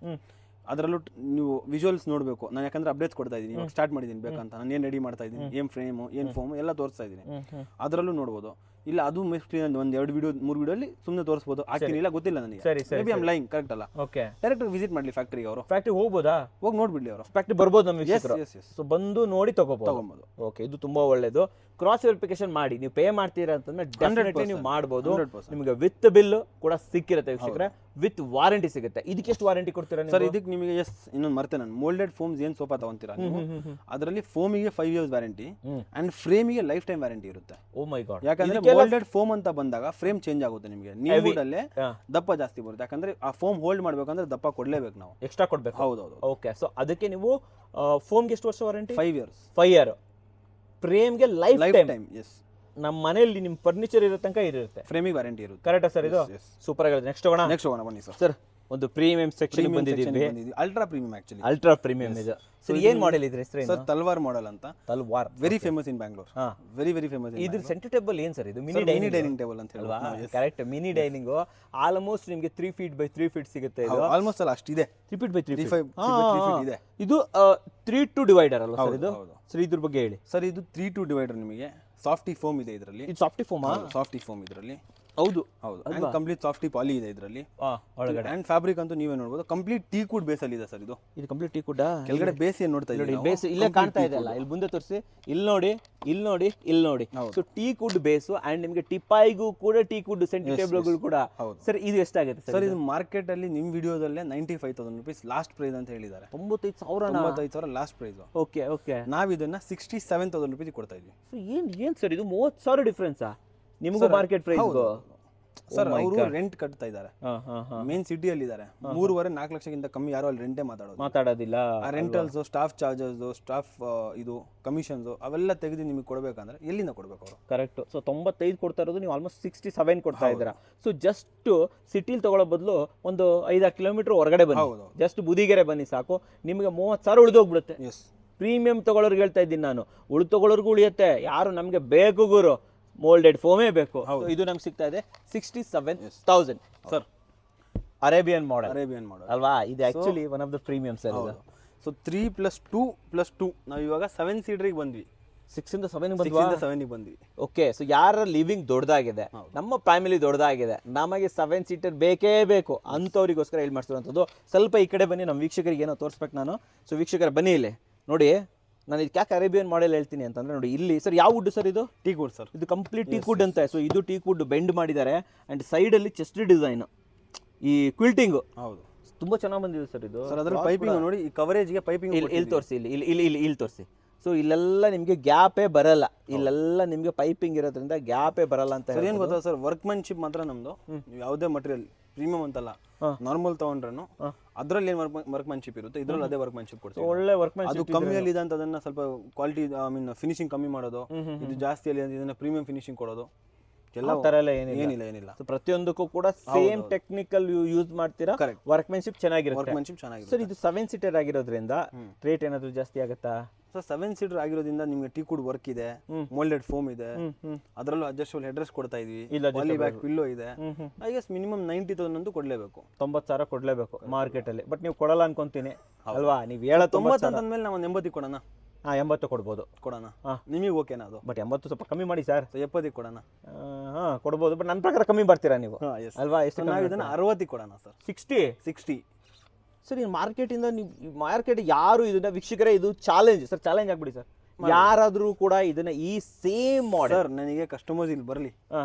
ಅದರಲ್ಲೂ ನೀವು ವಿಜುವಲ್ಸ್ ನೋಡಬೇಕು. ನಾನು ಯಾಕಂದ್ರೆ ಅಪ್ಡೇಟ್ಸ್ ಕೊಡ್ತಾ ಇದ್ದೀನಿ, ಇವಾಗ ಸ್ಟಾರ್ಟ್ ಮಾಡಿದ್ದೀನಿ ಬೇಕಂತ. ನಾನು ಏನು ರೆಡಿ ಮಾಡ್ತಾ ಇದ್ದೀನಿ, ಏನು ಫ್ರೇಮು ಏನು ಫೋಮ್ ಎಲ್ಲ ತೋರಿಸ್ತಾ ಇದ್ದೀನಿ. ಅದರಲ್ಲೂ ನೋಡ್ಬೋದು. ಇಲ್ಲ ಅದು ಮೋಸ್ಟ್ಲಿ ಒಂದು 2 ವಿಡಿಯೋ 3 ವಿಡಿಯೋಲಿ ಸುಮ್ಮನೆ ತೋರಿಸ್ಬೋದು. ಆಗ್ತಿಲ್ಲ ಗೊತ್ತಿಲ್ಲ ನನಗೆ. Maybe I am lying. Correct ಅಲ್ಲ? ಓಕೆ. ಡೈರೆಕ್ಟ್ ವಿಸಿಟ್ ಮಾಡಲಿ ಫ್ಯಾಕ್ಟರಿಗೆ. ಅವರು ಫ್ಯಾಕ್ಟರಿ ಹೋಗ್ಬೋದಾ? ಹೋಗಿ ನೋಡ್ಬಿಡ್ಲಿ. ಅವರು ಫ್ಯಾಕ್ಟರಿ ಬರ್ಬೋದು ನಮ್ಮ ವೀಕ್ಷಕರು. ಸೊ ಬಂದು ನೋಡಿ ತಗೋಬಹುದು. ಓಕೆ, ಇದು ತುಂಬಾ ಒಳ್ಳೇದು. ಕ್ರಾಸ್ ವೆರಿಫಿಕೇಶನ್ ಮಾಡಿ ನೀವು ಪೇ ಮಾಡ್ತೀರಾ ಅಂತಂದ್ರೆ ಡೆಫಿನೆಟ್ಲಿ ನೀವು ಮಾಡಬಹುದು. ನಿಮಗೆ ವಿತ್ ಬಿಲ್ ಕೂಡ ಸಿಕ್ಕಿರುತ್ತೆ ವೀಕ್ಷಕರೇ, ವಿತ್ ವಾರಂಟಿ ಸಿಗುತ್ತೆ. ಇದಕ್ಕೆ ಎಷ್ಟು ವಾರಂಟಿ ಕೊಡ್ತೀರಾ ಸರ್? ಇದಕ್ಕೆ ನಿಮಗೆ ಇನ್ನೊಂದು ಮರ್ತೆ ನಾನು, ಮೋಲ್ಡೆಡ್ ಫೋಮ್ಸ್ ಏನ್ ಸೋಫಾ ತಗೊಂತೀರಾ ನೀವು, ಅದರಲ್ಲಿ ಫೋಮಿಗೆ 5 years ವ್ಯಾರಂಟಿ ಅಂಡ್ ಫ್ರೇಮಿಗೆ ಲೈಫ್ ಟೈಮ್ ವ್ಯಾರಂಟಿ ಇರುತ್ತೆ. Oh my god. ಯಾಕಂದ್ರೆ ಮೋಲ್ಡೆಡ್ ಫೋಮ್ ಅಂತ ಬಂದಾಗ ಫ್ರೇಮ್ ಚೇಂಜ್ ಆಗುತ್ತೆ ನಿಮಗೆ. ನೀವು ಅಲ್ಲೇ ದಪ್ಪ ಜಾಸ್ತಿ ಬರುತ್ತೆ. ಯಾಕಂದ್ರೆ ಆ ಫೋಮ್ ಹೋಲ್ಡ್ ಮಾಡ್ಬೇಕಂದ್ರೆ ದಪ್ಪ ಕೊಡ್ಲೇಬೇಕು, ನಾವು ಎಕ್ಸ್ಟ್ರಾ ಕೊಡ್ಬೇಕು. ಹೌದೌದು. ಓಕೆ. ಸೊ ಅದಕ್ಕೆ ನೀವು ಫೋಮ್ಗೆ ಎಷ್ಟು ವರ್ಷ ವಾರಂಟಿ? 5 years. 5 year. ಫ್ರೇಮ್ಗೆ ಲೈಫ್ ಟೈಮ್. ಎಸ್. ನಮ್ಮ ಮನೆಯಲ್ಲಿ ನಿಮ್ ಫರ್ನಿಚರ್ ಇರೋ ತನಕ ಇರುತ್ತೆ, ಫ್ರೇಮಿಗೆ ವ್ಯಾರಂಟಿ ಇರುತ್ತೆ. ಕರೆಕ್ಟಾ ಸರ್? ಇದು ಸೂಪರ್ ಆಗಿದೆ. ನೆಕ್ಸ್ಟ್ ಹೋಗೋಣ ಬನ್ನಿ ಸರ್. ಸರ್ ಒಂದು ಪ್ರೀಮಿಯಂ ಸೆಕ್ಷನ್ ಬಂದಿದ್ದೀವಿ. Ultra premium. Actually ultra premium ಇದೆ. ಸರ್ ಏನ್ ಮಾಡೆಲ್ ಇದ್ರೆ ಹೆಸರು? ಸರ್ ತಲ್ವಾರ್ ಮಾಡೆಲ್ ಅಂತ. Talwar very famous in Bangalore. Very famous. ಇದ್ರ ಸೆಂಟರ್ ಟೇಬಲ್ ಏನ್ ಸರ್? ಇದು ಮಿನಿ ಡೈನಿಂಗ್ ಟೇಬಲ್ ಅಂತ ಹೇಳುವಾ? Correct, mini dining. ಆಲ್ಮೋಸ್ಟ್ ನಿಮಗೆ 3 feet by 3 feet ಸಿಗುತ್ತೆ. ಇದು ಆಲ್ಮೋಸ್ಟ್ ಅಲ್ಲ, ಅಷ್ಟಿದೆ. 3 feet by 3 feet ಇದೆ. ಇದು 3-2 ಡಿವೈಡರ್ ಅಲ್ವಾ ಸರ್ ಇದು? ಸರ್ ಇದ್ರ ಬಗ್ಗೆ ಹೇಳಿ ಸರ್. ಇದು 3-2 ಡಿವೈಡರ್. ನಿಮಗೆ ಸಾಫ್ಟಿ ಫೋಮ್ ಇದೆ ಇದರಲ್ಲಿ. ಇದು ಸಾಫ್ಟಿ ಫೋಮ್. ಸಾಫ್ಟಿ ಫೋಮ್ ಇದರಲ್ಲಿ. ಹೌದು ಹೌದು. ಅಂಡ್ ಕಂಪ್ಲೀಟ್ ಸಾಫ್ಟಿ ಪಾಲಿ ಇದೆ ಇದರಲ್ಲಿ ಒಳಗಡೆ. ಅಂಡ್ ಫ್ಯಾಬ್ರಿಕ್ ಅಂತೂ ನೀವೇ ನೋಡಬಹುದು, ಕಂಪ್ಲೀಟ್ ಟೀ ಕುಡ್ ಬೇಸ್ ಅಲ್ಲಿ ಇದೆ ಸರ್. ಇದು ಕಂಪ್ಲೀಟ್ ಟೀ ಕುಡ್. ಕೆಳಗಡೆ ಬೇಸ್ ಏನ್ ನೋಡ್ತಾ ಇದ್ದೀವಿ, ಬೇಸ್ ಇಲ್ಲೇ ಕಾಣ್ತಾ ಇದೆ ಅಲ್ಲ, ಇಲ್ಲಿ ಮುಂದೆ ತೋರಿಸಿ. ಇಲ್ಲಿ ನೋಡಿ, ಇಲ್ಲಿ ನೋಡಿ, ಇಲ್ಲಿ ನೋಡಿ. So teak wood base and ನಿಮಗೆ ಟಿಪಾಯಿಗೂ ಕೂಡ ಟೀ ಕುಡ್ ಸೆಂಟರ್ ಟೇಬಲ್ಗಳು ಕೂಡ. ಸರ್ ಇದು ಎಷ್ಟಾಗುತ್ತೆ ಸರ್? ಇದು ಮಾರ್ಕೆಟ್ ಅಲ್ಲಿ ನಿಮ್ ವಿಡಿಯೋದಲ್ಲೇ 95,000 rupees ಲಾಸ್ಟ್ ಪ್ರೈಸ್ ಅಂತ ಹೇಳಿದ್ದಾರೆ. 95,000 ಲಾಸ್ಟ್ ಪ್ರೈಸ್. Okay okay. ನಾವ್ ಇದನ್ನ 67,000 rupees ಕೊಡ್ತಾ ಇದೀವಿ. ಏನ್ ಸರ್ ಇದು 30,000 ಡಿಫ್ರೆನ್ಸ್ ನಿಮಗೂ ಮಾರ್ಕೆಟ್ ಪ್ರೈಸ್? ಸರ್ ಅವರು ರೆಂಟ್ ಕಟ್ತಾ ಇದ್ದಾರೆ, ಮೇನ್ ಸಿಟಿಯಲ್ಲಿ ಇದ್ದಾರೆ. 3.5-4 ಲಕ್ಷಕ್ಕಿಂತ ಕಮ್ಮಿ ಯಾರು ಅಲ್ಲಿ ರೆಂಟೇ ಮಾತಾಡೋದಿಲ್ಲ. ಆ ರೆಂಟಲ್ಸ್, ಸ್ಟಾಫ್ ಚಾರ್ಜಸ್, ಸ್ಟಾಫ್ ಇದು ಕಮಿಷನ್ಸ್ ಅವೆಲ್ಲ ತೆಗೆದು ನಿಮಗೆ ಕೊಡಬೇಕಂದ್ರೆ ಎಲ್ಲಿಂದ ಕೊಡಬೇಕು ಅವರು? ಕರೆಕ್ಟ್. ಸೊ 95 ಕೊಡ್ತಾ ಇರೋದು, ನೀವು ಆಲ್ಮೋಸ್ಟ್ 67 ಕೊಡ್ತಾ ಇದ್ದೀರಾ. ಸೊ ಜಸ್ಟ್ ಸಿಟಿಲಿ ತಗೊಳ್ಳೋ ಬದಲು ಒಂದು 5 ಕಿಲೋಮೀಟರ್ ಹೊರಗಡೆ ಬನ್ನಿ, ಜಸ್ಟ್ ಬುದಿಗೆರೆ ಬನ್ನಿ ಸಾಕು, ನಿಮಗೆ 30,000 ಉಳಿದೋಗ್ಬಿಡುತ್ತೆ. ಪ್ರೀಮಿಯಂ ತಗೊಳ್ಳೋರ್ಗೆ ಹೇಳ್ತಾ ಇದ್ದೀನಿ ನಾನು, ತಗೊಳ್ಳೋರ್ಗೂ ಉಳಿಯುತ್ತೆ. ಯಾರು ನಮಗೆ ಬೇಕು ಗುರು, ಮೋಲ್ಡೆಡ್ ಫೋಮೇ ಬೇಕು. ಇದು ನಮ್ಗೆ ಸಿಗ್ತಾ ಇದೆ 67,000 ಸರ್. ಅರೇಬಿಯನ್ ಮಾಡೆಲ್ ಅಲ್ವಾ? ಇದು actually one of the premium sir. So 3+2+2 ನಾವು ಇವಾಗ 7 ಸೀಟರ್ಗೆ ಬಂದ್ವಿ. 6 ಇಂದ 7 ಬಂದ್ವಿ. ಓಕೆ. ಸೊ ಯಾರ ಲಿವಿಂಗ್ ದೊಡ್ಡದಾಗಿದೆ, ನಮ್ಮ ಫ್ಯಾಮಿಲಿ ದೊಡ್ಡದಾಗಿದೆ, ನಮಗೆ 7 ಸೀಟರ್ ಬೇಕೇ ಬೇಕು ಅಂಥವ್ರಿಗೋಸ್ಕರ ಹೇಳಿ ಮಾಡ್ತಿರುವಂಥದ್ದು. ಸ್ವಲ್ಪ ಈ ಕಡೆ ಬನ್ನಿ, ನಮ್ಮ ವೀಕ್ಷಕರಿಗೆ ಏನೋ ತೋರಿಸ್ಬೇಕು ನಾನು. ಸೊ ವೀಕ್ಷಕರ ಬನ್ನಿ ಇಲ್ಲಿ ನೋಡಿ, ನಾನು ಇದಕ್ಕೆ ಯಾಕೆ ಅರೇಬಿಯನ್ ಮಾಡೆಲ್ ಹೇಳ್ತೀನಿ ಅಂತಂದ್ರೆ ನೋಡಿ, ಇಲ್ಲಿ ಸರ್ ಯಾವ ವುಡ್ ಸರ್ ಇದು? Teak wood sir. ಇದು ಕಂಪ್ಲೀಟ್ ಟೀಕ್ ವುಡ್ ಅಂತ. ಸೊ ಇದು ಟೀಕ್ ವುಡ್ ಬೆಂಡ್ ಮಾಡಿದ್ದಾರೆ ಅಂಡ್ ಸೈಡಲ್ಲಿ ಚೆಸ್ಟ್ ಡಿಸೈನ್, ಈ ಕ್ವಿಲ್ಟಿಂಗ್ ಹೌದು ತುಂಬಾ ಚೆನ್ನಾಗಿ ಬಂದಿದೆ ಸರ್. ಇದು ಸರ್ ಅದರ ಪೈಪಿಂಗ್ ನೋಡಿ, ಈ ಕವರೇಜ್ಗೆ ಪೈಪಿಂಗ್ ಇಲ್ಲಿ ತೋರಿಸಿ, ಇಲ್ಲಿ ತೋರಿಸಿ. ಸೊ ಇಲ್ಲೆಲ್ಲ ನಿಮಗೆ ಗ್ಯಾಪೇ ಬರಲ್ಲ, ಇಲ್ಲೆಲ್ಲ ನಿಮಗೆ ಪೈಪಿಂಗ್ ಇರೋದ್ರಿಂದ ಗ್ಯಾಪೇ ಬರಲ್ಲ ಅಂತ. ಸರ್ ಏನು ಗೊತ್ತಾ ಸರ್, ವರ್ಕ್ಮನ್ಶಿಪ್ ಮಾತ್ರ ನಮ್ದು. ಯಾವುದೇ ಮಟೀರಿಯಲ್ ಪ್ರೀಮಿಯಂ ಅಂತಲ್ಲ, ನಾರ್ಮಲ್ ತಗೊಂಡ್ರು ಅದ್ರಲ್ಲಿ ಏನು ವರ್ಕ್ಮನ್ಶಿಪ್ ಇರುತ್ತೆ, ಇದ್ರಲ್ಲಿ ಅದೇ ವರ್ಕ್ಮನ್ಶಿಪ್ ಕೊಡ್ತೀವಿ. ಒಳ್ಳೆ ವರ್ಕ್ಮನ್ಶಿಪ್. ಅದು ಕಮ್ಮಿಯಲ್ಲಿ ಇದೆ ಅಂತ ಅದನ್ನ ಸ್ವಲ್ಪ ಕ್ವಾಲಿಟಿ, ಐ ಮೀನ್ ಫಿನಿಶಿಂಗ್ ಕಮ್ಮಿ ಮಾಡೋದು, ಇದು ಜಾಸ್ತಿಯಲ್ಲಿ ಇದನ್ನ ಪ್ರೀಮಿಯಂ ಫಿನಿಶಿಂಗ್ ಕೊಡೋದು, ಎಲ್ಲ ತರ ಎಲ್ಲ ಏನಿಲ್ಲ. ಪ್ರತಿಯೊಂದಕ್ಕೂ ಕೂಡ ಸೇಮ್ ಟೆಕ್ನಿಕಲ್ ಯೂಸ್ ಮಾಡ್ತೀರಾ. ವರ್ಕ್ಮನ್ಶಿಪ್ ಚೆನ್ನಾಗಿರುತ್ತೆ. ಸರ್ ಇದು 7 ಸೀಟರ್ ಆಗಿರೋದ್ರಿಂದ ರೇಟ್ ಏನಾದ್ರು ಜಾಸ್ತಿ ಆಗುತ್ತಾ? ಸೊ 7 ಸೀಟರ್ ಆಗಿರೋದ್ರಿಂದ ನಿಮ್ಗೆ ಟೀಕ್ ವುಡ್ ವರ್ಕ್ ಇದೆ, ಮೋಲ್ಡೆಡ್ ಫೋಮ್ ಇದೆ, ಅದರಲ್ಲೂ ಅಡ್ಜಸ್ಟಬಲ್ ಹೆಡ್ ರೆಸ್ಟ್ ಕೊಡ್ತಾ ಇದೀವಿ, ಪಾಲಿ ಬ್ಯಾಕ್ ಪಿಲ್ಲೋ ಇದೆ. ಐ ಗೆಸ್ ಮಿನಿಮಮ್ 90,000 ಅಂತೂ ಕೊಡ್ಲೇಬೇಕು, 90,000 ಕೊಡ್ಲೇಬೇಕು ಮಾರ್ಕೆಟ್ ಅಲ್ಲಿ. ಬಟ್ ನೀವು ಕೊಡಲ್ಲ ಅನ್ಕೊಂತೀನಿ ಅಲ್ವಾ? ನೀವು ಹೇಳೋ 90 ಅಂದ್ಮೇಲೆ ನಾವು 80 ಕೊಡೋಣ. 80 ಕೊಡ್ಬೋದು, ಕೊಡೋಣ. ನಿಮಗೆ ಓಕೆನಾ ಅದು? ಬಟ್ 80 ಸ್ವಲ್ಪ ಕಮ್ಮಿ ಮಾಡಿ ಸರ್. 70 ಕೊಡೋಣ. ಕೊಡ್ಬೋದು, ಬಟ್ ನನ್ನ ಪ್ರಕಾರ ಕಮ್ಮಿ ಬರ್ತೀರಾ ನೀವು ಅಲ್ವಾ? ಎಷ್ಟು? ನಾವು ಇದನ್ನ 60 ಕೊಡೋಣ ಸರ್. 60 ಸರ್. ಈ ಮಾರ್ಕೆಟಿಂದ ನೀವು ಮಾರ್ಕೆಟ್ ಯಾರು ಇದನ್ನ ವೀಕ್ಷಕರೇ, ಇದು ಚಾಲೆಂಜ್ ಸರ್, ಚಾಲೆಂಜ್ ಆಗ್ಬಿಡಿ ಸರ್. ಯಾರಾದ್ರೂ ಕೂಡ ಇದನ್ನ ಈ ಸೇಮ್ ಮಾಡೆಲ್, ಸರ್ ನನಗೆ ಕಸ್ಟಮರ್ಸ್ ಇಲ್ಲಿ ಬರಲಿ,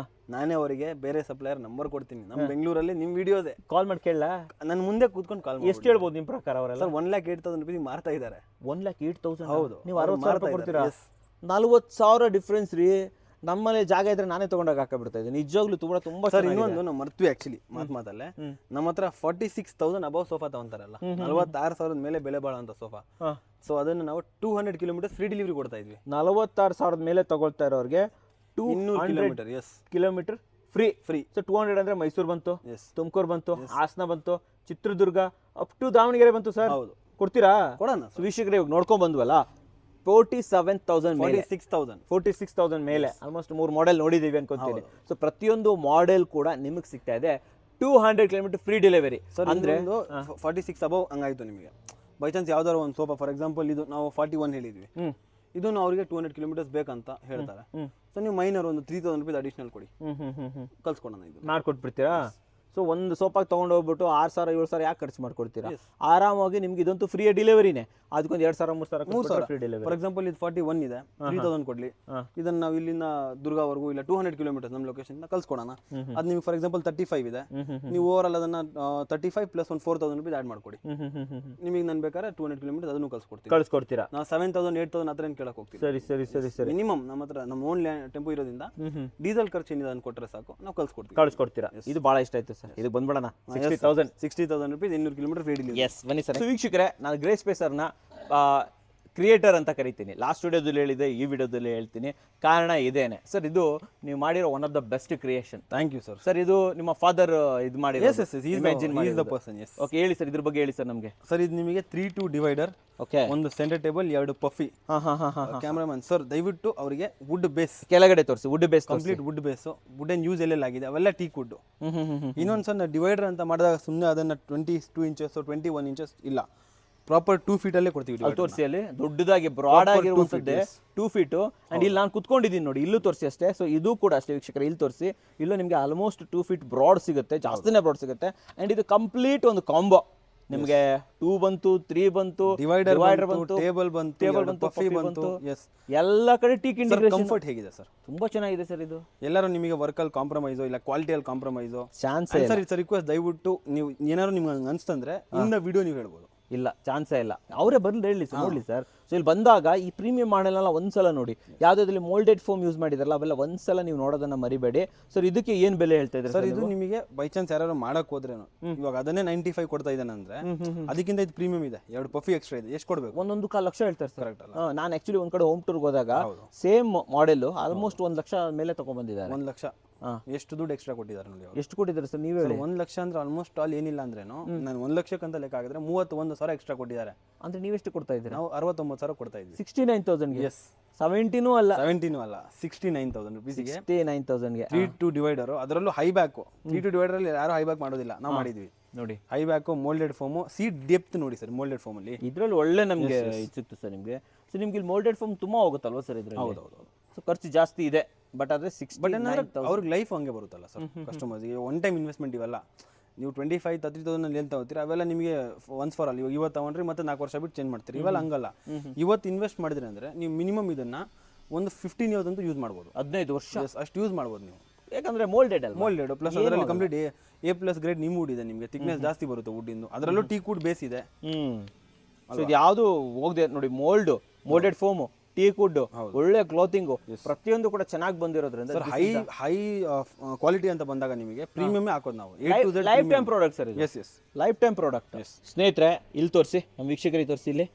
ನಾನೇ ಅವರಿಗೆ ಬೇರೆ ಸಪ್ಲೈಯರ್ ನಂಬರ್ ಕೊಡ್ತೀನಿ. ನಮ್ಮ ಬೆಂಗಳೂರಲ್ಲಿ ನಿಮ್ ವಿಡಿಯೋದೆ ಕಾಲ್ ಮಾಡಿ ಕೇಳಲ್ಲ, ನನ್ನ ಮುಂದೆ ಕೂತ್ಕೊಂಡು ಕಾಲ್. ಎಷ್ಟು ಹೇಳ್ಬೋದು ನಿಮ್ ಪ್ರಕಾರ ಅವರೆಲ್ಲ? ಸರ್ 1,08,000 ರೂಪಾಯಿ ಮಾರ್ತಾ ಇದ್ದಾರೆ. 1,08,000? ಹೌದು. ನೀವು 60,000 ಕೊಡ್ತೀರಾ? 40,000 ಡಿಫ್ರೆನ್ಸ್ ರೀ. ನಮ್ಮಲ್ಲಿ ಜಾಗ ಇದ್ರೆ ನಾನೇ ತಗೊಂಡಾಗ ಹಾಕಬಿಡ್ತಾ ಇದ್ದೆ. ನಿಜವಾಗ್ಲೂ ತುಂಬಾ ಸರ್. ಇನ್ನೊಂದು ನಾವು ಮರ್ತ್ವಿ ಆಕ್ಚುಲಿ ಮಾತಲ್ಲೇ, ನಮ್ಮ ಹತ್ರ 46,000 ಅಬೌವ್ ಸೋಫಾ ತಗೊಂತಾರಲ್ಲ, 46,000 ಮೇಲೆ ಬೆಲೆ ಬಾಳುವಂತ ಸೋಫಾ. ಸೊ ಅದನ್ನ ನಾವು 200 ಕಿಲೋಮೀಟರ್ ಫ್ರೀ ಡೆಲಿವರಿ ಕೊಡ್ತಾ ಇದ್ವಿ. 46,000 ಮೇಲೆ ತಗೊಳ್ತಾ ಇರೋರಿಗೆ 200 ಕಿಲೋಮೀಟರ್ ಫ್ರೀ. ಸೊ 200 ಅಂದ್ರೆ ಮೈಸೂರು ಬಂತು, ತುಮಕೂರು ಬಂತು, ಹಾಸನ ಬಂತು, ಚಿತ್ರದುರ್ಗ, ಅಪ್ ಟು ದಾವಣಗೆರೆ ಬಂತು ಸರ್. ಕೊಡ್ತೀರಾ? ಕೊಡೋಣ. ವೀಕ್ಷಕರೇ ಇವಾಗ ನೋಡ್ಕೊಂಡ್ ಬಂದ್ವಲ್ಲ, 47,000 ಮೇಲೆ, 46,000 ಮೇಲೆ ಆಲ್ಮೋಸ್ಟ್ 3 ಮಾಡೆಲ್ ನೋಡಿದೀವಿ ಅನ್ಕೊಂತೀನಿ. ಸೊ ಪ್ರತಿಯೊಂದು ಮಾಡೆಲ್ ಕೂಡ ನಿಮಗೆ ಸಿಗ್ತಾ ಇದೆ 200 ಕಿಲೋಮೀಟರ್ ಫ್ರೀ ಡೆಲಿವರಿ. ಅಂದ್ರೆ 46 ಅಬೌವ್ ಹಂಗಾಯ್ತು ನಿಮಗೆ. ಬೈ ಚಾನ್ಸ್ ಯಾವ್ದಾದ್ರು ಒಂದು ಸೋಫಾ, ಫಾರ್ ಎಕ್ಸಾಂಪಲ್ ಇದು ನಾವು 41 ಹೇಳಿದ್ವಿ, ಇದನ್ನು ಅವರಿಗೆ 200 ಕಿಲೋಮೀಟರ್ಸ್ ಬೇಕಂತ ಹೇಳ್ತಾರೆ. ಸೊ ನೀವು ಮೈನರ್ ಒಂದು 3,000 ರೂಪಾಯಿ ಅಡಿಷನಲ್ ಕೊಡಿ, ಕಳ್ಸ್ಕೊಡೋಣ, ಇದು ಮಾಡ್ಕೊಟ್ಬಿಡ್ತೀರಾ? ಸೊ ಒಂದು ಸೋಪಾಗಿ ತೊಗೊಂಡು ಹೋಗ್ಬಿಟ್ಟು 6,000 7,000 ಯಾಕೆ ಖರ್ಚು ಮಾಡ್ಕೊಡ್ತೀರಾ? ಆರಾಮಾಗಿ ನಿಮ್ಗೆ ಇದಂತೂ ಫ್ರೀ ಡೆಲಿವರಿನೇ. ಅದಕ್ಕೊಂದು 2,000 3,000 ಫ್ರೀ ಡೆಲಿವರಿ. ಫಾರ್ ಎಕ್ಸಾಂಪಲ್ ಇದು 41 ಇದೆ, 3,000 ಕೊಡ್ಲಿ, ಇದನ್ನ ನಾವು ಇಲ್ಲಿಂದ ದುರ್ಗಾವರೆಗೂ ಇಲ್ಲ 200 ಕಿಲೋಮೀಟರ್ಸ್ ನಮ್ಮ ಲೊಕೇಶನ್ ಕಳ್ಸ್ಕೊಡೋಣ. ಅದು ನಿಮ್ಗೆ ಫಾರ್ ಎಕ್ಸಾಂಪಲ್ 35 ಇದೆ, ನೀವು ಓವರ್ ಆಲ್ ಅದನ್ನ 35 ಪ್ಲಸ್ ಒಂದು 4,000 ರೂಪಾಯಿ ಆಡ್ ಮಾಡ್ಕೊಡಿ. ನಿಮಗೆ ನಾನು ಬೇಕಾದ್ರೆ 200 ಕಿಲೋಮೀಟರ್ ಅದನ್ನು ಕಳ್ಸ್ಕೊಡ್ತೀರಾ. ನಾವು 7,000 8,000 ಹತ್ರ ಕೇಳಕ್ ಹೋಗ್ತೀವಿ. ಸರಿ. ಮಿನಿಮಮ್ ನಮ್ಮ ಹತ್ರ ನಮ್ಮ ಓನ್ ಟೆಂಪೋ ಇರೋದ್ರಿಂದ ಡೀಸೆಲ್ ಖರ್ಚು ಏನಿದೆ ಅದನ್ನ ಕೊಟ್ಟರೆ ಸಾಕು, ನಾವು ಕಳ್ಸ್ಕೊಡ್ತೀರಾ. ಇದು ಬಹಳ ಇಷ್ಟ ಆಯ್ತು ಸರ್. ಇದು ಬಂದ್ಬಿಡೋಣ. 60,000 ರೂಪಾಯಿ 200 ಕಿಲೋಮೀಟರ್ ಫ್ರೀ ಡೆಲಿವರಿ. ಎಸ್ ಬನ್ನಿ ಸರ್. ವೀಕ್ಷಕರೇ, ನಾನು ಗ್ರೇ ಸ್ಪೇಸರ್ನ ಕ್ರಿಯೇಟರ್ ಅಂತ ಕರಿತೀನಿ. ಲಾಸ್ಟ್ ವಿಡಿಯೋದಲ್ಲಿ ಹೇಳಿದೆ, ಈ ವಿಡಿಯೋದಲ್ಲಿ ಹೇಳ್ತೀನಿ. ಕಾರಣ ಇದೇನೆ ಸರ್, ಇದು ನೀವು ಮಾಡಿರೋ one of the best creation. Thank you sir. Sir ಇದು ನಿಮ್ಮ ಫಾದರ್ ಇದು ಮಾಡಿರೋ? ಓಕೆ, ಹೇಳಿ ಸರ್, ಇದ್ರ ಬಗ್ಗೆ ಹೇಳಿ ಸರ್ ನಮಗೆ. ಸರ್ ಇದು ನಿಮಗೆ 3-2 ಡಿವೈಡರ್, ಓಕೆ, ಒಂದು centre table, 2 puffy. Cameraman sir ದಯವಿಟ್ಟು ಅವರಿಗೆ ವುಡ್ ಬೇಸ್ ಕೆಳಗಡೆ ತೋರಿಸಿ. Wood base, complete wood base, wooden use ಎಲ್ಲೆಲ್ಲ ಆಗಿದೆ ಅವೆಲ್ಲ ಟೀಕ್ ವುಡ್. ಇನ್ನೊಂದು ಸರ್ ಡಿವೈಡರ್ ಅಂತ ಮಾಡಿದಾಗ ಸುಮ್ಮನೆ ಅದನ್ನ 22 ಇಂಚಸ್ 21 ಇಂಚಸ್ ಇಲ್ಲ, ಪ್ರಾಪರ್ 2 ಫೀಟ್ ಅಲ್ಲೇ ಕೊಡ್ತೀವಿ. ತೋರಿಸಿ, ಅಲ್ಲಿ ದೊಡ್ಡದಾಗಿ ಬ್ರಾಡ್ ಆಗಿರುವಂತದ್ದೇ 2 ಫೀಟ್. ಅಂಡ್ ಇಲ್ಲಿ ನಾನು ಕುತ್ಕೊಂಡಿದ್ದೀನಿ ನೋಡಿ, ಇಲ್ಲೂ ತೋರಿಸಿ ಅಷ್ಟೇ. ಸೊ ಇದು ಕೂಡ ಅಷ್ಟೇ ವೀಕ್ಷಕರೇ, ಇಲ್ಲಿ ತೋರಿಸಿ. ಇಲ್ಲೂ ನಿಮಗೆ ಆಲ್ಮೋಸ್ಟ್ 2 ಫೀಟ್ ಬ್ರಾಡ್ ಸಿಗುತ್ತೆ, ಜಾಸ್ತಿನೇ ಬ್ರಾಡ್ ಸಿಗುತ್ತೆ. ಅಂಡ್ ಇದು ಕಂಪ್ಲೀಟ್ ಒಂದು ಕಾಂಬೋ. ನಿಮಗೆ 2 ಬಂತು, 3 ಬಂತು, ಡಿವೈಡರ್ ಬಂತು, ಟೇಬಲ್ ಬಂತು, ಪಫಿ ಬಂತು. ಎಲ್ಲ ಕಡೆ ಟೀಕ್ ಇಂಟಿಗ್ರೇಷನ್. ಕಂಫರ್ಟ್ ಹೇಗಿದೆ ಸರ್? ತುಂಬಾ ಚೆನ್ನಾಗಿದೆ ಸರ್. ಇದು ಎಲ್ಲರೂ ನಿಮಗೆ ವರ್ಕಲ್ಲಿ ಕಾಂಪ್ರಮೈಸೋ ಇಲ್ಲ ಕ್ವಾಲಿಟಿಯಲ್ಲಿ ಕಾಂಪ್ರಮೈಸೋ ಚಾನ್ಸ್ ಸರ್. ಇಟ್ಸ್ ರಿಕ್ವೆಸ್ಟ್, ದಯವಿಟ್ಟು ನೀವು ಏನಾದ್ರು ನಿಮ್ಗೆ ಅನ್ಸ್ತಂದ್ರೆ ಇನ್ನ ವಿಡಿಯೋ ನೀವು ಹೇಳ್ಬೋದು. ಇಲ್ಲ, ಚಾನ್ಸೇ ಇಲ್ಲ. ಅವರೇ ಬಂದು ಹೇಳಿ ಸರ್, ನೋಡ್ಲಿ ಸರ್. ಸೊ ಇಲ್ಲಿ ಬಂದಾಗ ಈ ಪ್ರೀಮಿಯಂ ಮಾಡಲ್ನೆಲ್ಲ ಒಂದ್ಸಲ ನೋಡಿ, ಯಾವುದಾದ್ರಲ್ಲಿ ಮೋಲ್ಡೆಡ್ ಫೋಮ್ ಯೂಸ್ ಮಾಡಿದಾರಲ್ಲ ಅವೆಲ್ಲ ಒಂದ್ಸಲ ನೀವು ನೋಡೋದನ್ನ ಮರಿಬೇಡಿ. ಸರ್ ಇದಕ್ಕೆ ಏನು ಬೆಲೆ ಹೇಳ್ತಾ ಇದ್ದಾರೆ ಸರ್? ಇದು ನಿಮಗೆ ಬೈ ಚಾನ್ಸ್ ಯಾರು ಮಾಡಕ್ ಹೋದ್ರೇನು ಇವಾಗ ಅದನ್ನೇ 95 ಕೊಡ್ತಾ ಇದ್ದಾನೆ ಅಂದ್ರೆ ಅದಕ್ಕಿಂತ ಇದು ಪ್ರೀಮಿಯಂ ಇದೆ, 2 ಪಫಿ ಎಕ್ಸ್ಟ್ರಾ ಇದೆ. ಎಷ್ಟು ಕೊಡ್ಬೇಕು? 1.25 ಲಕ್ಷ ಹೇಳ್ತಾರೆ ಸರ್. ಕರೆಕ್ಟ್ ಅಲ್ಲ? ನಾನು ಆಕ್ಚುಲಿ ಒಂದ್ ಕಡೆ ಹೋಮ್ ಟೂರ್ಗೆ ಹೋದಾಗ ಸೇಮ್ ಮಾಡೆಲ್ ಆಲ್ಮೋಸ್ಟ್ 1 ಲಕ್ಷ ಮೇಲೆ ತಗೊಂಡ್ಬಂದಿದ್ದಾರೆ. 1 ಲಕ್ಷ ಎಷ್ಟು ದುಡ್ಡು ಎಕ್ಸ್ಟ್ರಾ ಕೊಟ್ಟಿದ್ದಾರೆ ನೋಡಿ ಅವರು. ಎಷ್ಟು ಕೊಟ್ಟಿದ್ದಾರೆ ಸರ್ ನೀವು ಹೇಳಿ? 1 ಲಕ್ಷ ಅಂದ್ರೆ ಆಲ್ಮೋಸ್ಟ್ ಆಲ್ ಏನಿಲ್ಲ ಅಂದ್ರೇನು, ನಾನು 1 ಲಕ್ಷಕ್ಕಂತ ಲೆಕ್ಕ ಆಗಿದ್ರೆ 31,000 ಎಕ್ಸ್ಟ್ರಾ ಕೊಟ್ಟಿದ್ದಾರೆ. ಅಂದ್ರೆ ನೀವೆಷ್ಟು ಕೊಡ್ತಾ ಇದ್ದೀರಾ? ನಾವು 69,000 ಕೊಡ್ತಾ ಇದ್ವಿ. 69,000 ಎಸ್, 70 ಅಲ್ಲ 70 ಅಲ್ಲ 69,000 ರುಪೀಸ್ಗೆ 69,000 3-2 ಡಿವೈಡರ್, ಅದರಲ್ಲೂ ಹೈ ಬ್ಯಾಕ್. 3-2 ಡಿವೈಡರ್ ಅಲ್ಲಿ ಯಾರು ಹೈ ಬ್ಯಾಕ್ ಮಾಡೋದಿಲ್ಲ, ನಾವು ಮಾಡಿದ್ವಿ ನೋಡಿ. High back, moulded foam, seat depth ನೋಡಿ ಸರ್. ಮೋಲ್ಡೆಡ್ ಫೋಮ್ ಅಲ್ಲಿ ಇದ್ರಲ್ಲಿ ಒಳ್ಳೆ ನಮಗೆ ಇದು ಸಿಕ್ತು ಸರ್ ನಿಮಗೆ. ಸೊ ನಿಮ್ಗೆ ಇಲ್ಲಿ ಮೋಲ್ಡೆಡ್ ಫೋಮ್ ತುಂಬಾ ಹೋಗುತ್ತಲ್ವಾ ಸರ್ ಇದ್ರಲ್ಲಿ? ಹೌದೌದು. ಸೊ ಖರ್ಚು ಜಾಸ್ತಿ ಇದೆ, ಬಟ್ ಆದ್ರೆ 69,000 ಅವ್ರಿಗೆ ಲೈಫ್ ಹಂಗೆ ಬರುತ್ತಲ್ಲ ಸರ್ ಕಸ್ಟಮರ್ಸ್ಗೆ. ಒನ್ ಟೈಮ್ ಇನ್ವೆಸ್ಟ್ಮೆಂಟ್ ಇವೆಲ್ಲ ನೀವು 25-30,000 ಅಲ್ಲಿ ಏನು ತಗೋತೀರಾ ಅವೆಲ್ಲ ನಿಮಗೆ ಒನ್ಸ್ ಫಾರ್ ಆಲ್. ಇವಾಗ ಇವತ್ತು ತಗೊಂಡ್ರಿ ಮತ್ತೆ 4 ವರ್ಷ ಬಿಟ್ಟು ಚೇಂಜ್ ಮಾಡ್ತೀರಿ, ಇವೆಲ್ಲ ಹಂಗಲ್ಲ. ಇವತ್ತು ಇನ್ವೆಸ್ಟ್ ಮಾಡಿದ್ರಿ ಅಂದ್ರೆ ನೀವು ಮಿನಿಮಮ್ ಇದನ್ನ ಒಂದು 15 ಇಯರ್ಸ್ ಅಂತೂ ಯೂಸ್ ಮಾಡ್ಬೋದು. 15 ವರ್ಷ ಅಷ್ಟು ಯೂಸ್ ಮಾಡ್ಬೋದು ನೀವು, ಯಾಕಂದ್ರೆ ಮೋಲ್ಡೆಡ್ ಅಲ್ಲ. ಮೋಲ್ಡೆಡ್ ಪ್ಲಸ್ ಅದರಲ್ಲಿ ಕಂಪ್ಲೀಟ್ A+ ಗ್ರೇಡ್ ನಿಮ್ ವುಡ್ ಇದೆ, ನಿಮಗೆ ಥಿಕ್ನೆಸ್ ಜಾಸ್ತಿ ಬರುತ್ತೆ ವುಡ್ಡಿಂದು. ಅದರಲ್ಲೂ ಟೀಕ್ ವುಡ್ ಬೇಸ್ ಇದೆ. ಸೊ ಇದು ಯಾವುದು ಹೋಗದೆ ನೋಡಿ, ಮೋಲ್ಡೆಡ್ ಫೋಮ್, ಟೀಕ್ ವುಡ್, ಒಳ್ಳೆ ಕ್ಲೋತಿಂಗು, ಪ್ರತಿಯೊಂದು ಕೂಡ ಚೆನ್ನಾಗಿ ಬಂದಿರೋದ್ರಿಂದ ಸರ್ ಹೈ ಕ್ವಾಲಿಟಿ ಅಂತ ಬಂದಾಗ ನಿಮಗೆ ಪ್ರೀಮಿಯಂ ಹಾಕೋದು ನಾವು. ಲೈಫ್ ಟೈಮ್ ಪ್ರಾಡಕ್ಟ್ ಸರ್ ಇದು. Yes yes, lifetime product. ಸ್ನೇಹಿತರೆ ಇಲ್ಲಿ ತೋರಿಸಿ, ನಮ್ಮ ವೀಕ್ಷಕರಿಗೆ ತೋರಿಸಿ ಇಲ್ಲಿ.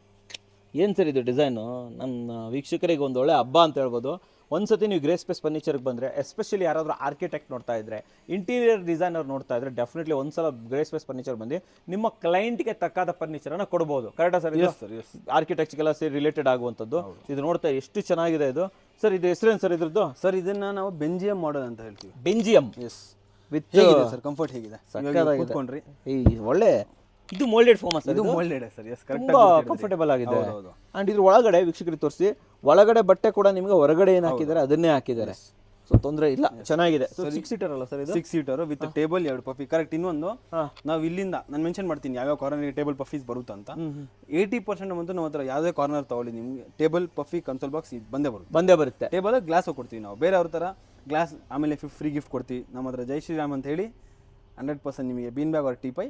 ಏನು ಸರ್ ಇದು ಡಿಸೈನು? ನಮ್ಮ ವೀಕ್ಷಕರಿಗೆ ಒಂದು ಒಳ್ಳೆ ಹಬ್ಬ ಅಂತ ಹೇಳ್ಬೋದು. ಒಂದ್ಸತಿ ನೀವು ಗ್ರೇ ಸ್ಪೇಸ್ ಫರ್ನಿಚರ್ಗೆ ಬಂದರೆ, ಎಸ್ಪೆಷಲಿ ಯಾರಾದರೂ ಆರ್ಕಿಟೆಕ್ಟ್ ನೋಡ್ತಾ ಇದ್ರೆ, ಇಂಟೀರಿಯರ್ ಡಿಸೈನರ್ ನೋಡ್ತಾ ಇದ್ರೆ, ಡೆಫಿನೆಟ್ಲಿ ಒಂದ್ಸಲ ಗ್ರೇ ಸ್ಪೇಸ್ ಫರ್ನಿಚರ್ ಬಂದು ನಿಮ್ಮ ಕ್ಲೈಂಟ್ಗೆ ತಕ್ಕಾದ ಫರ್ನಿಚರನ್ನು ಕೊಡ್ಬೋದು. ಕರೆಕ್ಟಾ ಸರ್? ಆರ್ಕಿಟೆಕ್ಟ್ಗೆಲ್ಲ ಸೇರಿ ರಿಲೇಟೆಡ್ ಆಗುವಂಥದ್ದು. ಇದು ನೋಡ್ತಾ ಎಷ್ಟು ಚೆನ್ನಾಗಿದೆ ಇದು. ಸರ್ ಇದು ಹೆಸರೇನು ಸರ್ ಇದ್ರದ್ದು? ಸರ್ ಇದನ್ನ ನಾವು ಬೆಂಜಿಯಂ ಮಾಡೆಲ್ ಅಂತ ಹೇಳ್ತೀವಿ. ಬೆಂಜಿಯಂ. ಎಸ್. ವಿತ್ ಸರ್ ಕಂಫರ್ಟ್ ಹೇಗಿದೆ? ಕೂತ್ಕೊಂಡ್ರಿ ಒಳ್ಳೆ. ಇದು ಮೋಲ್ಡೆಡ್ ಫೋಮ್ ಸರ್? ಇದು ಮೋಲ್ಡೆಡ್ ಸರ್. Yes, correct. ತುಂಬಾ ಕಂಫರ್ಟೇಬಲ್ ಆಗಿದೆ. ಅಂಡ್ ಇದ್ರ ಒಳಗಡೆ ವೀಕ್ಷಕರಿಗೆ ತೋರಿಸಿ, ಒಳಗಡೆ ಬಟ್ಟೆ ಕೂಡ ನಿಮಗೆ ಹೊರಗಡೆ ಏನು ಹಾಕಿದ್ದಾರೆ ಅದನ್ನೇ ಹಾಕಿದ್ದಾರೆ. ಸೊ ತೊಂದರೆ ಇಲ್ಲ, ಚೆನ್ನಾಗಿದೆ. 6 ಸೀಟರ್ ಅಲ್ಲ ಸರ್ ಇದು? 6 ಸೀಟರ್ ವಿತ್ ಟೇಬಲ್, 2 ಪಫಿ. ಕರೆಕ್ಟ್. ಇನ್ನೊಂದು ನಾವು ಇಲ್ಲಿಂದ ನಾನು ಮೆನ್ಷನ್ ಮಾಡ್ತೀನಿ ಯಾವ್ಯಾವ ಕಾರ್ನರ್ಗೆ ಟೇಬಲ್ ಪಫೀಸ್ ಬರುತ್ತೆ ಅಂತ. 80% ಅಂತೂ ನಮ್ಮ ಹತ್ರ ಯಾವುದೇ ಕಾರ್ನರ್ ತಗೊಳ್ಳಿ ನಿಮಗೆ ಟೇಬಲ್, ಪಫಿ, ಕನ್ಸೋಲ್ ಬಾಕ್ಸ್ ಬಂದೇ ಬರುತ್ತೆ. ಟೇಬಲ್ ಗ್ಲಾಸ್ ಕೊಡ್ತೀವಿ ನಾವು, ಬೇರೆ ಅವ್ರ ಥರ ಗ್ಲಾಸ್ ಆಮೇಲೆ ಫ್ರೀ ಗಿಫ್ಟ್ ಕೊಡ್ತೀವಿ. ನಮ್ಮ ಹತ್ರ ಜೈ ಶ್ರೀರಾಮ್ ಅಂತ ಹೇಳಿ 100% ನಿಮಗೆ bean bag R teapoy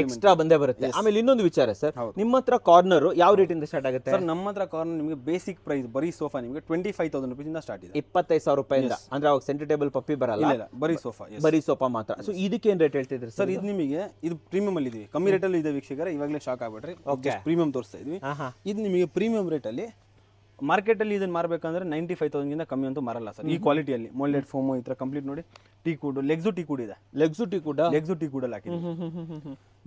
extra ಬಂದೇ ಬರುತ್ತೆ. ಆಮೇಲೆ ಇನ್ನೊಂದು ವಿಚಾರ ಸರ್, ನಿಮ್ಮ ಹತ್ರ ಕಾರ್ನರ್ ಯಾವ ರೇಟಿಂದ ಸ್ಟಾರ್ಟ್ ಆಗುತ್ತೆ ಸರ್? ನಮ್ಮ ಹತ್ರ ಕಾರ್ನರ್ ನಿಮಗೆ ಬೇಸಿಕ್ ಪ್ರೈಸ್ ಬರೀ ಸೋಫಾ ನಿಮಗೆ 25,000 ರೂಪಾಯಿಂದ ಸ್ಟಾರ್ಟ್ ಇದೆ. 25,000 ರೂಪಾಯಿಂದ. ಅಂದ್ರೆ ಅವಾಗ ಸೆಂಟರ್ ಟೇಬಲ್ ಪಪ್ಪಿ ಬರಲ್ಲ, ಇಲ್ಲ ಬರೀ ಸೋಫಾ. ಬರೀ ಸೋಫಾ ಮಾತ್ರ. ಸೊ ಇದಕ್ಕೆ ಏನು ರೇಟ್ ಹೇಳ್ತಿದ್ರಿ ಸರ್? ಇದು ನಿಮಗೆ ಇದು ಪ್ರೀಮಿಯಂ ಅಲ್ಲಿ ಇದೀವಿ, ಕಮ್ಮಿ ರೇಟಲ್ಲಿ ಇದೆ ವೀಕ್ಷಕರೇ, ಇವಾಗಲೇ ಶಾಕ್ ಆಗ್ಬಿಟ್ರಿ. ಪ್ರೀಮಿಯಂ ತೋರಿಸ್ತಾ ಇದ್ವಿ. ಇದು ನಿಮಗೆ ಪ್ರೀಮಿಯಂ ರೇಟಲ್ಲಿ ಮಾರ್ಕೆಟಲ್ಲಿ ಇದನ್ನ ಮಾರಬೇಕಂದ್ರೆ 95,000ಗಿಂತ ಕಮ್ಮಿ ಅಂತೂ ಮಾರಲ್ಲ ಸರ್. ಈ ಕ್ವಾಲಿಟಿಯಲ್ಲಿ ಮೋಲ್ಡೆಡ್ ಫೋಮ್ ಈ ಥರ ಕಂಪ್ಲೀಟ್ ನೋಡಿ. Teak wood, legs teak wood ಇದೆ. ಲೆಗ್ಸು ಟೀಕ್ ವುಡ್ ಅಲ್ಲಿ ಹಾಕಿದೆ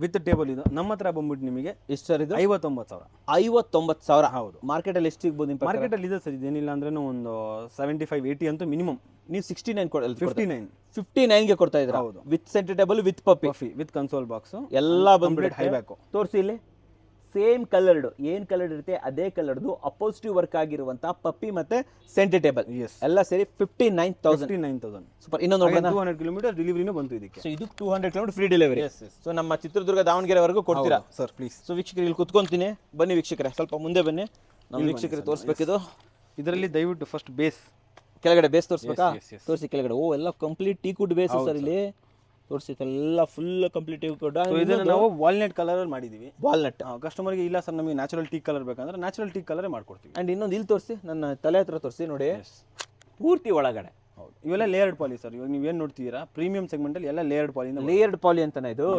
ವಿತ್ ಟೇಬಲ್. ಇದು ನಮ್ಮ ಹತ್ರ ಬಂದ್ಬಿಟ್ಟು ನಿಮಗೆ ಎಷ್ಟು ಸರ್ ಇದು? 59,000. 59,000. ಹೌದು. ಮಾರ್ಕೆಟಲ್ಲಿ ಎಷ್ಟು ಸಿಗ್ಬೋದು? ಮಾರ್ಕೆಟಲ್ಲಿ ಇದೆ ಸರ್, ಇದೇನಿಲ್ಲ ಅಂದ್ರೆ ಒಂದು 75-80 ಅಂತೂ ಮಿನಿಮಮ್. ನೀವು 69 59ಗೆ ಕೊಡ್ತಾ ಇದ್ದೀರಾ? ಹೌದು. With centre table, with puffy, with console box ಎಲ್ಲ ಬಂದ್ಬಿಟ್ಟು ಹೈ ಬ್ಯಾಕ್. ತೋರಿಸಿ ಇಲ್ಲಿ. ಸೇಮ್ ಕಲರ್ಡ್, ಏನ್ ಕಲರ್ ಇರುತ್ತೆ ಅದೇ ಕಲರ್ದು ಅಪೋಸಿಟಿವ್ ವರ್ಕ್ ಆಗಿರುವಂತಹ ಪಪ್ಪಿ ಮತ್ತೆ ಸೆಂಟರ್ ಟೇಬಲ್ ಎಲ್ಲ ಸೇರಿ 59,000. ಸೂಪರ್. ಇನ್ನೊಂದು 200 ಕಿಲೋಮೀಟರ್ ಡೆಲಿವರಿನೂ ಬಂತು ಇದಕ್ಕೆ. ಸೊ ಇದು 200 ಕಿಲೋಮೀಟರ್ ಫ್ರೀ ಡೆಲಿವರಿ. ಸೊ ನಮ್ಮ ಚಿತ್ರದುರ್ಗ ದಾವಣಗೆರೆವರೆಗೂ ಕೊಡ್ತೀರಾ ಸರ್? ಪ್ಲೀಸ್. ಸೊ ವೀಕ್ಷಕರು ಇಲ್ಲಿ ಕುತ್ಕೊಂತೀನಿ, ಬನ್ನಿ ವೀಕ್ಷಕರೇ ಸ್ವಲ್ಪ ಮುಂದೆ ಬನ್ನಿ, ನಮ್ಮ ವೀಕ್ಷಕರಿಗೆ ತೋರಿಸ್ಬೇಕಿದು. ಇದರಲ್ಲಿ ದಯವಿಟ್ಟು ಫಸ್ಟ್ ಬೇಸ್, ಕೆಳಗಡೆ ಬೇಸ್ ತೋರಿಸ್ಬೇಕಾ? ತೋರಿಸಿ ಕೆಳಗಡೆ. ಓ ಎಲ್ಲ complete teak wood base sir ಇಲ್ಲಿ ತೋರಿಸಿ, ಎಲ್ಲ ಫುಲ್ ಕಂಪ್ಲೀಟ್ ಟೀಕ್ ವುಡ್. ಇದನ್ನ ನಾವು ವಾಲ್ನಟ್ ಕಲರ್ ಅಲ್ಲಿ ಮಾಡಿದೀವಿ. ವಾಲ್ನಟ್ ಕಸ್ಟಮರ್ಗೆ ಇಲ್ಲ ಸರ್ ನಮಗೆ ನ್ಯಾಚುರಲ್ ಟೀಕ್ ಕಲರ್ ಬೇಕಂದ್ರೆ ನ್ಯಾಚುರಲ್ ಟೀಕ್ ಕಲರ್ ಮಾಡ್ಕೊಡ್ತೀವಿ. ಅಂಡ್ ಇನ್ನೊಂದು ಇಲ್ಲಿ ತೋರಿಸಿ, ನನ್ನ ತಲೆ ಹತ್ರ ತೋರಿಸಿ ನೋಡಿ, ಪೂರ್ತಿ ಒಳಗಡೆ. ಹೌದು, ಇವೆಲ್ಲ ಲೇಯರ್ಡ್ ಪಾಲಿ ಸರ್. ಇವಾಗ ನೀವೇನು ನೋಡ್ತೀರಾ ಪ್ರೀಮಿಯಂ ಸೆಗ್ಮೆಂಟ್ ಅಲ್ಲಿ ಎಲ್ಲ ಲೇಯರ್ಡ್ ಪಾಲಿ. ಲೇಯರ್ಡ್ ಪಾಲಿ ಅಂತಾನೆ ಇದು.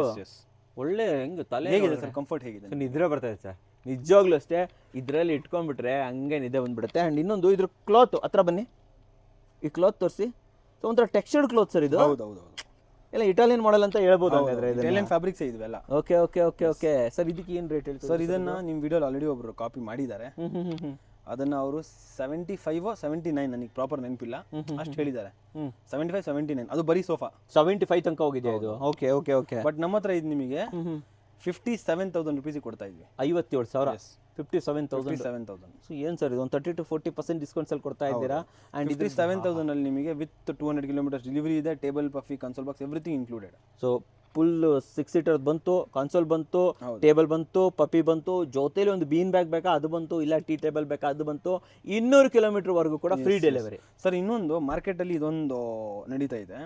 ಒಳ್ಳೆ ಹೆಂಗ್ ತಲೆ ಹೇಗಿದೆ ಸರ್? ಕಂಫರ್ಟ್ ಹೇಗಿದೆ? ನಿದ್ರೆ ಬರ್ತದೆ ಸರ್ ನಿಜವಾಗ್ಲೂ ಅಷ್ಟೇ. ಇದರಲ್ಲಿ ಇಟ್ಕೊಂಡ್ಬಿಟ್ರೆ ಹಂಗೆ ನಿದ್ದೆ ಬಂದ್ಬಿಡುತ್ತೆ. ಅಂಡ್ ಇನ್ನೊಂದು ಇದ್ರ ಕ್ಲಾತ್ ಹತ್ರ ಬನ್ನಿ, ಈ ಕ್ಲಾತ್ ತೋರಿಸಿ. ಸೊ ಒಂಥರ ಟೆಕ್ಸ್ಚರ್ಡ್ ಕ್ಲಾತ್ ಸರ್ ಇದು. ಹೌದೌದು, ಎಲ್ಲ ಇಟಾಲಿಯನ್ ಮಾಡೆಲ್ ಅಂತ ಹೇಳ್ಬೋದು. ಇಟಾಲಿಯನ್ ಫ್ಯಾಬ್ರಿಕ್ಸ್ ಇವೆಲ್ಲ. Okay okay okay okay sir, ಇದಕ್ಕೆ ಏನು ರೇಟ್ ಹೇಳ್ತೀವಿ ಸರ್? ಇದನ್ನ ನಿಮ್ಮ ವಿಡಿಯೋಲಿ ಆಲ್ರೆಡಿ ಒಬ್ರು ಕಾಪಿ ಮಾಡಿದ್ದಾರೆ. ಅದನ್ನ ಅವರು 75-79, ನನಗೆ ಪ್ರಾಪರ್ ನೆನಪಿಲ್ಲ, ಅಷ್ಟು ಹೇಳಿದ್ದಾರೆ. 75-79 ಅದು ಬರೀ ಸೋಫಾ. 75 ತನಕ ಹೋಗಿದೆ ಇದು. Okay okay okay. ಬಟ್ ನಮ್ಮ ಹತ್ರ ಇದು ನಿಮಗೆ 57,000 ರೂಪೀಸ್ ಕೊಡ್ತಾ ಇದ್ವಿ. 57,000. 57,000. ಸೊ ಏನು ಸರ್ ಇದು? ಒಂದು 30 to 40% ಡಿಸ್ಕೌಂಟ್ಸ್ ಅಲ್ಲಿ ಕೊಡ್ತಾ ಇದ್ದೀರಾ. ಅಂಡ್ 57,000 ಅಲ್ಲಿ ನಿಮಗೆ ವಿತ್ 200 ಕಿಲೋಮೀಟರ್ ಡೆಲಿವರಿ ಇದೆ, table, puffy, console box everything included. So full 6 seater ಬಂತು, ಕನ್ಸೋಲ್ ಬಂತು, ಟೇಬಲ್ ಬಂತು, ಪಪ್ಪಿ ಬಂತು, ಜೊತೆಲಿ ಒಂದು ಬೀನ್ ಬ್ಯಾಗ್ ಬೇಕಾ ಅದು ಬಂತು, ಇಲ್ಲ ಟೀ ಟೇಬಲ್ ಬೇಕಾ ಅದು ಬಂತು. 200 ಕಿಲೋಮೀಟರ್ ವರೆಗೂ ಕೂಡ ಫ್ರೀ ಡೆಲಿವರಿ. ಸರ್ ಇನ್ನೊಂದು ಮಾರ್ಕೆಟ್ ಅಲ್ಲಿ ಇದೊಂದು ನಡೀತಾ ಇದೆ,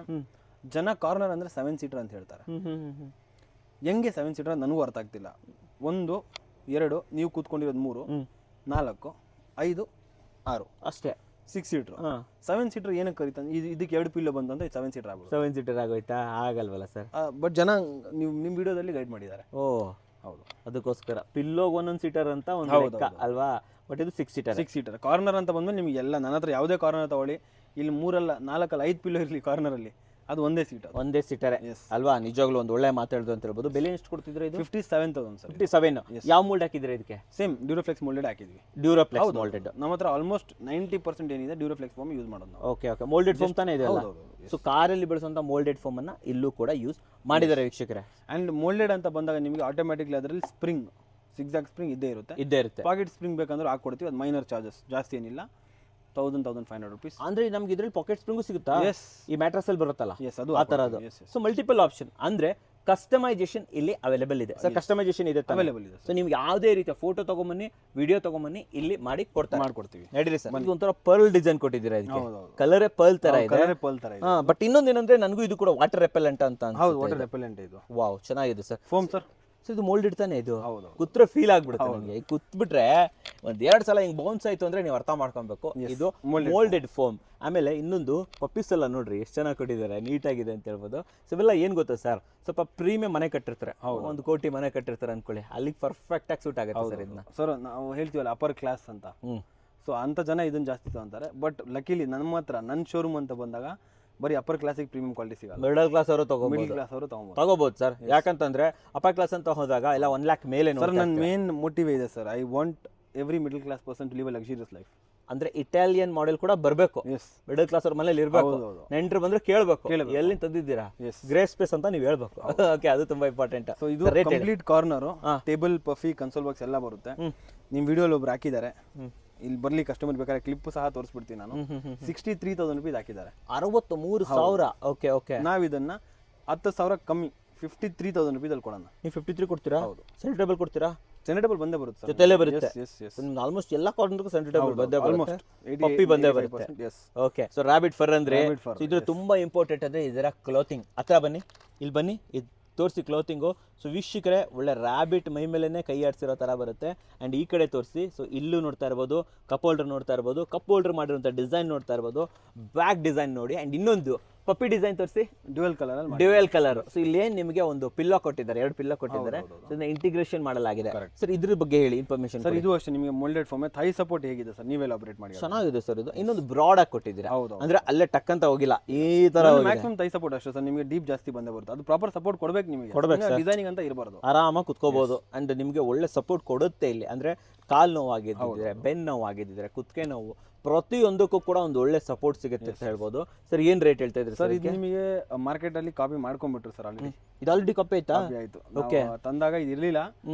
ಜನ ಕಾರ್ನರ್ ಅಂದ್ರೆ 7 ಸೀಟರ್ ಅಂತ ಹೇಳ್ತಾರೆ. ಹೆಂಗೆ 7 ಸೀಟರ್ ನನಗೂ ಅರ್ಥ ಆಗ್ತಿಲ್ಲ. 1, 2 ನೀವು ಕೂತ್ಕೊಂಡಿರೋದು 3, 4 5 6 ಅಷ್ಟೇ. 6 ಸೀಟ್ರು. 7 ಸೀಟರ್ ಏನಕ್ಕೆ ಕರೀತಾನೆ ಇದಕ್ಕೆ 2 ಪಿಲ್ಲೋ ಬಂದಂತ 7 ಸೀಟರ್ ಆಗ್ಬೋದು. 7 ಸೀಟರ್ ಆಗೋಯ್ತಾ? ಆಗಲ್ವಲ್ಲ ಸರ್. ಬಟ್ ಜನ ನೀವು ನಿಮ್ಮ ವಿಡಿಯೋದಲ್ಲಿ ಗೈಡ್ ಮಾಡಿದ್ದಾರೆ. ಓ ಹೌದು, ಅದಕ್ಕೋಸ್ಕರ ಪಿಲ್ಲೋಗ್ ಒಂದೊಂದು ಸೀಟರ್ ಅಂತ ಒಂದು ಲೆಕ್ಕ ಅಲ್ವಾ? ಬಟ್ ಇದು 6 ಸೀಟರ್. 6 ಸೀಟರ್ ಕಾರ್ನರ್ ಅಂತ ಬಂದ್ಮೇಲೆ ನಿಮಗೆ ಎಲ್ಲ ನನ್ನ ಹತ್ರ ಯಾವುದೇ ಕಾರ್ನರ್ ತಗೊಳ್ಳಿ, ಇಲ್ಲಿ 3 ಅಲ್ಲ 4 ಅಲ್ಲ 5 ಪಿಲ್ಲೋ ಇರಲಿ ಕಾರ್ನರಲ್ಲಿ, ಅದು ಒಂದೇ ಸೀಟರ್. ಒಂದೇ ಸೀಟರ್ ಅಲ್ವಾ? ನಿಜವಾಗ್ಲೂ ಒಂದು ಒಳ್ಳೆ ಮಾತಾಡ್ದು ಅಂತ ಹೇಳ್ಬೋದು. ಬೆಲೆ ಎಷ್ಟು ಕೊಡ್ತಿದ್ರೆ ಇದು? 57,000 ಸರ್. 57. ಯಾವ ಮೋಲ್ಡ್ ಹಾಕಿದ್ರೆ ಇದಕ್ಕೆ? ಸೇಮ್ ಡ್ಯೂರೋಫ್ಲೆಕ್ಸ್ ಮೋಲ್ಡೆಡ್ ಹಾಕಿದ್ವಿ. ಡ್ಯೂರೋಫ್ಲೆಕ್ಸ್ ಮೋಲ್ಡೆಡ್ ನಮ್ಮ ಹತ್ರ ಆಲ್ಮೋಸ್ಟ್ 90% ಏನಿದೆ ಡ್ಯೂರೋಫ್ಲೆಕ್ಸ್ ಫೋಮ್ ಯೂಸ್ ಮಾಡೋದು ನಾವು. ಓಕೆ ಓಕೆ, ಮೋಲ್ಡೆಡ್ ಫೋಮ್ ತಾನೇ ಇದೆ. ಸೊ ಕಾರಲ್ಲಿ ಬಳಸುವಂತ ಮೋಲ್ಡೆಡ್ ಫೋಮ್ ಅನ್ನ ಇಲ್ಲೂ ಕೂಡ ಯೂಸ್ ಮಾಡಿದ್ದಾರೆ ವೀಕ್ಷಕರೇ. ಅಂಡ್ ಮೋಲ್ಡೆಡ್ ಅಂತ ಬಂದಾಗ ನಿಮಗೆ ಆಟೋಮ್ಯಾಟಿಕ್ಲಿ ಅದರಲ್ಲಿ ಸ್ಪ್ರಿಂಗ್ ಸಿಕ್ಸಾಕ್ ಸ್ಪ್ರಿಂಗ್ ಇದ್ದೇ ಇರುತ್ತೆ. ಪಾಕೆಟ್ ಸ್ಪ್ರಿಂಗ್ ಬೇಕಂದ್ರೆ ಹಾಕೊಡ್ತೀವಿ, ಅದು ಮೈನರ್ ಚಾರ್ಜಸ್, ಜಾಸ್ತಿ ಏನಿಲ್ಲ. 1,500 ರೂಪೀಸ್. ಅಂದ್ರೆ ನಮ್ಗೆ ಇದ್ರಲ್ಲಿ ಪಾಕೆಟ್ ಸ್ಪ್ರಿಂಗು ಸಿಗುತ್ತಾ? ಎಸ್, ಈ ಮ್ಯಾಟ್ರಸ್ ಅಲ್ಲಿ ಬರುತ್ತಲ್ಲ ಅದು ಆ ತರದ್ದು. ಸೊ ಮಲ್ಟಿಪಲ್ ಆಪ್ಷನ್ ಅಂದ್ರೆ ಕಸ್ಟಮೈಸೇಷನ್ ಇಲ್ಲಿ ಅವೈಲೇಬಲ್ ಇದೆ. ಸರ್ ಕಸ್ಟಮೈಸೇಷನ್ ಇದೆ, ಅವೈಲೇಬಲ್ ಇದೆ. ಸೊ ನಿಮ್ಗೆ ಯಾವುದೇ ರೀತಿಯ ಫೋಟೋ ತಗೊಂಬನ್ನಿ, ವಿಡಿಯೋ ತಗೊಂಬನ್ನಿ, ಇಲ್ಲಿ ಮಾಡಿ ಮಾಡ್ಕೊಡ್ತೀವಿ. ನಡೀರಿ ಸರ್. ಇದು ಒಂಥರ ಪರ್ಲ್ ಡಿಸೈನ್ ಕೊಟ್ಟಿದ್ದೀರಾ, ಇದಕ್ಕೆ ಕಲರೇ ಪರ್ಲ್ ತರ ಇದೆ. ಬಟ್ ಇನ್ನೊಂದೇನಂದ್ರೆ ನನಗೂ ಇದು ಕೂಡ ವಾಟರ್ ರೆಪೆಲೆಂಟ್ ಅಂತ. ಹೌದು, ವಾಟರ್ ರೆಪೆಲೆಂಟ್ ಇದು. ವಾವ್, ಚೆನ್ನಾಗಿದೆ ಸರ್. Foam sir. ಸೊ ಇದು ಮೋಲ್ಡ್ ಇಡ್ತಾನೆ, ಇದು ಕುತ್ರ ಫೀಲ್ ಆಗ್ಬಿಡುತ್ತೆ ನನಗೆ. ಈ ಕುತ್ಬಿಟ್ರೆ ಒಂದ್ 2 ಸಲ ಹಿಂಗ್ ಬೌನ್ಸ್ ಆಯ್ತು ಅಂದ್ರೆ ನೀವು ಅರ್ಥ ಮಾಡ್ಕೊಬೇಕು ಇದು ಮೋಲ್ಡೆಡ್ ಫೋಮ್. ಆಮೇಲೆ ಇನ್ನೊಂದು ಪಪ್ಪೀಸ್ ಎಲ್ಲ ನೋಡ್ರಿ ಎಷ್ಟು ಚೆನ್ನಾಗಿ ಕೊಟ್ಟಿದ್ದಾರೆ, ನೀಟಾಗಿದೆ ಅಂತ ಹೇಳ್ಬೋದು. ಸೊ ಇವೆಲ್ಲ ಏನ್ ಗೊತ್ತಾ ಸರ್, ಸ್ವಲ್ಪ ಪ್ರೀಮಿಯಂ ಮನೆ ಕಟ್ಟಿರ್ತಾರೆ, 1 ಕೋಟಿ ಮನೆ ಕಟ್ಟಿರ್ತಾರೆ ಅನ್ಕೊಳ್ಳಿ, ಅಲ್ಲಿಗೆ ಪರ್ಫೆಕ್ಟ್ ಆಗಿ ಸೂಟ್ ಆಗುತ್ತೆ ಸರ್ ಇದನ್ನ. ಸರ್ ನಾವು ಹೇಳ್ತೀವಲ್ಲ ಅಪ್ಪರ್ ಕ್ಲಾಸ್ ಅಂತ, ಸೊ ಅಂತ ಜನ ಇದನ್ನ ಜಾಸ್ತಿ ತಗೊಂತಾರೆ. ಬಟ್ ಲಕಿಲಿ ನಮ್ಮ ಹತ್ರ ನನ್ನ ಶೋರೂಮ್ ಅಂತ ಬಂದಾಗ ಬರೀ ಅಪ್ಪರ್ ಕ್ಲಾಸಿಗೆ ಪ್ರೀಮಿಯಂ ಕ್ವಾಲಿಟಿ ಸಿಗಲ್ಲ. ಮಿಡಲ್ ಕ್ಲಾಸ್ ಅವರು ತಗೋಬಹುದು ಸರ್. ಯಾಕಂತಂದ್ರೆ ಅಪ್ಪರ್ ಕ್ಲಾಸ್ ಅಂತ ಹೋದಾಗ ಎಲ್ಲ 1 lakh ಮೇಲೆ. ಸರ್ ನನ್ನ ಮೇನ್ ಮೋಟಿವ್ ಇದೆ sir, I want every middle class person to live a luxurious life. ಅಂದ್ರೆ ಇಟಾಲಿಯನ್ ಮಾಡೆಲ್ ಕೂಡ ಬರಬೇಕು, ಮಿಡಲ್ ಕ್ಲಾಸ್ ಅವ್ರ ಮನೇಲಿ ಇರಬೇಕು. ನೆಂಟರು ಬಂದ್ರೆ ಕೇಳಬೇಕು ಎಲ್ಲಿ ತಂದಿದ್ದೀರಾ, ಗ್ರೇ ಸ್ಪೇಸ್ ಅಂತ ನೀವು ಹೇಳ್ಬೇಕು. ಓಕೆ, ಅದು ತುಂಬಾ ಇಂಪಾರ್ಟೆಂಟ್. ಸೊ ಇದು complete corner, table, puffy, console box ಎಲ್ಲ ಬರುತ್ತೆ. ನಿಮ್ ವಿಡಿಯೋಲಿ ಒಬ್ರು ಹಾಕಿದ್ದಾರೆ, ಇಲ್ಲಿ ಬರ್ಲಿ ಕಸ್ಟಮರ್ ಬೇಕಾದ್ರೆ ಕ್ಲಿಪ್ ಸಹ ತೋರಿಸ್ಬಿಡ್ತೀನಿ ನಾನು. 63,000 ರೂಪೀಸ್ ಹಾಕಿದ್ದಾರೆ. 63,000. ಓಕೆ ಓಕೆ, ನಾವ್ ಇದನ್ನ 10,000 ಕಮ್ಮಿ 53,000 ರೂಪೀಸ್ ಅಲ್ಲಿ ಕೊಡೋಣ. ನೀವು 53 ಕೊಡ್ತೀರಾ? ಹೌದು. ಸೆಂಟರ್ ಟೇಬಲ್ ಕೊಡ್ತೀರಾ? ಸೆಂಟರ್ ಟೇಬಲ್ ಬಂದೇ ಬರುತ್ತೆ, ಜೊತೆಲೇ ಬರುತ್ತೆ. ಆಲ್ಮೋಸ್ಟ್ ಎಲ್ಲ ಕಾರ್ನರ್ಗೂ ಸೆಂಟರ್ ಟೇಬಲ್ ಬಂದೇ ಬರುತ್ತೆ, ಪಪ್ಪಿ ಬಂದೇ ಬರುತ್ತೆ. ಓಕೆ, ಸೊ ರಾಬಿಟ್ ಫರ್ ಅಂದ್ರೆ ಇದ್ರ ತುಂಬಾ ಇಂಪಾರ್ಟೆಂಟ್ ಅಂದ್ರೆ ಇದರ ಕ್ಲೋತಿಂಗ್. ಹತ್ರ ಬನ್ನಿ, ಇಲ್ಲಿ ಬನ್ನಿ, ಇದು ತೋರಿಸಿ ಕ್ಲೋತಿಂಗು. ಸೊ ವೀಕ್ಷಕರೇ, ಒಳ್ಳೆ ರ್ಯಾಬಿಟ್ ಮೈ ಮೇಲೆನೆ ಕೈ ಆಡಿಸಿರೋ ಥರ ಬರುತ್ತೆ. ಆ್ಯಂಡ್ ಈ ಕಡೆ ತೋರಿಸಿ, ಸೊ ಇಲ್ಲೂ ನೋಡ್ತಾ ಇರ್ಬೋದು, ಕಪ್ ಹೋಲ್ಡರ್ ನೋಡ್ತಾ ಇರ್ಬೋದು, ಕಪ್ ಹೋಲ್ಡರ್ ಮಾಡಿರೋಂಥ ಡಿಸೈನ್ ನೋಡ್ತಾ ಇರ್ಬೋದು, ಬ್ಯಾಕ್ ಡಿಸೈನ್ ನೋಡಿ. ಆ್ಯಂಡ್ ಇನ್ನೊಂದು ಪಪ್ಪಿ ಡಿಸೈನ್ ತೋರಿಸಿ, ಡ್ಯುಯಲ್ ಕಲರ್. ಸೊ ಇಲ್ಲೇನು ನಿಮಗೆ ಒಂದು ಪಿಲ್ಲೋ ಕೊಟ್ಟಿದ್ದಾರೆ, 2 ಪಿಲ್ಲೋ ಕೊಟ್ಟಿದ್ದಾರೆ. ಸೊ ಇದನ್ನ ಇಂಟಿಗ್ರೇಷನ್ ಮಾಡಲಾಗಿದೆ. ಸರ್ ಇದ್ರ ಬಗ್ಗೆ ಹೇಳಿ ಇನ್ಫಾರ್ಮೇಶನ್. ಸರ್ ಇದು ಅಷ್ಟೇ, ನಿಮಗೆ ಮೋಲ್ಡೆಡ್ ಫಾರ್ಮ್ ಥೈ ಸಪೋರ್ಟ್ ಹೇಗಿದೆ ಸರ್, ನೀವೇ ಎಲಾಬ್ರೇಟ್ ಮಾಡಿ. ಚೆನ್ನಾಗಿದೆ ಸರ್ ಇದು. ಇನ್ನೊಂದು ಬ್ರಾಡ್ ಆಗಿ ಕೊಟ್ಟಿದ್ದೀರಾ, ಅಂದ್ರೆ ಅಲ್ಲೇ ಟಕ್ ಅಂತ ಹೋಗಿಲ್ಲ, ಈ ತರ ಮ್ಯಾಕ್ಸಿಮಮ್ ಥೈ ಸಪೋರ್ಟ್ ಅಷ್ಟೇ ಸರ್. ನಿಮಗೆ ಡೀಪ್ ಜಾಸ್ತಿ ಬಂದೇ ಬರುತ್ತೆ, ಅದು ಪ್ರಾಪರ್ ಸಪೋರ್ಟ್ ಕೊಡಬೇಕು ನಿಮಗೆ, ಡಿಸೈನಿಂಗ್ ಅಂತ ಇರಬಾರ್ದು. ಆರಾಮಾಗಿ ಕುತ್ಕೋಬಹುದು. ಅಂಡ್ ನಿಮಗೆ ಒಳ್ಳೆ ಸಪೋರ್ಟ್ ಕೊಡುತ್ತೆ ಇಲ್ಲಿ. ಅಂದ್ರೆ ಕಾಲ್ ನೋವು ಆಗಿದ್ದಿದ್ರೆ, ಬೆನ್ನು ನೋವು ಆಗಿದ್ದಿದ್ರೆ, ಕುತ್ತಿಗೆ ನೋವು, ಪ್ರತಿಯೊಂದಕ್ಕೂ ಕೂಡ ಒಂದು ಒಳ್ಳೆ ಸಪೋರ್ಟ್ ಸಿಗುತ್ತೆ ಅಂತ ಹೇಳ್ಬೋದು. ಸರ್ ಏನ್ ರೇಟ್ ಹೇಳ್ತಾ ಇದ್ರಿ ಸರ್? ಇದು ನಿಮಗೆ ಮಾರ್ಕೆಟ್ ಅಲ್ಲಿ ಕಾಪಿ ಮಾಡ್ಕೊಂಡ್ಬಿಟ್ರು ಸರ್ ಆಲ್ರೆಡಿ. ಇದು ಆಲ್ರೆಡಿ ಕಾಪಿ ಆಯ್ತಾ? ಆಯ್ತು. ಓಕೆ, ತಂದಾಗ ಇದು ಇರಲಿಲ್ಲ,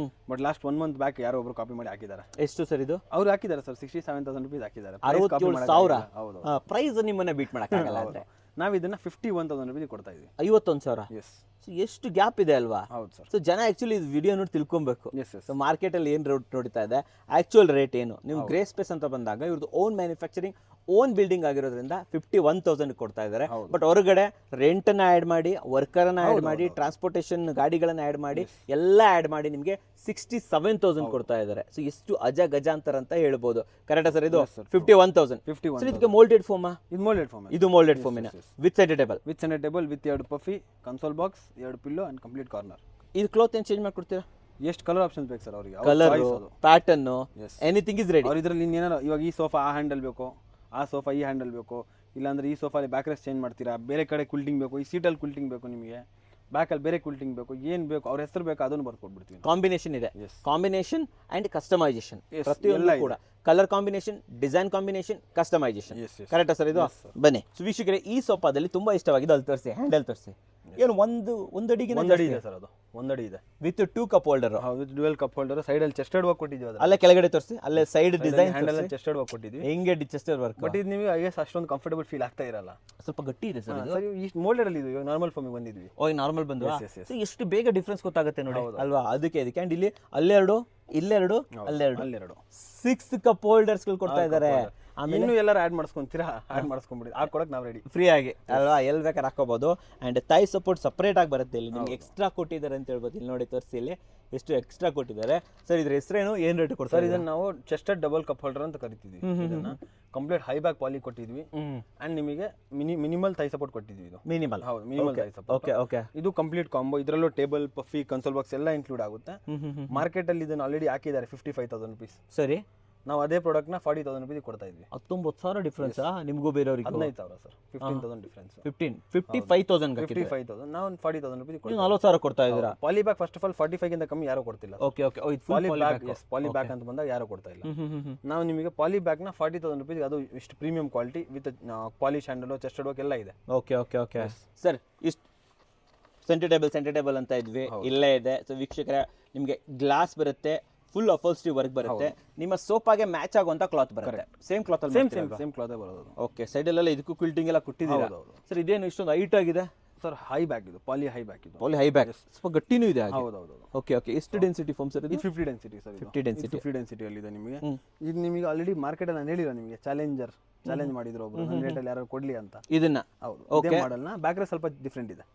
ಬಟ್ ಲಾಸ್ಟ್ 1 ಮಂತ್ ಬ್ಯಾಕ್ ಯಾರೋ ಒಬ್ರು ಕಾಪಿ ಮಾಡಿ ಹಾಕಿದ್ದಾರೆ. ಎಷ್ಟು ಸರ್ ಇದು? ಅವ್ರು ಹಾಕಿದ್ದಾರೆ ಸರ್ 67,000 ರೂಪೀಸ್ ಹಾಕಿದ್ದಾರೆ. 67,000. ಹೌದು, ಪ್ರೈಸ್ ನಿಮ್ಮನ್ನ ಬೀಟ್ ಮಾಡಕ್ಕಾಗಲ್ಲ. ಅಂದ್ರೆ ನಾವು ಇದನ್ನ 51,000 ರೂಪೀಸ್ ಕೊಡ್ತಾ ಇದೀವಿ. 51,000. ಎಸ್. ಎಷ್ಟು ಗ್ಯಾಪ್ ಇದೆ ಅಲ್ವಾ? ಹೌದು ಸರ್. ಸೊ ಜನ ಆಕ್ಚುಲಿ ಇದು ವಿಡಿಯೋ ನೋಡಿ ತಿಳ್ಕೊಬೇಕು. ಸೊ ಮಾರ್ಕೆಟ್ ಅಲ್ಲಿ ಏನ್ ರೇಟ್ ನೋಡ್ತಾ ಇದೆ, ಆಕ್ಚುಯಲ್ ರೇಟ್ ಏನು. ನೀವು ಗ್ರೇ ಸ್ಪೇಸ್ ಅಂತ ಬಂದಾಗ ಇವ್ರದ್ದು ಓನ್ ಮ್ಯಾನುಫ್ಯಾಕ್ಚರಿಂಗ್, ಓನ್ ಬಿಲ್ಡಿಂಗ್ ಆಗಿರೋದ್ರಿಂದ 51,000 ಕೊಡ್ತಾ ಇದ್ದಾರೆ. ಬಟ್ ಹೊರಗಡೆ ರೆಂಟ್ ಅನ್ನ ಆಡ್ ಮಾಡಿ, ವರ್ಕರ್ ಅನ್ನ ಆಡ್ ಮಾಡಿ, ಟ್ರಾನ್ಸ್ಪೋರ್ಟೇಷನ್ ಗಾಡಿಗಳನ್ನ ಆಡ್ ಮಾಡಿ, ಎಲ್ಲ ಆಡ್ ಮಾಡಿ ನಿಮಗೆ 67,000 ಕೊಡ್ತಾ ಇದ್ದಾರೆ. ಸೊ ಎಷ್ಟು ಅಜ ಗಜಾಂತರ ಅಂತ ಹೇಳ್ಬೋದು. ಕರೆಕ್ಟಾ ಸರ್? ಇದು 51,000. ಇದಕ್ಕೆ ಮೋಲ್ಡೆಡ್ ಫೋಮಾ? ಇದು ಮೋಲ್ಡೆಡ್ ಫೋಮ್. ಇದು ಮೋಲ್ಡೆಡ್ ಫೋಮಿನ with centre table. With 2 puffy, console box, 2 pillow and complete corner. ಇದು ಕ್ಲಾತ್ ಏನು ಚೇಂಜ್ ಮಾಡ್ಕೊಡ್ತೀರಾ? ಎಷ್ಟು ಕಲರ್ ಆಪ್ಷನ್ಸ್ ಬೇಕು ಸರ್ ಅವರಿಗೆ? Colour, pattern, anything is ready. ಅವ್ರ ಇದರಲ್ಲಿ ಇನ್ನೇನಾರು ಇವಾಗ ಈ ಸೋಫಾ ಆ ಹ್ಯಾಂಡಲ್ ಬೇಕು, ಆ ಸೋಫಾ ಈ ಹ್ಯಾಂಡಲ್ ಬೇಕು, ಇಲ್ಲಾಂದ್ರೆ ಈ ಸೋಫಾಲಿ ಬ್ಯಾಕ್ ರೆಸ್ಟ್ ಚೇಂಜ್ ಮಾಡ್ತೀರಾ, ಬೇರೆ ಕಡೆ ಕ್ವಿಲ್ಟಿಂಗ್ ಬೇಕು, ಈ ಸೀಟಲ್ಲಿ ಕ್ವಿಲ್ಟಿಂಗ್ ಬೇಕು, ನಿಮಗೆ ಬ್ಯಾಕಲ್ಲಿ ಬೇರೆ ಕ್ವಿಲ್ಟಿಂಗ್ ಬೇಕು, ಏನು ಬೇಕು ಅವ್ರ ಹೆಸರು ಬೇಕು ಅದನ್ನು ಬರ್ಕೊಟ್ಬಿಡ್ತೀವಿ. ಕಾಂಬಿನೇಷನ್ ಇದೆ, ಕಾಂಬಿನೇಷನ್ ಅಂಡ್ ಕಸ್ಟಮೈಸೇಷನ್ ಪ್ರತಿಯೊಂದು ಕೂಡ. Colour combination, design combination, customisation. ಕರೆಕ್ಟಾ ಸರ್ ಇದು? ಬನ್ನಿ. ಸೊ ವೀಕ್ಷಕರೇ, ಈ ಸೋಫಾದಲ್ಲಿ ತುಂಬಾ ಇಷ್ಟವಾಗಿದೆ. ಅಲ್ಲಿ ತೋರಿಸಿ, ಹ್ಯಾಂಡಲ್ ತೋರಿಸಿ. ಏನು ಒಂದು ಅಡಿಗೆ ಇದೆ ಸರ್, ಅದು 1 ಅಡಿ ಇದೆ with 2 cup holder. With dual cup holder. Side ಅಲ್ಲಿ ಚೆಸ್ಟೆಡ್ ವರ್ಕ್ ಕೊಟ್ಟಿದ್ದೀವಿ. ಅಲ್ಲೇ ಕೆಳಗಡೆ ತೋರಿಸಿ, ಅಲ್ಲೇ ಸೈಡ್ ಡಿಸೈನ್ ಹ್ಯಾಂಡಲ್ ಅಲ್ಲಿ ಚೆಸ್ಟೆಡ್ ವರ್ಕ್ ಕೊಟ್ಟಿದ್ದೀವಿ. ಹೆಂಗೆ ಚೆಸ್ಟೆಡ್ ವರ್ಕ್? ಬಟ್ ಇದು ನಿಮಗೆ ಐಎಸ್ ಅಷ್ಟೊಂದು ಕಂಫರ್ಟಬಲ್ ಫೀಲ್ ಆಗ್ತಾ ಇರಲ್ಲ, ಸ್ವಲ್ಪ ಗಟ್ಟಿ ಇದೆ ಸರ್. ಈ ಮೋಲ್ಡೆಡ್ ಅಲ್ಲಿ ಇದು ನಾರ್ಮಲ್ ಫಾರ್ಮಿಗೆ ಬಂದಿದ್ವಿ. ಓ, ನಾರ್ಮಲ್ ಬಂದು ಎಷ್ಟು ಬೇಗ ಡಿಫ್ರೆನ್ಸ್ ಗೊತ್ತಾಗುತ್ತೆ ನೋಡಿ ಅಲ್ವಾ? ಅದಕ್ಕೆ ಅಂಡ್ ಇಲ್ಲಿ ಅಲ್ಲೆರಡು, ಇಲ್ಲೆರಡು, ಅಲ್ಲೆರಡು 6 ಕಪ್ ಹೋಲ್ಡರ್ಸ್ ಗಳು ಕೊಡ್ತಾ ಇದ್ದಾರೆ. ಇನ್ನು ಎಲ್ಲರೂ ಆಡ್ ಮಾಡಿಸ್ಕೊಂತೀರಾ ಆಡ್ ಮಾಡಿಸ್ಕೊಂಡ್ಬಿಡಿ ಹಾಕೊಡಕ್ ನಾವು ರೆಡಿ ಫ್ರೀ ಆಗಿ ಅಲ್ವಾ ಎಲ್ಲಿ ಬೇಕಾದ್ರೆ ಹಾಕೋಬಹುದು. ಅಂಡ್ ಥೈ ಸಪೋರ್ಟ್ ಸಪ್ರೇಟ್ ಆಗಿ ಬರುತ್ತೆ ಇಲ್ಲಿ ನಿಮ್ಗೆ ಎಕ್ಸ್ಟ್ರಾ ಕೊಟ್ಟಿದ್ದಾರೆ ಅಂತ ಹೇಳ್ಬೋದು. ಇಲ್ಲಿ ನೋಡಿ ತೋರಿಸಿ ಇಲ್ಲಿ ಎಷ್ಟು ಎಕ್ಸ್ಟ್ರಾ ಕೊಟ್ಟಿದ್ದಾರೆ ಸರ್. ಇದ್ರ ಹೆಸರೇನು ಏನ್ ರೇಟ್ ಕೊಡ್ತಾರೆ? ಸರ್ ಇದನ್ನ ನಾವು ಚೆಸ್ಟೆಡ್ ಡಬಲ್ ಕಪ್ ಹೋಲ್ಡರ್ ಅಂತ ಕರಿತಿದ್ವಿ. ಇದನ್ನ ಕಂಪ್ಲೀಟ್ ಹೈ ಬ್ಯಾಕ್ ಪಾಲಿ ಕೊಟ್ಟಿದ್ವಿ ಅಂಡ್ ನಿಮಗೆ ಮಿನಿಮಲ್ ಥೈ ಸಪೋರ್ಟ್ ಕೊಟ್ಟಿದ್ವಿ. ಇದು ಮಿನಿಮಲ್, ಹೌದು minimal thigh support. Okay okay. ಇದು ಕಂಪ್ಲೀಟ್ ಕಾಂಬೋ. ಇದರಲ್ಲೂ ಟೇಬಲ್, ಪಫಿ, ಕನ್ಸೋಲ್ ಬಾಕ್ಸ್ ಎಲ್ಲ ಇನ್ಕ್ಲೂಡ್ ಆಗುತ್ತೆ. ಮಾರ್ಕೆಟ್ ಅಲ್ಲಿ ಇದನ್ನ ಆಲ್ರೆಡಿ ಹಾಕಿದ್ದಾರೆ 55,000 ರುಪೀಸ್. ಸರಿ, ನಾವು ಅದೇ ಪ್ರಾಡಕ್ಟ್ ನ 40,000 ರುಪೀಸ್ ಕೊಡ್ತಾ ಇದ್ವಿ. 19,000 ಡಿಫ್ರೆನ್ಸ್ ನಿಮಗೂ ಬೇರೆಯವರಿಗೆ? 15,000 ಸರ್, 15,000 ಡಿಫರೆನ್ಸ್. 55,000 ನಾವು 40,000 ರುಪೀಸ್ ಕೊಡ್ತೀವಿ. 40,000 ಕೊಡ್ತಾ ಇದ್ದೀರಾ? Poly bag first of all 45 ಗಿಂತ ಕಮ್ಮಿ ಯಾರು ಕೊಡ್ತಿಲ್ಲ. Okay okay. Poly bag, poly bag ಅಂತ ಬಂದಾಗ ಯಾರು ಕೊಡ್ತಾ ಇಲ್ಲ. ನಾವು ನಿಮಗೆ ಪಾಲಿ ಬ್ಯಾಗ್ ನ 40,000 ರುಪೀಸ್, ಅದು ಇಷ್ಟು premium quality with polish handle, chested work ಎಲ್ಲ ಇದೆ. Okay okay okay sir. ಇಷ್ಟು ಸೆಂಟರ್ ಅಂತ ಇದ್ವಿ, ಇಲ್ಲೇ ಇದೆ. ಸೊ ವೀಕ್ಷಕರೇ, ನಿಮಗೆ ಗ್ಲಾಸ್ ಬರುತ್ತೆ, ಫುಲ್ ಅಫೋಲ್ಸ್ಟಿವ್ ವರ್ಕ್ ಬರುತ್ತೆ, ನಿಮ್ಮ ಸೋಫಾಗೆ ಮ್ಯಾಚ್ ಆಗುವಂತ ಕ್ಲಾತ್ ಬರುತ್ತೆ. ಸೇಮ್ ಕ್ಲಾತ್ ಅಲ್ಲಿ ಸೇಮ್ ಕ್ಲಾತ್ ಬರೋದು. ಓಕೆ. ಸೈಡ್ ಎಲ್ಲ ಇದಕ್ಕೂ ಕ್ವಿಲ್ಟಿಂಗ್ ಎಲ್ಲ ಕೊಟ್ಟಿದ್ದೀರಾ ಸರ್? ಇದೇನು ಇಷ್ಟೊಂದು ಹೈಟ್ ಆಗಿದೆ? ಸರ್ ಹೈ ಬ್ಯಾಗ್ ಇದು, ಪಾಲಿ ಹೈ ಬ್ಯಾಗ್ ಇದು. ಪಾಲಿ ಹೈ ಬ್ಯಾಗ್ ಸ್ವಲ್ಪ ಗಟ್ಟಿನೂ ಇದೆ. ಹೌದೌದು. Okay okay. ಎಷ್ಟು ಡೆನ್ಸಿಟಿ ಫೋಮ್ ಸರ್ ಇದು? 50 ಡೆನ್ಸಿಟಿ ಸರ್. 50 ಡೆನ್ಸಿಟಿ. 50 ಡೆನ್ಸಿಟಿ ಅಲ್ಲಿ ಇದೆ ನಿಮಗೆ. ಇದು ನಿಮಗೆ ಆಲ್ರೆಡಿ ಮಾರ್ಕೆಟ್ ಅಲ್ಲಿ ನಾನು ಹೇಳಿಲ್ಲ ನಿಮಗೆ, ಚಾಲೆಂಜ್ ಮಾಡಿದ್ರು ಒಬ್ರು, ನನ್ನ ರೇಟ್ ಅಲ್ಲಿ ಯಾರು ಕೊಡ್ಲಿ ಅಂತ. ಇದನ್ನ ಹೌದು, ಇದೇ ಮಾಡೆಲ್ ನ ಬ್ಯಾಕ್ ರೇಸ್ ಸ್ವಲ್ಪ ಡಿಫ್ರೆಂಟ್ ಇದೆ,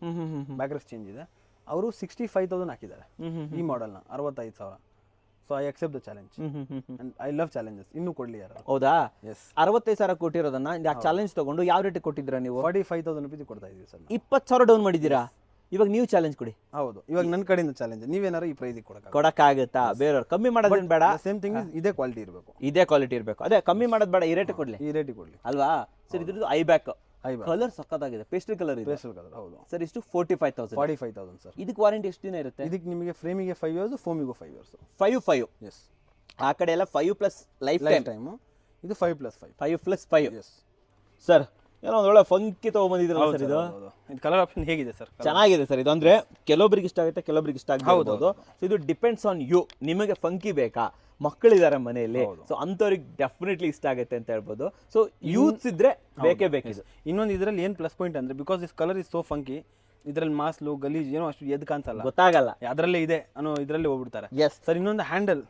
ಬ್ಯಾಕ್ ರೇಸ್ ಚೇಂಜ್ ಇದೆ. ಅವರು 65,000 ಹಾಕಿದ್ದಾರೆ ಈ ಮಾಡೆಲ್ ನ, 65,000. So I accept the challenge and I love challenges. ಇನ್ನೂ ಕೊಡ್ಲಿ ಯಾರು? ಹೌದಾ? ಎಸ್. 65,000 ಕೊಟ್ಟಿರೋದನ್ನ ಆ ಚಾಲೆಂಜ್ ತಗೊಂಡು ಯಾವ ರೇಟ್ ಕೊಟ್ಟಿದ್ದೀರಾ ನೀವು? 45,000 ರುಪೀಸ್ ಕೊಡ್ತಾ ಇದೀವಿ ಸರ್. 20,000 ಡೌನ್ ಮಾಡಿದ್ದೀರಾ. ಇವಾಗ ನೀವು ಚಾಲೆಂಜ್ ಕೊಡಿ. ಹೌದು, ಇವಾಗ ನನ್ನ ಕಡೆಯಿಂದ ಚಾಲೆಂಜ್. ನೀವೇನಾರು ಈ ಪ್ರೈಸ್ ಕೊಡಕ್ಕಾಗುತ್ತಾ? ಬೇರೆಯವ್ರು ಕಮ್ಮಿ ಮಾಡೋದೇನು ಬೇಡ, ಸೇಮ್ ಥಿಂಗ್ ಇದೇ ಕ್ವಾಲಿಟಿ ಇರಬೇಕು. ಇದೇ ಕ್ವಾಲಿಟಿ ಇರಬೇಕು. ಅದೇ ಕಮ್ಮಿ ಮಾಡೋದು ಬೇಡ, ಈ ರೇಟ್ ಕೊಡ್ಲಿ. ಈ ರೇಟ್ ಕೊಡ್ಲಿ ಅಲ್ವಾ ಸರ್? ಇದ್ರದ್ದು ಐ ಬ್ಯಾಕ್ ಕಲರ್ ಸಕ್ಕತ್ತಾಗಿದೆ, ಪೇಸ್ಟಲ್ ಕಲರ್ ಇದೆ. ಪೇಸ್ಟಲ್ ಕಲರ್ ಹೌದು ಸರ್. ಇಷ್ಟು 45,000 ಸರ್. ಇದಕ್ಕೆ ವಾರಂಟಿ ಎಷ್ಟು ದಿನ ಇರುತ್ತೆ? ಇದಕ್ಕೆ ನಿಮಗೆ ಫ್ರೇಮಿಗೆ 5 ಇಯರ್ಸ್, ಫೋಮಿಗೂ 5 ಇಯರ್ಸ್. 5 ಎಸ್. ಆ ಕಡೆ ಎಲ್ಲ 5+ ಲೈಫ್ ಟೈಮ್. ಇದು 5+5. 5+5 ಎಸ್ ಸರ್. ಏನೋ ಒಂದು ಒಳ್ಳೆ ಫಂಕಿ ತಗೊಂಡ್ಬಂದಿದ್ರಲ್ಲ ಸರ್ ಇದು. ಇದು ಕಲರ್ ಆಪ್ಷನ್ ಹೇಗಿದೆ ಸರ್? ಚೆನ್ನಾಗಿದೆ ಸರ್ ಇದು. ಅಂದ್ರೆ ಕೆಲವೊಬ್ರಿಗೆ ಇಷ್ಟ ಆಗುತ್ತೆ, ಕೆಲವೊಬ್ರಿಗೆ ಇಷ್ಟ ಆಗಬಹುದು. ಸೊ ಇದು ಡಿಪೆಂಡ್ಸ್ ಆನ್ ಯು. ನಿಮಗೆ ಫಂಕಿ ಬೇಕಾ? ಮಕ್ಕಳಿದ್ದಾರೆ ಮನೆಯಲ್ಲಿ, ಸೊ ಅಂಥವ್ರಿಗೆ ಡೆಫಿನೆಟ್ಲಿ ಇಷ್ಟ ಆಗುತ್ತೆ ಅಂತ ಹೇಳ್ಬೋದು. ಸೊ ಯೂತ್ಸ್ ಇದ್ರೆ ಬೇಕೇ ಬೇಕಿದೆ. ಇನ್ನೊಂದು ಇದರಲ್ಲಿ ಏನು ಪ್ಲಸ್ ಪಾಯಿಂಟ್ ಅಂದ್ರೆ, because this colour is so funky, ಇದರಲ್ಲಿ ಮಾಸ್ಲು ಗಲೀಜ್ ಏನೋ ಅಷ್ಟು ಎದ್ದು ಕಾಣಿಸಲ್ಲ, ಗೊತ್ತಾಗಲ್ಲ ಅದರಲ್ಲೇ ಇದೆ ಅನ್ನೋ ಇದರಲ್ಲಿ ಹೋಗ್ಬಿಡ್ತಾರೆ. Yes sir. ಇನ್ನೊಂದು ಹ್ಯಾಂಡಲ್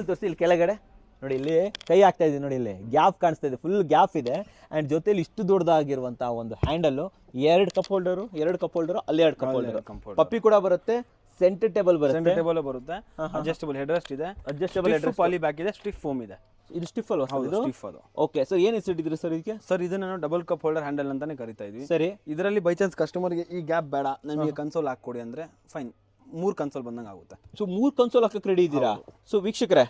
ತೋರಿಸಿ ಇಲ್ಲಿ ಕೆಳಗಡೆ ನೋಡಿ, ಇಲ್ಲಿ ಕೈ ಹಾಕ್ತಾ ಇದೆ ನೋಡಿ, ಇಲ್ಲಿ ಗ್ಯಾಪ್ ಕಾಣಿಸ್ತಾ ಇದೆ, ಫುಲ್ ಗ್ಯಾಪ್ ಇದೆ. ಅಂಡ್ ಜೊತೆಲಿ ಇಷ್ಟು ದೊಡ್ಡದಾಗಿರುವಂತಹ ಒಂದು ಹ್ಯಾಂಡಲ್, 2 ಕಪ್ ಹೋಲ್ಡರು, ಅಲ್ಲಿ 2 ಕಪ್ ಹೋಲ್ಡರ್, ಪಪ್ಪಿ ಕೂಡ ಬರುತ್ತೆ, ಸೆಂಟರ್ ಟೇಬಲ್ ಬರುತ್ತೆ, ಅಡ್ಜಸ್ಟಬಲ್ ಹೆಡ್ ರೆಸ್ಟ್ ಇದೆ, ಅಡ್ಜಸ್ಟಬಲ್ ಹೆಡ್ ರೆಸ್ಟ್, ಪಾಲಿ ಬ್ಯಾಕ್ ಇದೆ, ಸ್ಟಿಫ್ ಫೋಮ್ ಇದೆ. ಇದು ಸ್ಟಿಫ್ ಅಲ್ವಾ? ಹೌದು, ಸ್ಟಿಫ್ ಅದು. ಓಕೆ. ಸೊ ಏನು ಹೆಸರಿಟ್ಟಿದ್ರು ಸರ್ ಇದಕ್ಕೆ? ಸರ್ ಇದನ್ನ ನಾವು ಡಬಲ್ ಕಪ್ ಹೋಲ್ಡರ್ ಹ್ಯಾಂಡಲ್ ಅಂತಾನೆ ಕರಿತಾ ಇದ್ವಿ. ಸರಿ. ಇದರಲ್ಲಿ ಬೈ ಚಾನ್ಸ್ ಕಸ್ಟಮರ್ಗೆ ಈ ಗ್ಯಾಪ್ ಬೇಡ, ನಮಗೆ ಕನ್ಸೋಲ್ ಹಾಕೊಡಿ ಅಂದ್ರೆ ಫೈನ್, 3 ಕನ್ಸೋಲ್ ಬಂದಂಗೆ ಆಗುತ್ತೆ. ಸೊ 3 ಕನ್ಸೋಲ್ ಹಾಕಕ್ಕೆ ರೆಡಿ ಇದ್ದೀರಾ? ಸೊ ವೀಕ್ಷಕರೇ,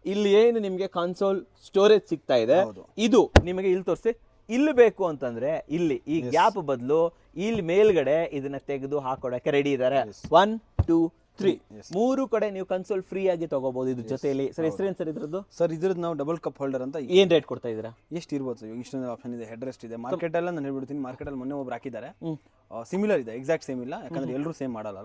ಇಲ್ಲಿ ಏನು ನಿಮಗೆ ಕನ್ಸೋಲ್ ಸ್ಟೋರೇಜ್ ಸಿಗ್ತಾ ಇದೆ, ಇದು ನಿಮಗೆ ಇಲ್ಲಿ ತೋರಿಸಿ. ಇಲ್ಲಿ ಬೇಕು ಅಂತಂದ್ರೆ ಇಲ್ಲಿ ಈ ಗ್ಯಾಪ್ ಬದಲು ಇಲ್ಲಿ ಮೇಲ್ಗಡೆ ಇದನ್ನ ತೆಗೆದು ಹಾಕೊಡಕ್ಕೆ ರೆಡಿ ಇದ್ದಾರೆ. 1 2 3 3 ಕಡೆ ನೀವು ಕನ್ಸೋಲ್ ಫ್ರೀ ಆಗಿ ತಗೋಬಹುದು ಇದ್ರ ಜೊತೆಲಿ. ಸರ್ ಹೆಸರೇನು ಸರ್ ಇದ್ರದ್ದು? ಸರ್ ಇದ್ರದ್ದು ನಾವು ಡಬಲ್ ಕಪ್ ಹೋಲ್ಡರ್ ಅಂತ. ಏನ್ ರೇಟ್ ಕೊಡ್ತಾ ಇದ್ದೀರಾ? ಎಷ್ಟು ಇರ್ಬೋದು ಸರ್? ಇಷ್ಟೊಂದು ಆಪ್ಷನ್ ಇದೆ, ಹೆಡ್ ರೆಸ್ಟ್ ಇದೆ. ಮಾರ್ಕೆಟ್ ಎಲ್ಲ ನಾನು ಹೇಳ್ಬಿಡ್ತೀನಿ, ಮಾರ್ಕೆಟ್ ಅಲ್ಲಿ ಮೊನ್ನೆ ಒಬ್ರು ಹಾಕಿದ್ದಾರೆ, ಸಿಮಿಲರ್ ಇದೆ, ಎಕ್ಸಾಕ್ಟ್ ಸೇಮ್ ಇಲ್ಲ, ಯಾಕಂದ್ರೆ ಎಲ್ಲರೂ ಸೇಮ್ ಮಾಡಲ್ಲ.